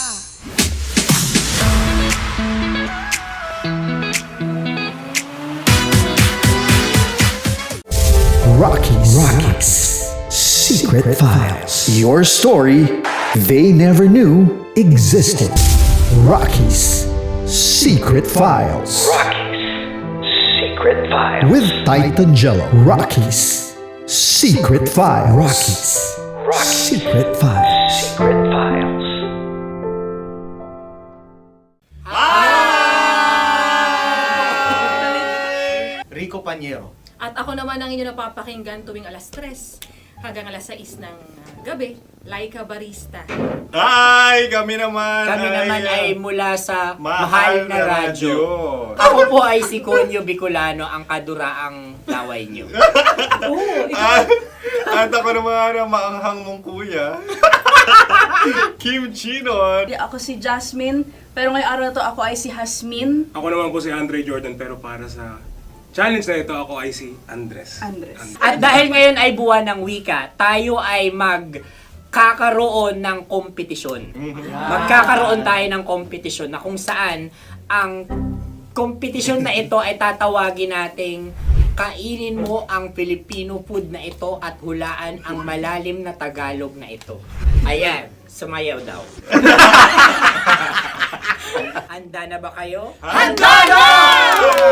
Rockies Secret Files. Your story they never knew existed. Rockies Secret Files. Secret Files. With Titan Jello. Rockies Secret Files. Rockies Secret Files. Secret Files. Rico Panyero. At ako naman ang inyo napapakinggan tuwing alas 3 hanggang alas 6 ng gabi, Laika Barista. Ay, kami naman. Kami naman ay mula sa Mahal Mahal na na Radyo. Radyo. Ako po ay si Conyo Bicolano, ang kaduraang laway niyo. At ako naman ang maanghang mong kuya. Kim Chino. Ako si Jasmine, pero ngayong araw na to ako ay si Hasmin. Ako naman po si Andre Jordan, pero para sa challenge na ito, ako ay si Andres. At dahil ngayon ay buwan ng wika, tayo ay magkakaroon ng kompetisyon. Magkakaroon tayo ng kompetisyon na kung saan ang kompetisyon na ito ay tatawagin nating kainin mo ang Filipino food na ito at hulaan ang malalim na Tagalog na ito. Ayan, sumayaw daw. Handa na ba kayo? Handa na!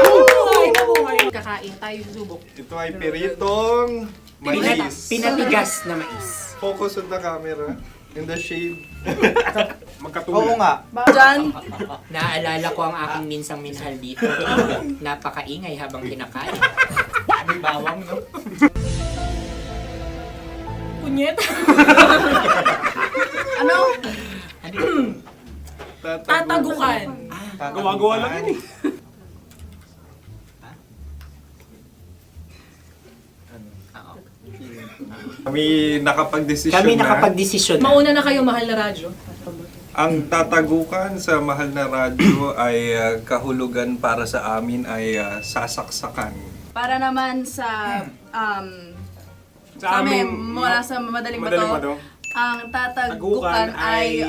Buhay na buhay! Kakain tayo subok. Ito ay piritong mais. Pinatigas na mais. Focus on the camera. In the shade. Oo nga. Diyan. Naalala ko ang aking minsang minhal dito. Napakaingay habang kinakain. May bawang, no? Punyet! Ano? Tatagukan. Gawa-gawa lang yun eh. Kami nakapag-desisyon Kami na. nakapag-desisyon na. Mauna na kayo, Mahal na Radyo. Ang tatagukan sa Mahal na Radyo ay kahulugan para sa amin ay sasaksakan. Para naman sa Sa kami, amin, mula sa Madaling Madaling Bato, Bato. ang tatagukan Tagukan ay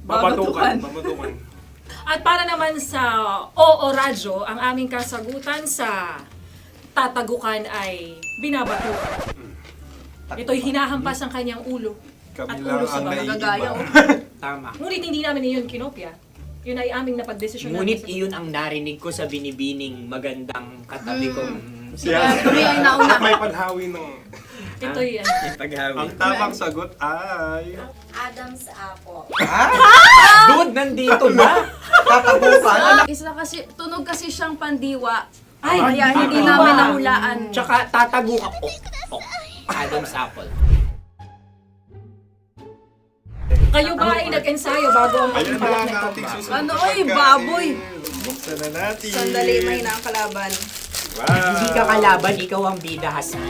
Babatukan. babatukan. At para naman sa Oo Radyo, ang aming kasagutan sa tatagukan ay binabatukan. Ito'y hinahampas ang kanyang ulo. Kami At lang ulo sa ang mga gagaya. naiiba. Tama. Ngunit hindi namin iyon kinopya. Yun ay aming napagdesisyon Ngunit namin. iyon ang narinig ko sa binibining magandang katabi kong Kami ang nauna. May paghawi ng... Ito'y Ang tamang sagot ay... Adam's apple. Dude, nandito ba? Tatagukan. Isa kasi, tunog kasi siyang pandiwa. Ay, Kaya hindi pandiwa. namin nahulaan. Tsaka tatagukan. Adam's apple. Kayo ba ay nag-ensayo bago ang Ayun pagbalak na na ang ito? ating susunod Ano, na oy, pagkain. baboy. Buksan na natin. Sandali, mahina ang kalaban. Wow. Hindi ka kalaban, ikaw ang bida, Hasmi.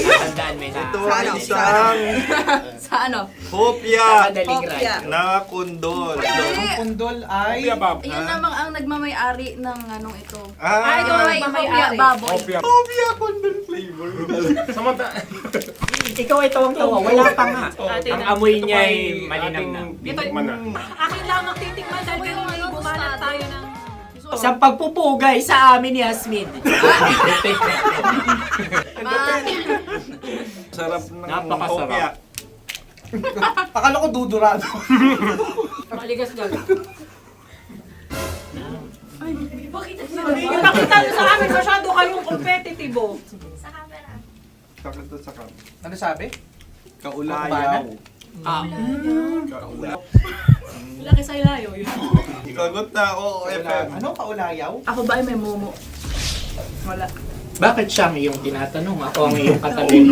Natandaan mo na. Ito ang isang Sa ano? hopya Madaling Hopya. ride. na kundol. Ang pundol ay... Yun namang ang nagmamayari ng anong ito. Ah, Ito ay hopya baboy. hopya kundol flavor. Ikaw ay tawang-tawa, wala pa nga. Atin Ang na. amoy niya ay malinam na. Bitikman na. Akin lang ang titikman dahil kayo ay bumanat tayo ng... Sa pagpupugay sa amin ni Hasmin. Sarap ng Napakasarap. hopya. Akala ko dudurado. Maligas gal. Bakit? Yung nakita nyo sa amin, masyado kayong competitive. Oh. Sakit to sa kam. Ano sabi? Kaulayaw. Ah, Laki sa ilayo. Yun. Ikagot na, oo, FM. Ano? Kaulayaw? Ako ba ay may momo? Wala. bakit siya ang iyong tinatanong? Ako ang iyong katabi.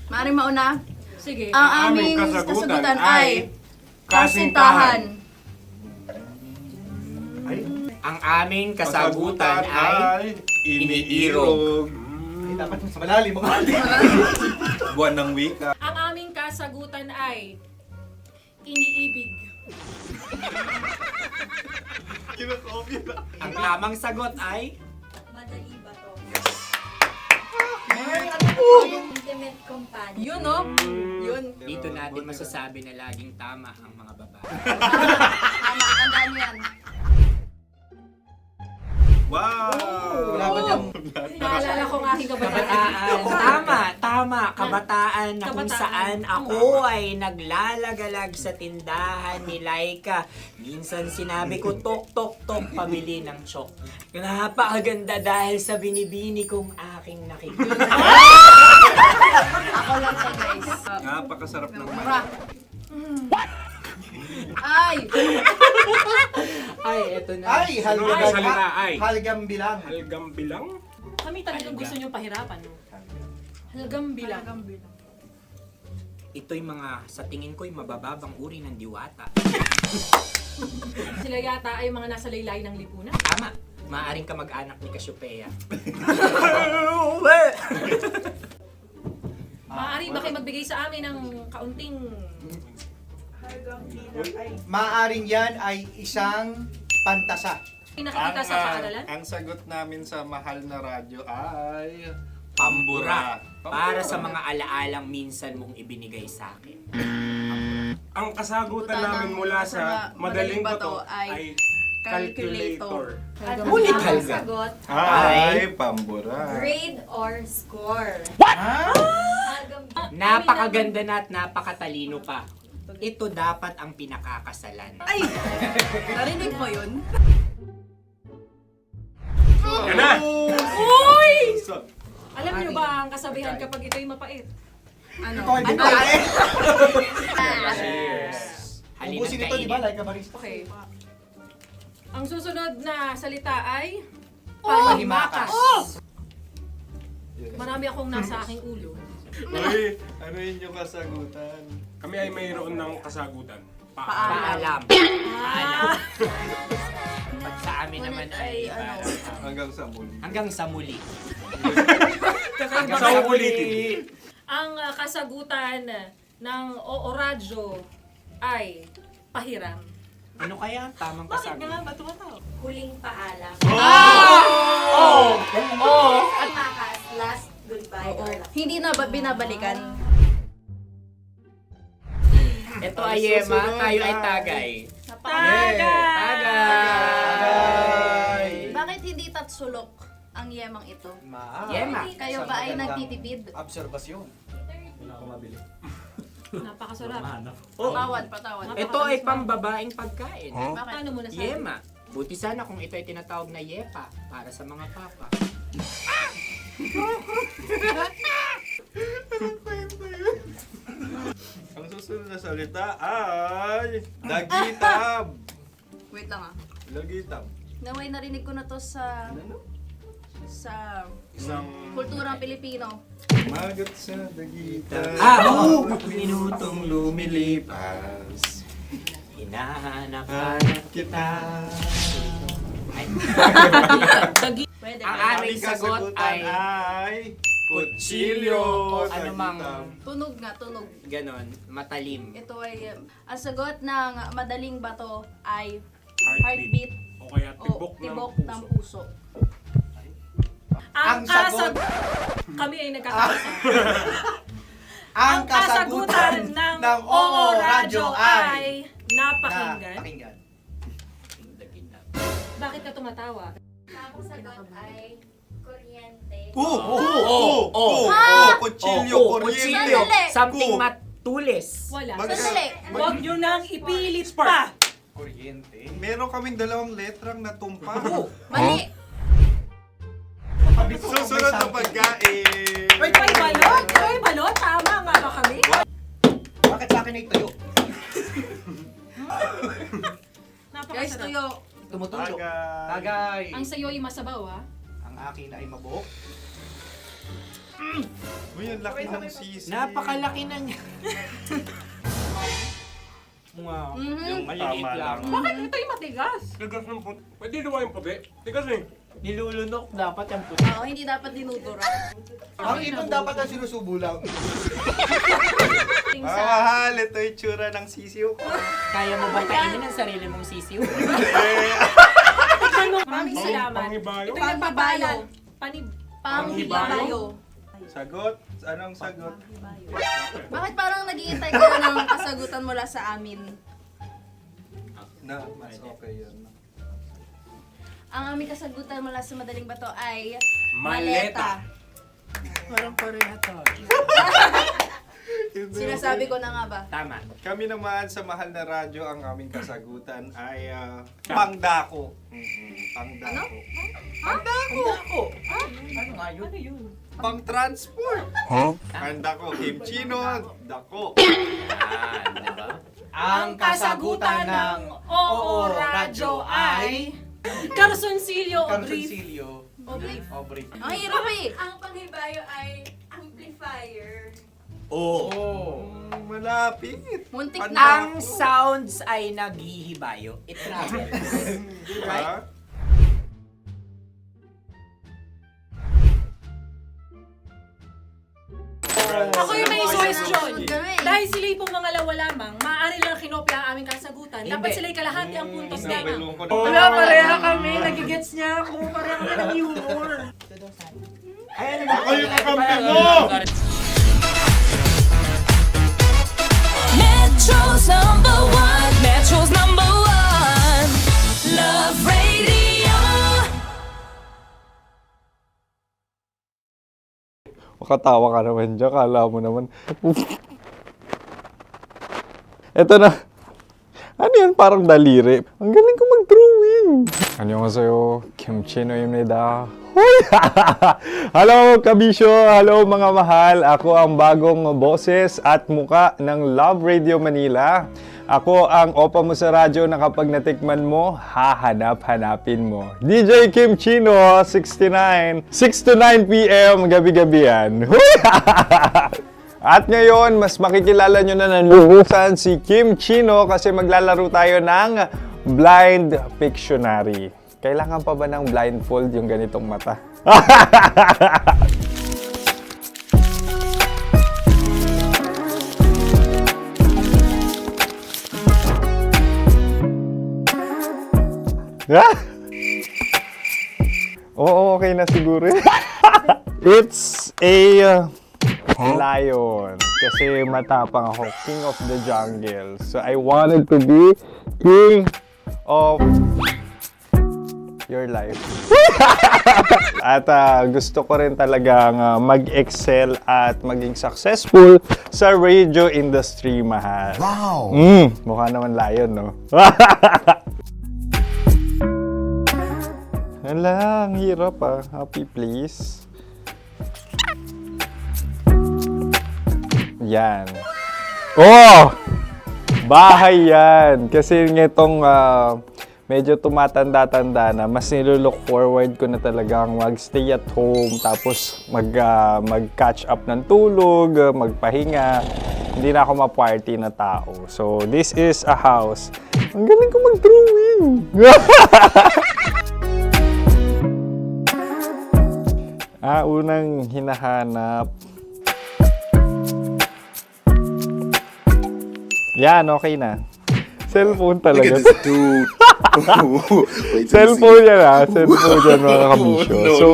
Maaaring mauna. Sige. Ang aming kasagutan ay kasintahan. Ang aming kasagutan ay iniirog. Dapat sa malalim mga Buwan ng wika. Ang aming kasagutan ay iniibig. Ang tamang sagot ay Madali ba to? Intimate companion. Yun, no? Yun. dito natin masasabi na laging tama ang mga babae. Tama, tandaan mo yan. Wow! Wala ba dyan? Naalala ko ang aking kabataan. Tama. Kabataan na kung Kabataan. saan ako ay naglalagalag sa tindahan ni Laika. Minsan sinabi ko, tok, pamili ng chok. Napakaganda dahil sa binibini kong aking nakikita. Ako lang siya, guys. Napakasarap ng Mura. Ay! Ay, eto na. Ay, halgam. salita ay. Halgam bilang. Halgam bilang? Kami talagang gusto niyong pahirapan. No? Halagang bilang. Ito'y mga, sa tingin ko'y mabababang uri ng diwata. Sila yata ay mga nasa laylay ng lipunan. Tama. Maaring ka mag-anak ni Cassiopeia. Maaari ba kayo magbigay sa amin ng kaunting... Maaring yan ay isang pantasa. Nakikita sa paaralan? Ang sagot namin sa mahal na radyo ay... Pambura. Para sa mga alaalang minsan mong ibinigay sa akin. Ang kasagutan namin mula sa madaling bato ay calculator. Ulit Ang halga. sagot, Ay, pambura. grade or score. Napakaganda na at napakatalino pa. Ito dapat ang pinakakasalan. Ay! Narinig mo yun? Yan na! Uy! Alam niyo ba ang kasabihan kapag ito'y mapait? Ano? Ano? Halina't Ubusin ito, di ba? kainin. Like a barista. Okay. Ang susunod na salita ay Pahimakas. Marami akong nasa aking ulo. Uy, ano yun yung kasagutan? Kami ay mayroon ng kasagutan. Paalam. Pag sa amin naman ay Hanggang sa muli. hanggang sa muli. Sa ulitin. Ang kasagutan ng Oo Radyo ay pahiram. Ano kaya ang tamang Bakit kasagutan? nga ba tumatawa? Huling paalam. At makas, last goodbye or last. Hindi na ba binabalikan? Ito ay Yema, tayo ay Tagay. Tagay! Bakit hindi tatsulok ang yemang ito? Yema. Kayo ba ay nagtitipid? Obserbasyon. Napakasarap. Patawad. Ito ay pambabaeng pagkain. Bakit? Paano mo nasabi? Yema. Buti sana kung ito ay tinatawag na Yepa para sa mga papa. Ang susunod na salita ay... Dagitab! Wait lang ah. Dagitab. Naway narinig ko na to sa Isang kulturang Pilipino. magat sa dagitab. Oo! Minutong lumilipas. Hinahanap-hanap kita. Ay. Pwede. Ang ba? aming sagot ay kutsilyo o anumang Tunog nga, tunog. ganon, matalim. Ito ay, ang sagot ng madaling bato ay Heartbeat. heartbeat O kaya o tibok tibok ng ng puso. puso. Ang sagot- Kami ay nagkakaisa. Ang kasagutan ng Oo Radyo ay napakinggan. pakinggan. Bakit ka tumatawa? Ang sagot ay kuryente. Kutsilyo, kuryente. Sandali. Something matulis. Wala. Sandali. Huwag nyo nang ipilit pa. Kuryente. Meron kaming dalawang letrang natumpa. Mali. Susunod na pagkain. May balot? May balot? Tama nga ba kami? Bakit sa akin ay tuyo? Guys, Napakasarap. tuyo. Tumutulo. Tagay. Tagay. Ang sayo ay masabaw, ha? Ang akin ay mabuhok. Uy, ang laki ng sisi. Napakalaki na niya. Wow. Yung maliliit lang. Bakit ito yung matigas? Tigas ng puti. Pwede luwa yung puti. Tigas eh. Nilulunok dapat yung puti. Oo, hindi dapat dinudura. Ang ibon dapat ang sinusubo lang. Mahal, ito yung tsura ng sisiw ko. Kaya mo ba kainin ang sarili mong sisiw? Maraming salamat. Panghibayo? Ito yung pabayo. Panghibayo. Sagot? Anong sagot? Bakit parang naghihintay ka na ng kasagutan mula sa amin? Na, mas okay yun. Ang aming kasagutan mula sa Madaling Bato ay Maleta. Parang parehas. Sinasabi ko na nga ba? Tama. Kami naman sa mahal na radyo, ang aming kasagutan ay pangdako. Pangdako. Pangdako! Ano nga yun? Ano yun? Pang-transport. Pangdako, kimchino, dako. Yan, diba? Ang kasagutan ng Oo Radyo ay Carsoncillo o brief. Obrief. Ang hirap eh. Ang panghibayo ay amplifier. Malapit. Muntik Pangdako. na. Ang sounds ay naghihibayo. It travels. Diba? Ako yung may suggestion. Sunod kami. Dahil sila yung mangalawa lamang, maaari lang kinopya ang aming kasagutan. Dapat Hindi. sila yung kalahati ang puntos lamang. Nabailong ko na. Wala, pareha kami. Nagigets niya ako. Pareha kami ng humor. Ako yung kakampi mo! Metro's number one. Metro's number one. Love Radio. Makatawa ka naman dyan. Kala mo naman. Eto na. Ano yan? Parang daliri. Ang galing ko mag-drawing. 안녕하세요. 김치노입니다. Hello, kabisyo! Hello, mga mahal! Ako ang bagong boses at muka ng Love Radio Manila. Ako ang opa mo sa radyo na kapag natikman mo, hahanap-hanapin mo. DJ Kim Chino, 69. 6 to 9 p.m. gabi-gabi yan. At ngayon, mas makikilala nyo na ng lubusan si Kim Chino kasi maglalaro tayo ng Blind Pictionary. Kailangan pa ba ng blindfold yung ganitong mata? Oo, okay na siguro. It's a lion. Kasi matapang ako. King of the jungle. So I wanted to be king of your life. At gusto ko rin talagang mag-excel at maging successful sa radio industry, mahal. Wow! Mukha naman lion, no? Hala, ang hirap ah. Happy, please. Yan. Oh! Bahay yan. Kasi nitong medyo tumatanda-tanda na, mas nilulook forward ko na talagang mag-stay at home, tapos mag-catch up ng tulog, magpahinga. Hindi na ako ma-party na tao. So, this is a house. Ang galing ko mag-drawing! Unang hinahanap. Yan, okay na. Cellphone talaga. Cellphone yan Cellphone yan, mga kabisyo. So,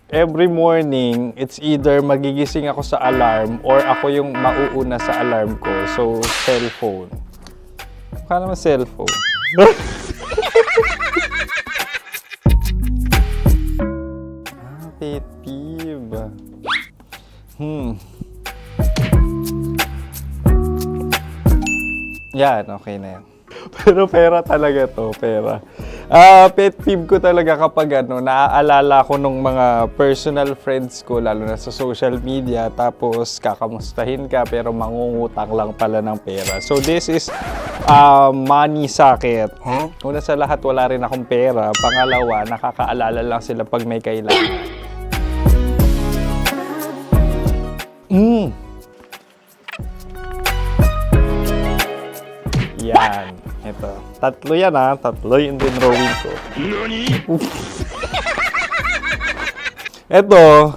every morning, it's either magigising ako sa alarm or ako yung mauuna sa alarm ko. So, cellphone. Mukha naman cellphone. Pet peeve. Yan, okay na yan. Pero pera talaga to, pera. Pet peeve ko talaga kapag naaalala ko nung mga personal friends ko, lalo na sa social media, tapos kakamustahin ka pero mangungutang lang pala ng pera. So this is money sakit. Una sa lahat, wala rin akong pera. Pangalawa, nakakaalala lang sila pag may kailangan. Yan. Ito. Tatlo yan ha. Tatlo yung dinrawing ko. Ito.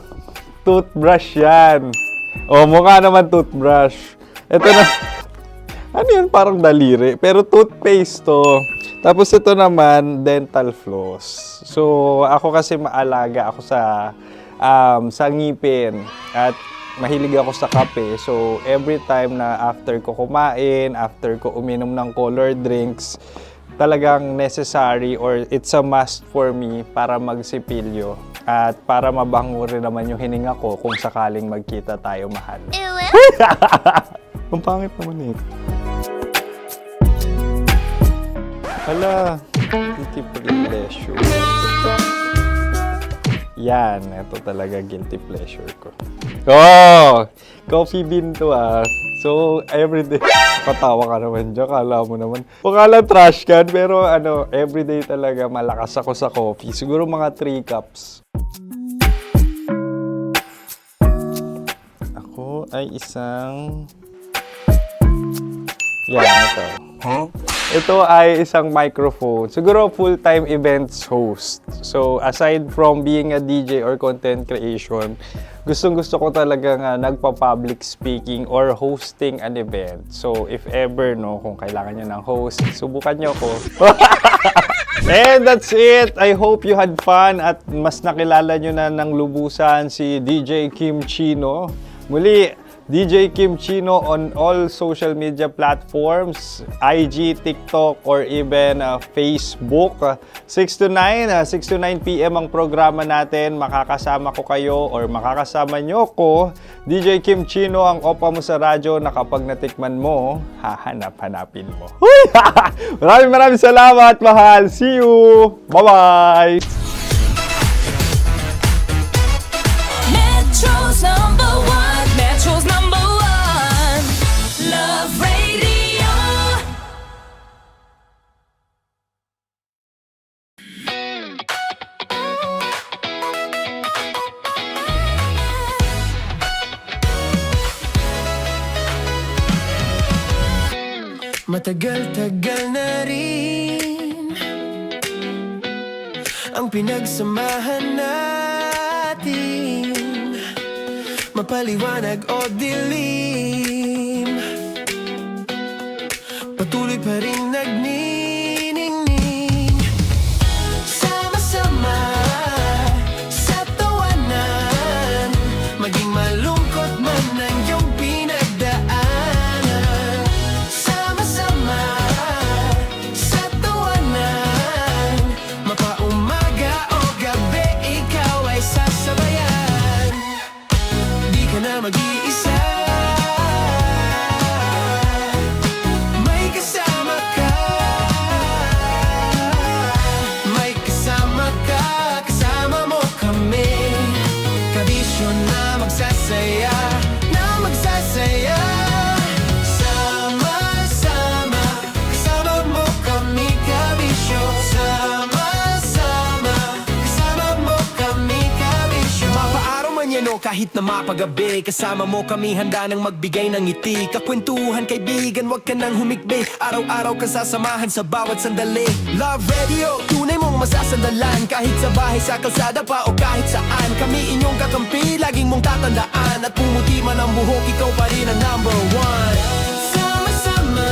Toothbrush yan. O, mukha naman toothbrush. Ito na. Ano yun? Parang daliri. Pero toothpaste to. Tapos ito naman, dental floss. So, ako kasi maalaga ako sa ngipin. At mahilig ako sa kape. So, every time na after ko kumain, after ko uminom ng colored drinks, talagang necessary or it's a must for me para magsipilyo. At para mabango rin naman yung hininga ko kung sakaling magkita tayo, mahal. Ang pangit naman eh. Hala, guilty pleasure. Yan, ito talaga guilty pleasure ko. Oh! Coffee bean to ah. So, everyday. Patawa ka naman dyan, kala mo naman. Pakala trash can, pero everyday talaga malakas ako sa coffee. Siguro mga 3 cups. Ako ay isang... Yan, ito. Huh? Ito ay isang microphone. Siguro full-time events host. So, aside from being a DJ or content creation, gustong-gusto ko talaga nagpa-public speaking or hosting an event. So, if ever, kung kailangan nyo ng host, subukan nyo ko. And that's it. I hope you had fun at mas nakilala nyo na ng lubusan si DJ Kim Chino. Muli, DJ Kim Chino on all social media platforms, IG, TikTok, or even Facebook. 6 to 9 p.m. ang programa natin. Makakasama ko kayo or makakasama nyo ko. DJ Kim Chino, ang opa mo sa radyo na kapag natikman mo, hahanap-hanapin mo. Maraming salamat, mahal. See you! Bye-bye! Metro's number one. Metro's number one. Love Radio. Matagal-tagal na rin ang pinagsamahan natin, mapaliwanag o dilim, patuloy pa rin nagniningning. Sama-sama sa tawanan, maging malungkot man ang iyong pinagdaanan. Sama-sama sa tawanan, mapaumaga o gabi, ikaw ay sasabayan. Di ka na mag-iisa, may kasama ka. May kasama ka, kasama mo kami. Kabisyo na magsasaya, na magsasaya. Sama-sama, kasama mo kami, kabisyo. Sama-sama, kasama mo kami, kabisyo. Mapaaraw man yan o kahit na mapagabi, kasama mo kami, handa nang magbigay ng ngiti. Kakwentuhan, kaibigan, wag ka nang humikbi. Araw-araw ka sasamahan sa bawat sandali. Love Radio, tunay mong masasandalan. Kahit sa bahay, sa kalsada pa o kahit saan, kami inyong kakampi, laging mong tatandaan. At pumuti man ang buhok, ikaw pa rin ang number one. Sama-sama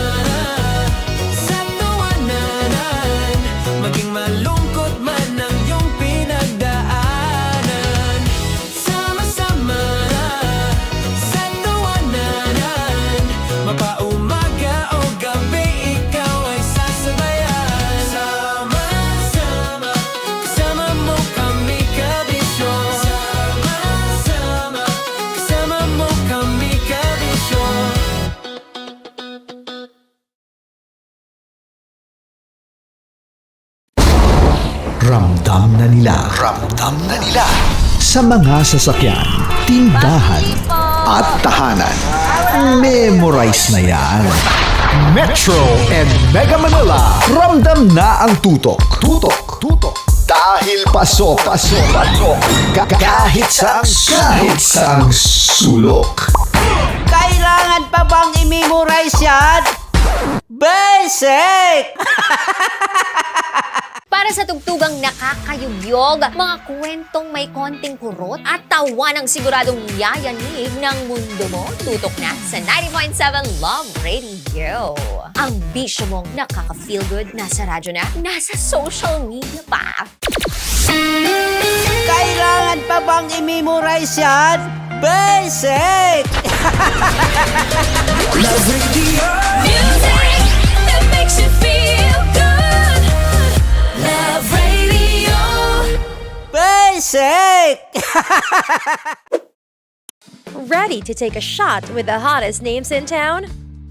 sa tawanan, maging malungkot man ang iyong pinagdaanan. Sama-sama sa tawanan, mapaumaga o gabi, ikaw ay sasabayan. Sama-sama, kasama mo kami, kabisyo. Sama-sama, kasama mo kami, kabisyo. Ramdam na nila sa mga sasakyan, tindahan at tahanan. Memorize na yan. Metro and Mega Manila, ramdam na ang tutok. Dahil pasok. Kahit saang sulok. Kailangan pa bang i-memorize yan? Basic! Para sa tugtugang nakakayugyog, mga kwentong may konting kurot at tawa ng siguradong yayanig ng mundo mo, tutok na sa 90.7 Love Radio. Ang bisyo mong nakaka-feel good, nasa radyo na, nasa social media pa. Kailangan pa bang i-memorize yan? Basic! Love Radio. Music that makes you feel good. Love Radio. Basic! Ready to take a shot with the hottest names in town?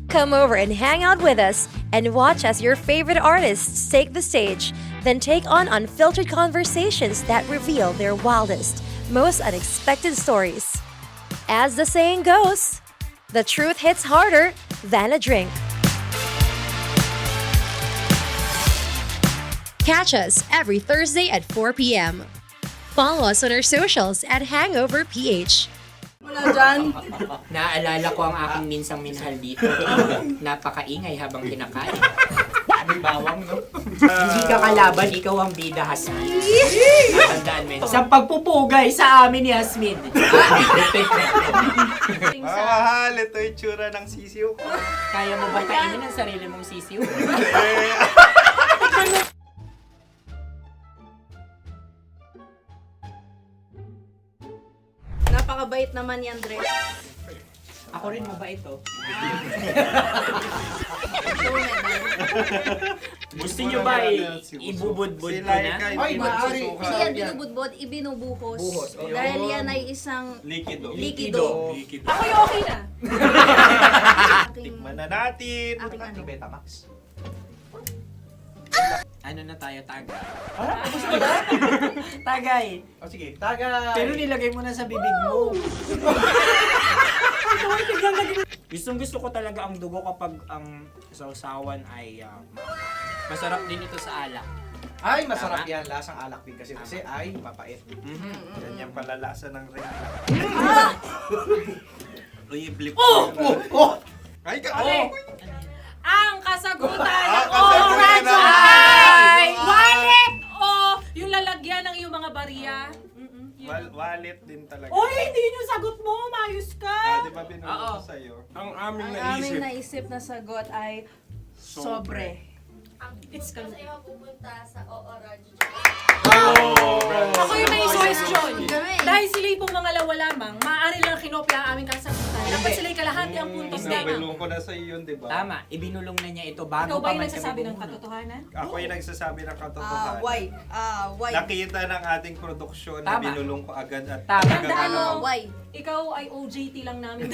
Come over and hang out with us and watch as your favorite artists take the stage, then take on unfiltered conversations that reveal their wildest, most unexpected stories. As the saying goes, the truth hits harder than a drink. Catch us every Thursday at 4 p.m. Follow us on our socials at HangoverPH. Naaalala ko ang aking minsang minahal dito. Napakaingay habang kinakain. May bawang, no? Hindi ka kalaban, ikaw ang bida, Hasmin. Natandaan mo yun. Sa pagpupugay sa amin ni Hasmin. Mahal, ito yung tsura ng sisiw ko. Kaya mo ba kainin ang sarili mong sisiw? Napakabait naman yan, Dre. Ako rin mabait, oh. Gusto nyo ba ibubudbud ko na? Ay, maaari. Hindi yan binubudbod, ibinubuhos. Buhos. Dahil yan ay isang Likido. Ako yung okay na. Tikman na natin. Aking ano? Betamax. Ano na tayo, tagay? Tagay. O sige, tagay. Pero nilagay mo na sa bibig mo. Gustong gusto ko talaga ang dugo kapag ang sausawan ay masarap din ito sa alak. Ay, masarap yan. Lasang alak din kasi ay mapait. Ganyan pala lasa ng rin. Blip. Ay, Ang kasagutan kasagutan ay wallet o yung lalagyan ng iyong mga barya. wallet din talaga. Oy, hindi yun yung sagot mo. Mayos ka. Di ba binulong ko sa'yo? Ang aming Ang aming naisip na sagot ay sobre. It's kalma. pupunta sa Orange. Ako yung may suggestion. Dahil sila pong mga lawa lamang, maaari lang kinopya ang aming kasagutan. Dapat sila'y kalahati ang puntos lamang. Binulong ko na sa'yo yun, di ba? Tama, ibinulong na niya ito bago Ikaw ba pa yung man nagsasabi kami ng bumuno. katotohanan? Ako yung nagsasabi ng katotohanan. Why? Nakita ng ating produksyon na Tama. binulong ko agad at Tama. talagang Tandaan alam mo, Why? ikaw ay OJT lang namin.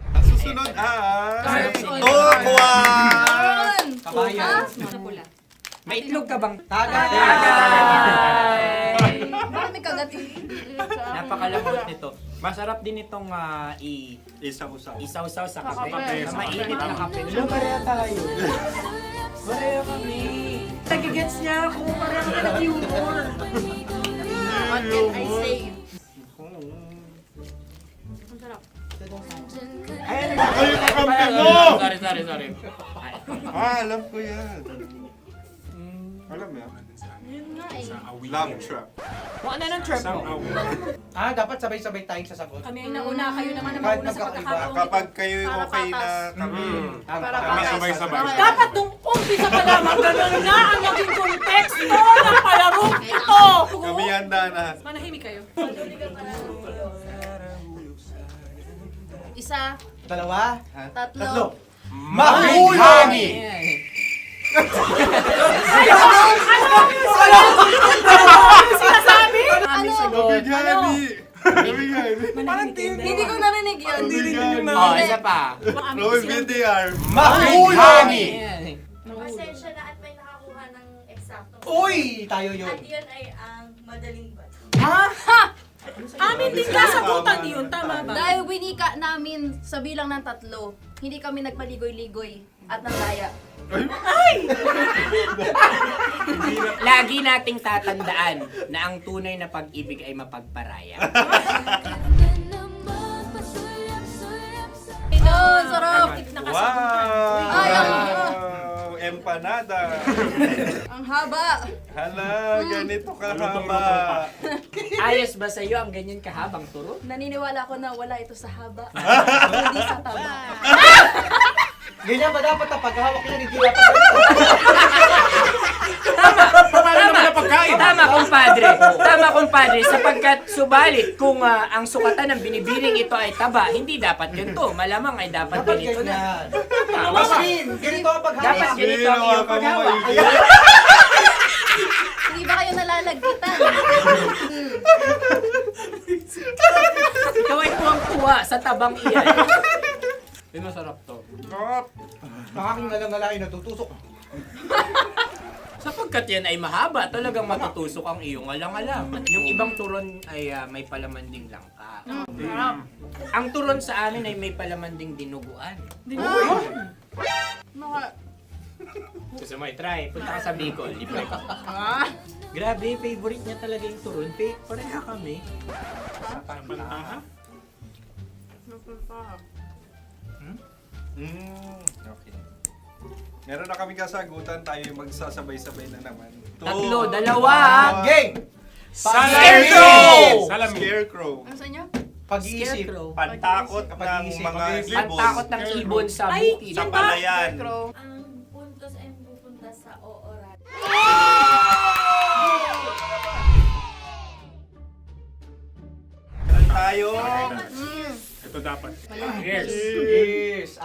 Ang susunod ay... Sorry. Buwan! Kabayan. Ano pula? May itlog ka bang? Tagay! Marami kagat. Napakalambot nito. Masarap din itong Isaw-saw. isaw-saw sa kape. Kape. Sa mainit na kape. Wala, pareha tayo. Pareha kami. Nagigets niya ako. Parang nag-humor. What can I say? Ang sarap. Ay, kakampi mo! Sorry. Alam ko yan. Alam mo yan? Yun nga eh. Love trap. Kung ano ng trap mo? Dapat sabay-sabay tayong sasagot. Kami ang nauna, kayo naman ang Kahit mauna sa magkakaiba. pagkakataon. Kapag kayo Para okay na patas. kami, Para kami patas. sabay-sabay. Dapat nung umpisa pa lamang ganun na ang naging konteksto ng palarong ito. Kami handa na. Manahimik kayo. Isa, Dalawa, tatlo. Mahulami! Sinasabi? Hindi ko narinig yun. Oh, isa pa. Roll VTR. Mahulami! Pasensya na at may nakakuha ng eksakto. Uy! Tayo yun. At yun ay ang madaling bato. Amin din kasagutan yun, tama ba? Dahil winika namin sa bilang ng 3, hindi kami nagpaligoy-ligoy at nandaya. Lagi nating tatandaan na ang tunay na pag-ibig ay mapagparaya. Yun, sarap. Wow! Empanada. Ang haba. Hala, ganito kahaba. Ayos ba sa'yo ang ganyan kahabang turo? Naniniwala ko na wala ito sa haba. Hindi sa taba. Ganyan ba dapat ang paghahawak niya? Hindi dapat Tama, kumpadre. Tama, kumpadre. Sapagkat subalit kung ang sukatan ng binibining ito ay taba, hindi dapat ganito. Malamang ay dapat ganito na. Ganito ang paghahawak. Dapat ganito ang iyong paghawak. Hindi ba kayo nalalagkitan? Ikaw ay tuwang-tuwa sa tabang iyan. Masarap to. Nakaking nalang natutusok. Sapagkat yan ay mahaba, talagang matutusok ang iyong alang-alang. Yung ibang turon ay may palaman ding langka. Ang turon sa amin ay may palaman ding dinuguan. Gusto mo i-try? Punta ka sa Bicol, libre ka. Grabe, favorite niya talaga yung turon. Pareha kami. Okay. Meron na kami kasagutan, tayo yung magsasabay-sabay na naman. Tatlo, dalawa. Game! Scarecrow! Scarecrow. Ano sa inyo? Pag-iisip. Pantakot ng mga ibon. Pantakot ng ibon sa bukid. Sa palayan. Ang puntos ay pupunta sa ooran. Tayo. Ito dapat. Yes.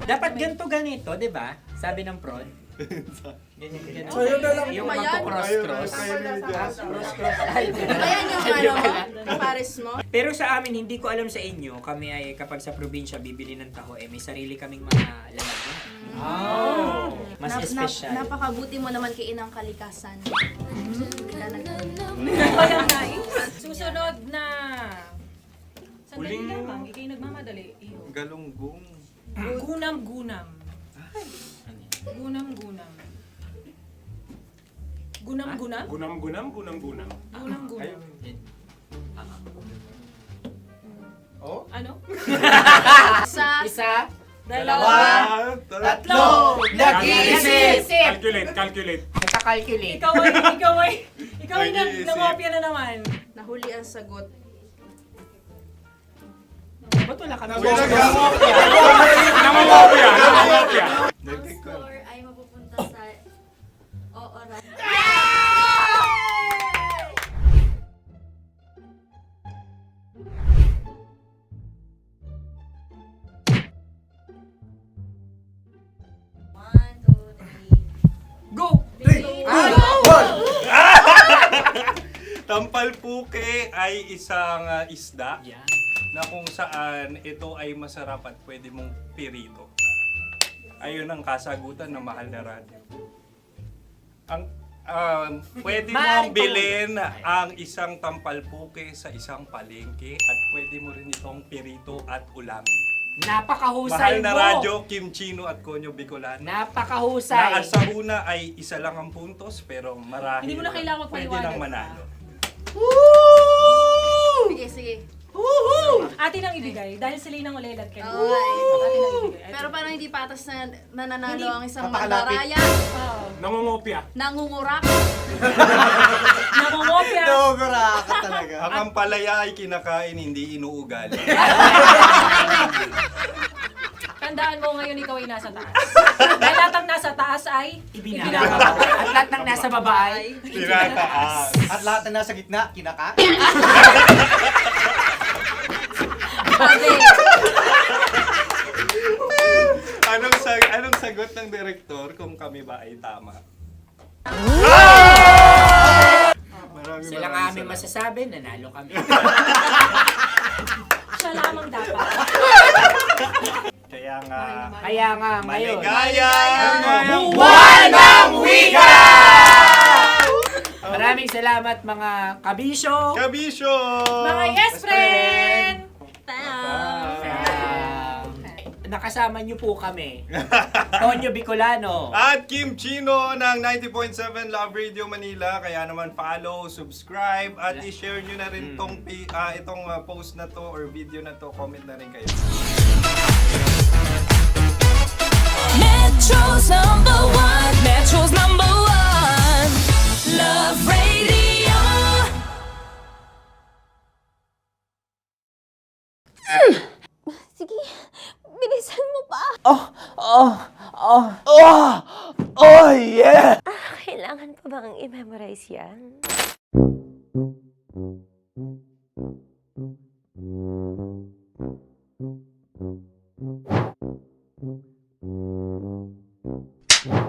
Dapat ganito, di ba? Sabi ng prod. Ganyan. Yung Kayo magko-cross-cross. Cross-cross. Ayan yung pares mo. Pero sa amin, hindi ko alam sa inyo, kami ay kapag sa probinsya bibili ng taho, may sarili kaming mga lalagyan. Mas espesyal. Napakabuti mo naman kay Inang Kalikasan. Susunod na. Sandali lamang, ikay nagmamadali. Iyo. Galunggong. Gunam-gunam. Gunam-gunam. Gunam-gunam? Gunam-gunam. Gunam-gunam. Oh? Ano? Isa. Dalawa. Tatlo. Nag-iisip. Calculate. Nagka-calculate. Ikaw ay nangopya na naman. Nahuli ang sagot. Ba't wala kami? Nangongopya. Ang score ay mapupunta sa ooran. Go! Tampalpuke ay isang isda Yan. na kung saan ito ay masarap at pwede mong pirito. Ayun ang kasagutan ng Mahal na Radio. Ang pwede mong bilhin ang isang tampalpuke sa isang palengke at pwede mo rin itong pirito at ulamin. Napakahusay Mahal na mo. Radyo, Kim Chino at Konyo Bicolano. Napakahusay. Na sa una ay isa lang ang puntos pero marahil Hindi mo na kailangan pwede magpaliwanag nang manalo. Sige. Atin ang ibigay dahil sila yung nangulelat kayo. Oo nga eh. Atin ang ibigay. Pero parang hindi patas na nananalo Hindi. ang isang Napakalapit. mandaraya. Nangongopya. Nangungurak. Nangungopya. Ka talaga. Ang ampalaya ay kinakain, hindi inuugali. Tandaan mo ngayon ikaw ay nasa taas. Dahil lahat ng nasa taas ay Ibinababa. At lahat ng nasa baba ay Tinataas. At lahat na nasa gitna, kinaka. Anong sagot ng direktor kung kami ba ay tama? sila nga aming masasabi, nanalo kami. siya lamang dapat. Kaya nga, Ngayon. maligayang Buwan ng Wika! Maraming salamat mga kabisyo. Kabisyo! Mga yes friend! Nakasama niyo po kami. Tonyo Bicolano. At Kim Chino ng 90.7 Love Radio Manila. Kaya naman follow, subscribe, at i-share nyo na rin itong post na to or video na to. Comment na rin kayo. Metro's number one. Metro's number one. Love Radio. Sige, bilisan mo pa. Oh, yeah! Kailangan pa bang i-memorize yan?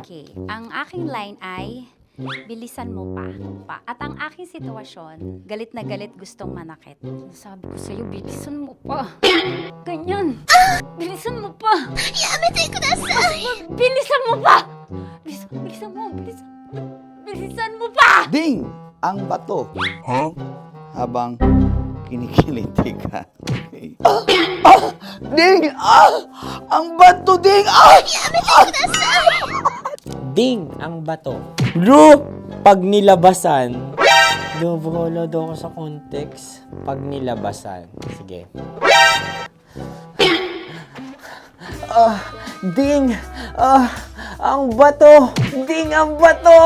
Okay, ang aking line ay, bilisan mo pa. At ang aking sitwasyon, galit na galit gustong manakit. Sabi ko sa'yo, bilisan mo pa. Ganyan. Bilisan mo pa. Yamitay ko na sa... Bilisan mo pa! Bilisan mo pa! Ding! Ang bato. Habang kinikiliti ka. Okay. Ding! Ang bato, Ding! Ding ang bato. Bro, pag nilabasan, wala daw ako sa context. Pag nilabasan. Sige. Ding! Ang bato! Ding ang bato!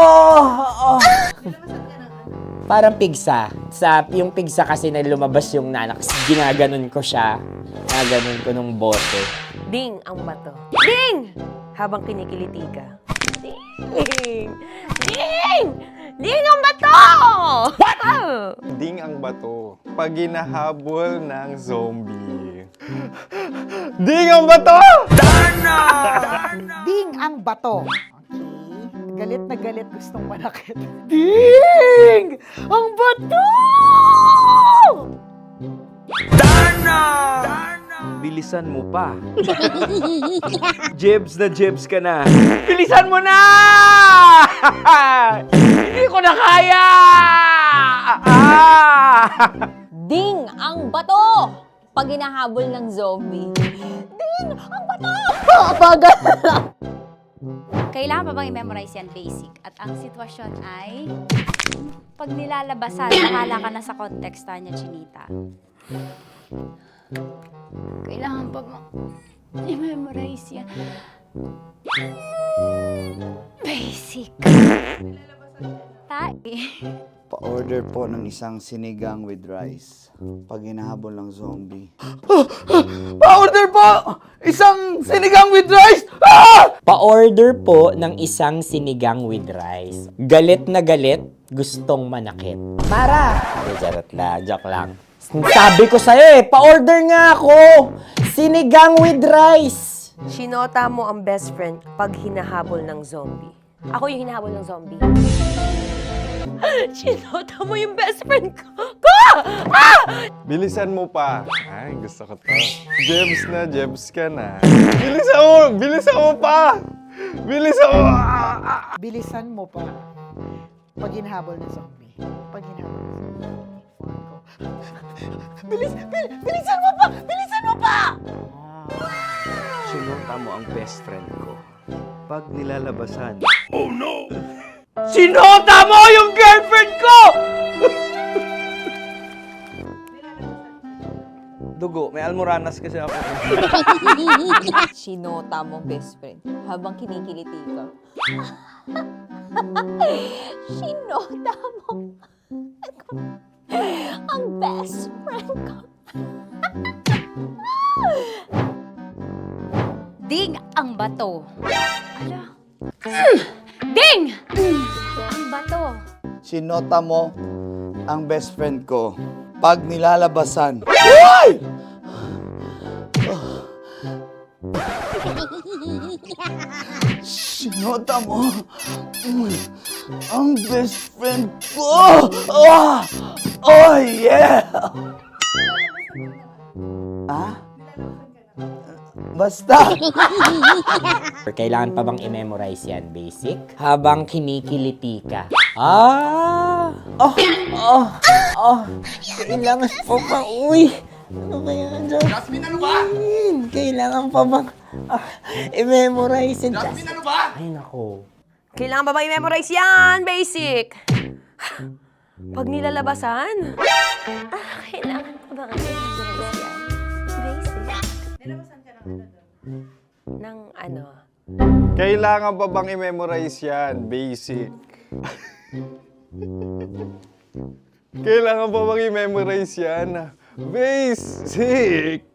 Parang pigsa. Yung pigsa kasi na lumabas yung nanak, ginaganon ko siya. Ginaganon ko nung bote. Ding ang bato. Ding! Habang kinikiliti ka. Ding! Ding! Ding ang bato! What? Ding ang bato. Pag hinahabol ng zombie. Ding ang bato! Ding ang bato. Okay. Galit na galit gustong manakit. Ding! Ang bato! Bilisan mo pa. Jebs na jebs ka na. Bilisan mo na! Hindi ko na kaya! Ding ang bato! Pag hinahabol ng zombie. Ding ang bato! Bagal! Kailangan pa bang i-memorize yan basic? At ang sitwasyon ay, pag nilalabasan, nakala ka na sa context niya, Chinita. Kailangan pa bang i-memorize yan? Basic. Pa-order po ng isang sinigang with rice. Pag hinahabol ng zombie. Pa-order po! Isang sinigang with rice! Pa-order po ng isang sinigang with rice. Galit na galit, gustong manakit. Mara! Charot na, joke lang. Sabi ko sa'yo pa-order nga ako! Sinigang with rice! Sinota mo ang best friend pag hinahabol ng zombie. Ako yung hinahabol ng zombie. Sinota mo yung best friend ko! Bilisan mo pa. Ay, gusto ko to. Jebs na, jebs ka na. Bilisan mo pa! Bilisan mo! Bilisan mo pa. Pag hinahabol ng zombie. Pag hinahabol ng zombie. Bilisan mo pa! Bilisan mo pa! Sinota mo ang best friend ko. Pag nilalabasan. Oh no! Sinota mo yung girlfriend ko! Dugo, may almoranas kasi ako. Sinota mo best friend habang kinikiliti ka. Sinota mo ang best friend ko. Ding ang bato. Ala. Ding! Ang bato. Sinota mo ang best friend ko. Pag nilalabasan. Uy! Sinota mo ang best friend ko. Oh yeah! Basta. Kailangan pa bang i-memorize yan, basic? Habang kinikiliti ka. Kailangan pa bang, uy! Ano ba yan, Jasmine, ano ba? Kailangan pa bang i-memorize yan, Jasmine, ano ba? Ay, nako. Kailangan ba i-memorize yan, basic? Pag nilalabasan? Kailangan pa ba i-memorize yan, basic? Nilalabasan ka ng ano? Ng ano? Kailangan pa bang i-memorize yan? Basic. Kailangan pa bang i-memorize yan? Basic.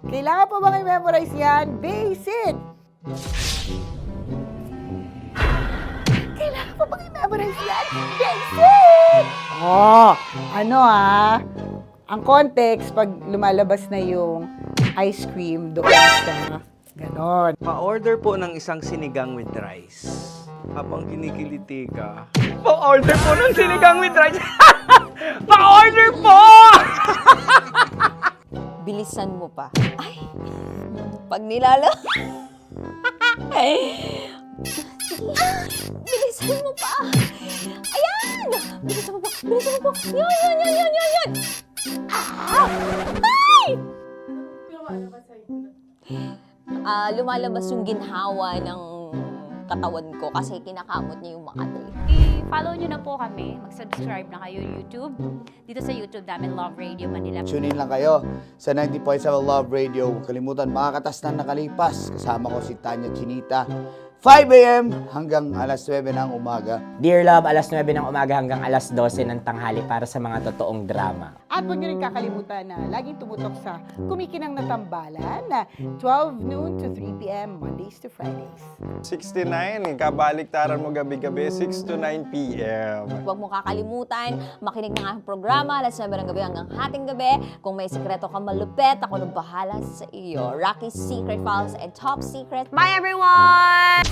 Kailangan pa bang i-memorize yan? Basic! Kailangan pa bang i-memorize yan? Basic! Oh, ano ang context pag lumalabas na yung ice cream doon sa ganon. Pa-order po ng isang sinigang with rice. Habang kinikiliti ka. Pa-order po ng sinigang with rice! Pa-order po! Bilisan mo pa. Ay! Pag nilalo... Ay! Bilisan mo pa! Ayan! Bilisan mo pa! Bilisan mo pa! Yun! Ah! Ay! Lumalabas yung ginhawa ng katawan ko kasi kinakamot niya yung Makati. I-follow nyo na po kami. Mag-subscribe na kayo YouTube. Dito sa YouTube namin, Love Radio Manila. Tune in lang kayo sa 90.7 Love Radio. Huwag kalimutan, makakatas na nakalipas. Kasama ko si Tanya Chinita. 5 a.m. hanggang alas 9 ng umaga. Dear Love, alas 9 ng umaga hanggang alas 12 ng tanghali para sa mga totoong drama. At huwag niyo rin kakalimutan na laging tumutok sa Kumikinang na Tambalan na 12 noon to 3 p.m. Mondays to Fridays. 69, kabaliktaran mo gabi-gabi, 6 to 9 p.m. Huwag mo kakalimutan, makinig ng aking programa, alas 9 ng gabi hanggang hating gabi. Kung may sikreto kang malupet, ako nang bahala sa iyo. Rocky's Secret Files and Top Secret. Bye everyone!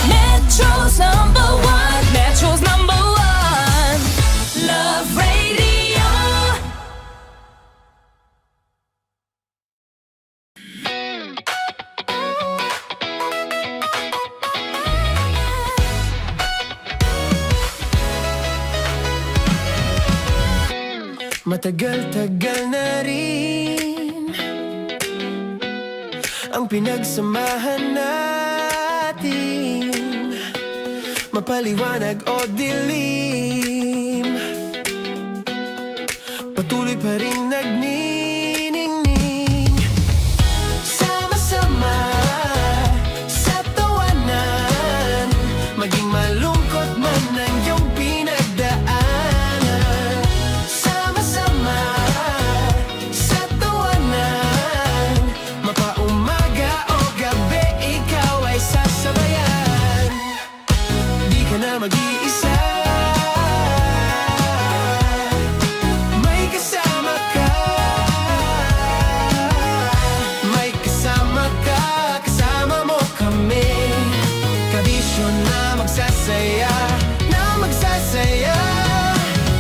Metro's number one. Metro's number one. Love Radio. Matagal-tagal na rin ang pinagsamahan natin, mapaliwanag o dilim, patuloy pa rin nagniningning. Sama-sama sa tawanan, maging malungkot man ang iyong pinagdaanan. Sama-sama sa tawanan, mapaumaga o gabi, ikaw ay sasabayan. Di ka na mag-iisa, may kasama ka. May kasama ka, kasama mo kami. Kabisyo na magsasaya, na magsasaya.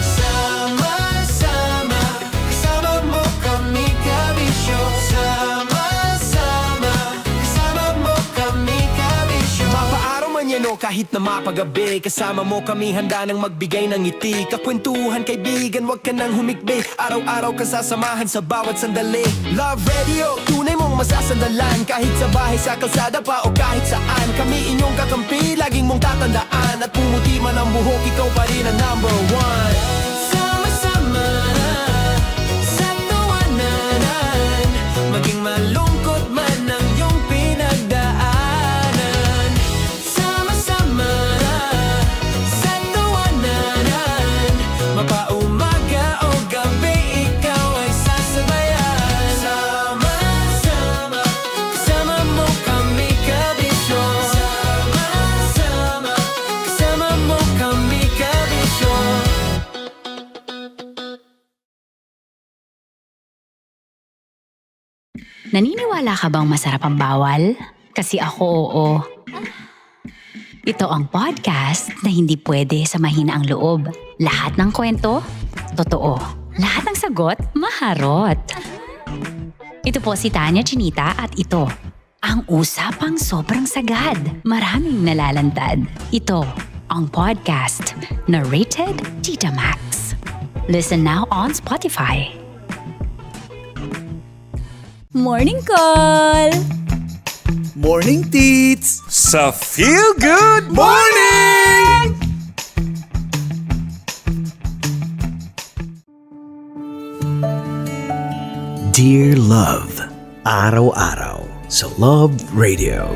Sama-sama, kasama mo kami, kabisyo. Sama-sama, kasama mo kami, kabisyo. Mapaaraw man yan o kahit na mapagabi, kasama mo kami, handa nang magbigay ng ngiti. Kakwentuhan, kaibigan, wag ka nang humikbi. Araw-araw ka sasamahan sa bawat sandali. Love Radio, tunay mong masasandalan. Kahit sa bahay, sa kalsada pa o kahit saan, kami inyong kakampi, laging mong tatandaan. At pumuti man ang buhok, ikaw pa rin ang number one. Sama-sama sa tawanan, maging malungkot man ang iyong pinagdaanan. Sama-sama sa tawanan, mapaumaga o gabi, ikaw ay sasabayan. Sama-sama, kasama mo kami, kabisyo. Sama-sama, kasama mo kami, kabisyo. Naniniwala ka bang masarap ang bawal? Kasi ako oo. Ito ang podcast na hindi pwede sa mahina ang loob. Lahat ng kwento, totoo. Lahat ng sagot, maharot. Ito po si Tanya Chinita at ito, ang usapang sobrang sagad. Maraming nalalantad. Ito, ang podcast na rated Tita Max. Listen now on Spotify. Morning Call! Morning, Tits! Sa Feel Good Morning! Dear Love. Araw-araw sa Love Radio.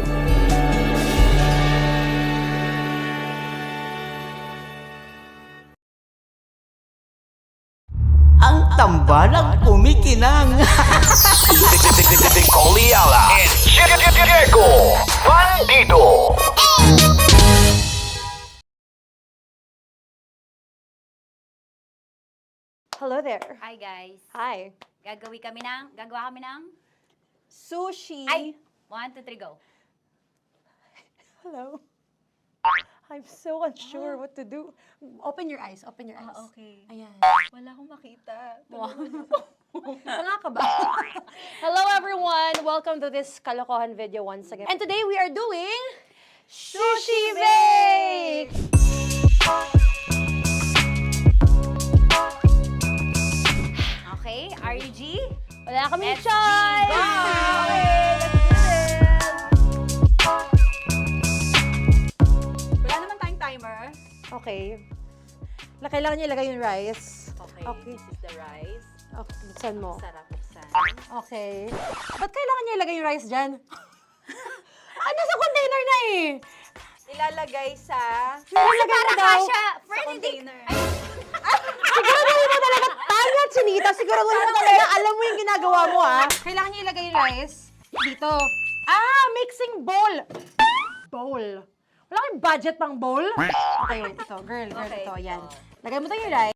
Ang tambalang kumikinang. Nicole Ayala and Diego Bandido. Hello there. Hi guys. Hi. Gagawa kami ng Sushi. Ay, 1, 2, 3, go. Hello. I'm so unsure what to do. Open your eyes. Open your eyes. Okay. Ayan. Wala akong makita. Wala ka ba? Hello everyone! Welcome to this kalokohan video once again. And today we are doing Sushi Bake! Okay, are you G? Wala kami Let's choice! Go! Okay, let's do this! Wala naman tayong timer. Okay. Kailangan niya ilagay yung rice. Okay, this is the rice. Okay, buksan mo. Sarap buksan. Okay. Ba't kailangan niya ilagay yung rice dyan? Sa container na eh! Ilalagay sa... Ilalagay mo daw. Sa container. Siguraduhin mo talaga, Tanya at Chinita, siguraduhin mo talaga, alam mo yung ginagawa mo Kailangan niya ilagay yung rice dito. Mixing bowl. Bowl. Wala kayong budget pang bowl? Okay, wait, ito. Girl, Okay, ito, yan. ito. Lagay mo tayo yung rice.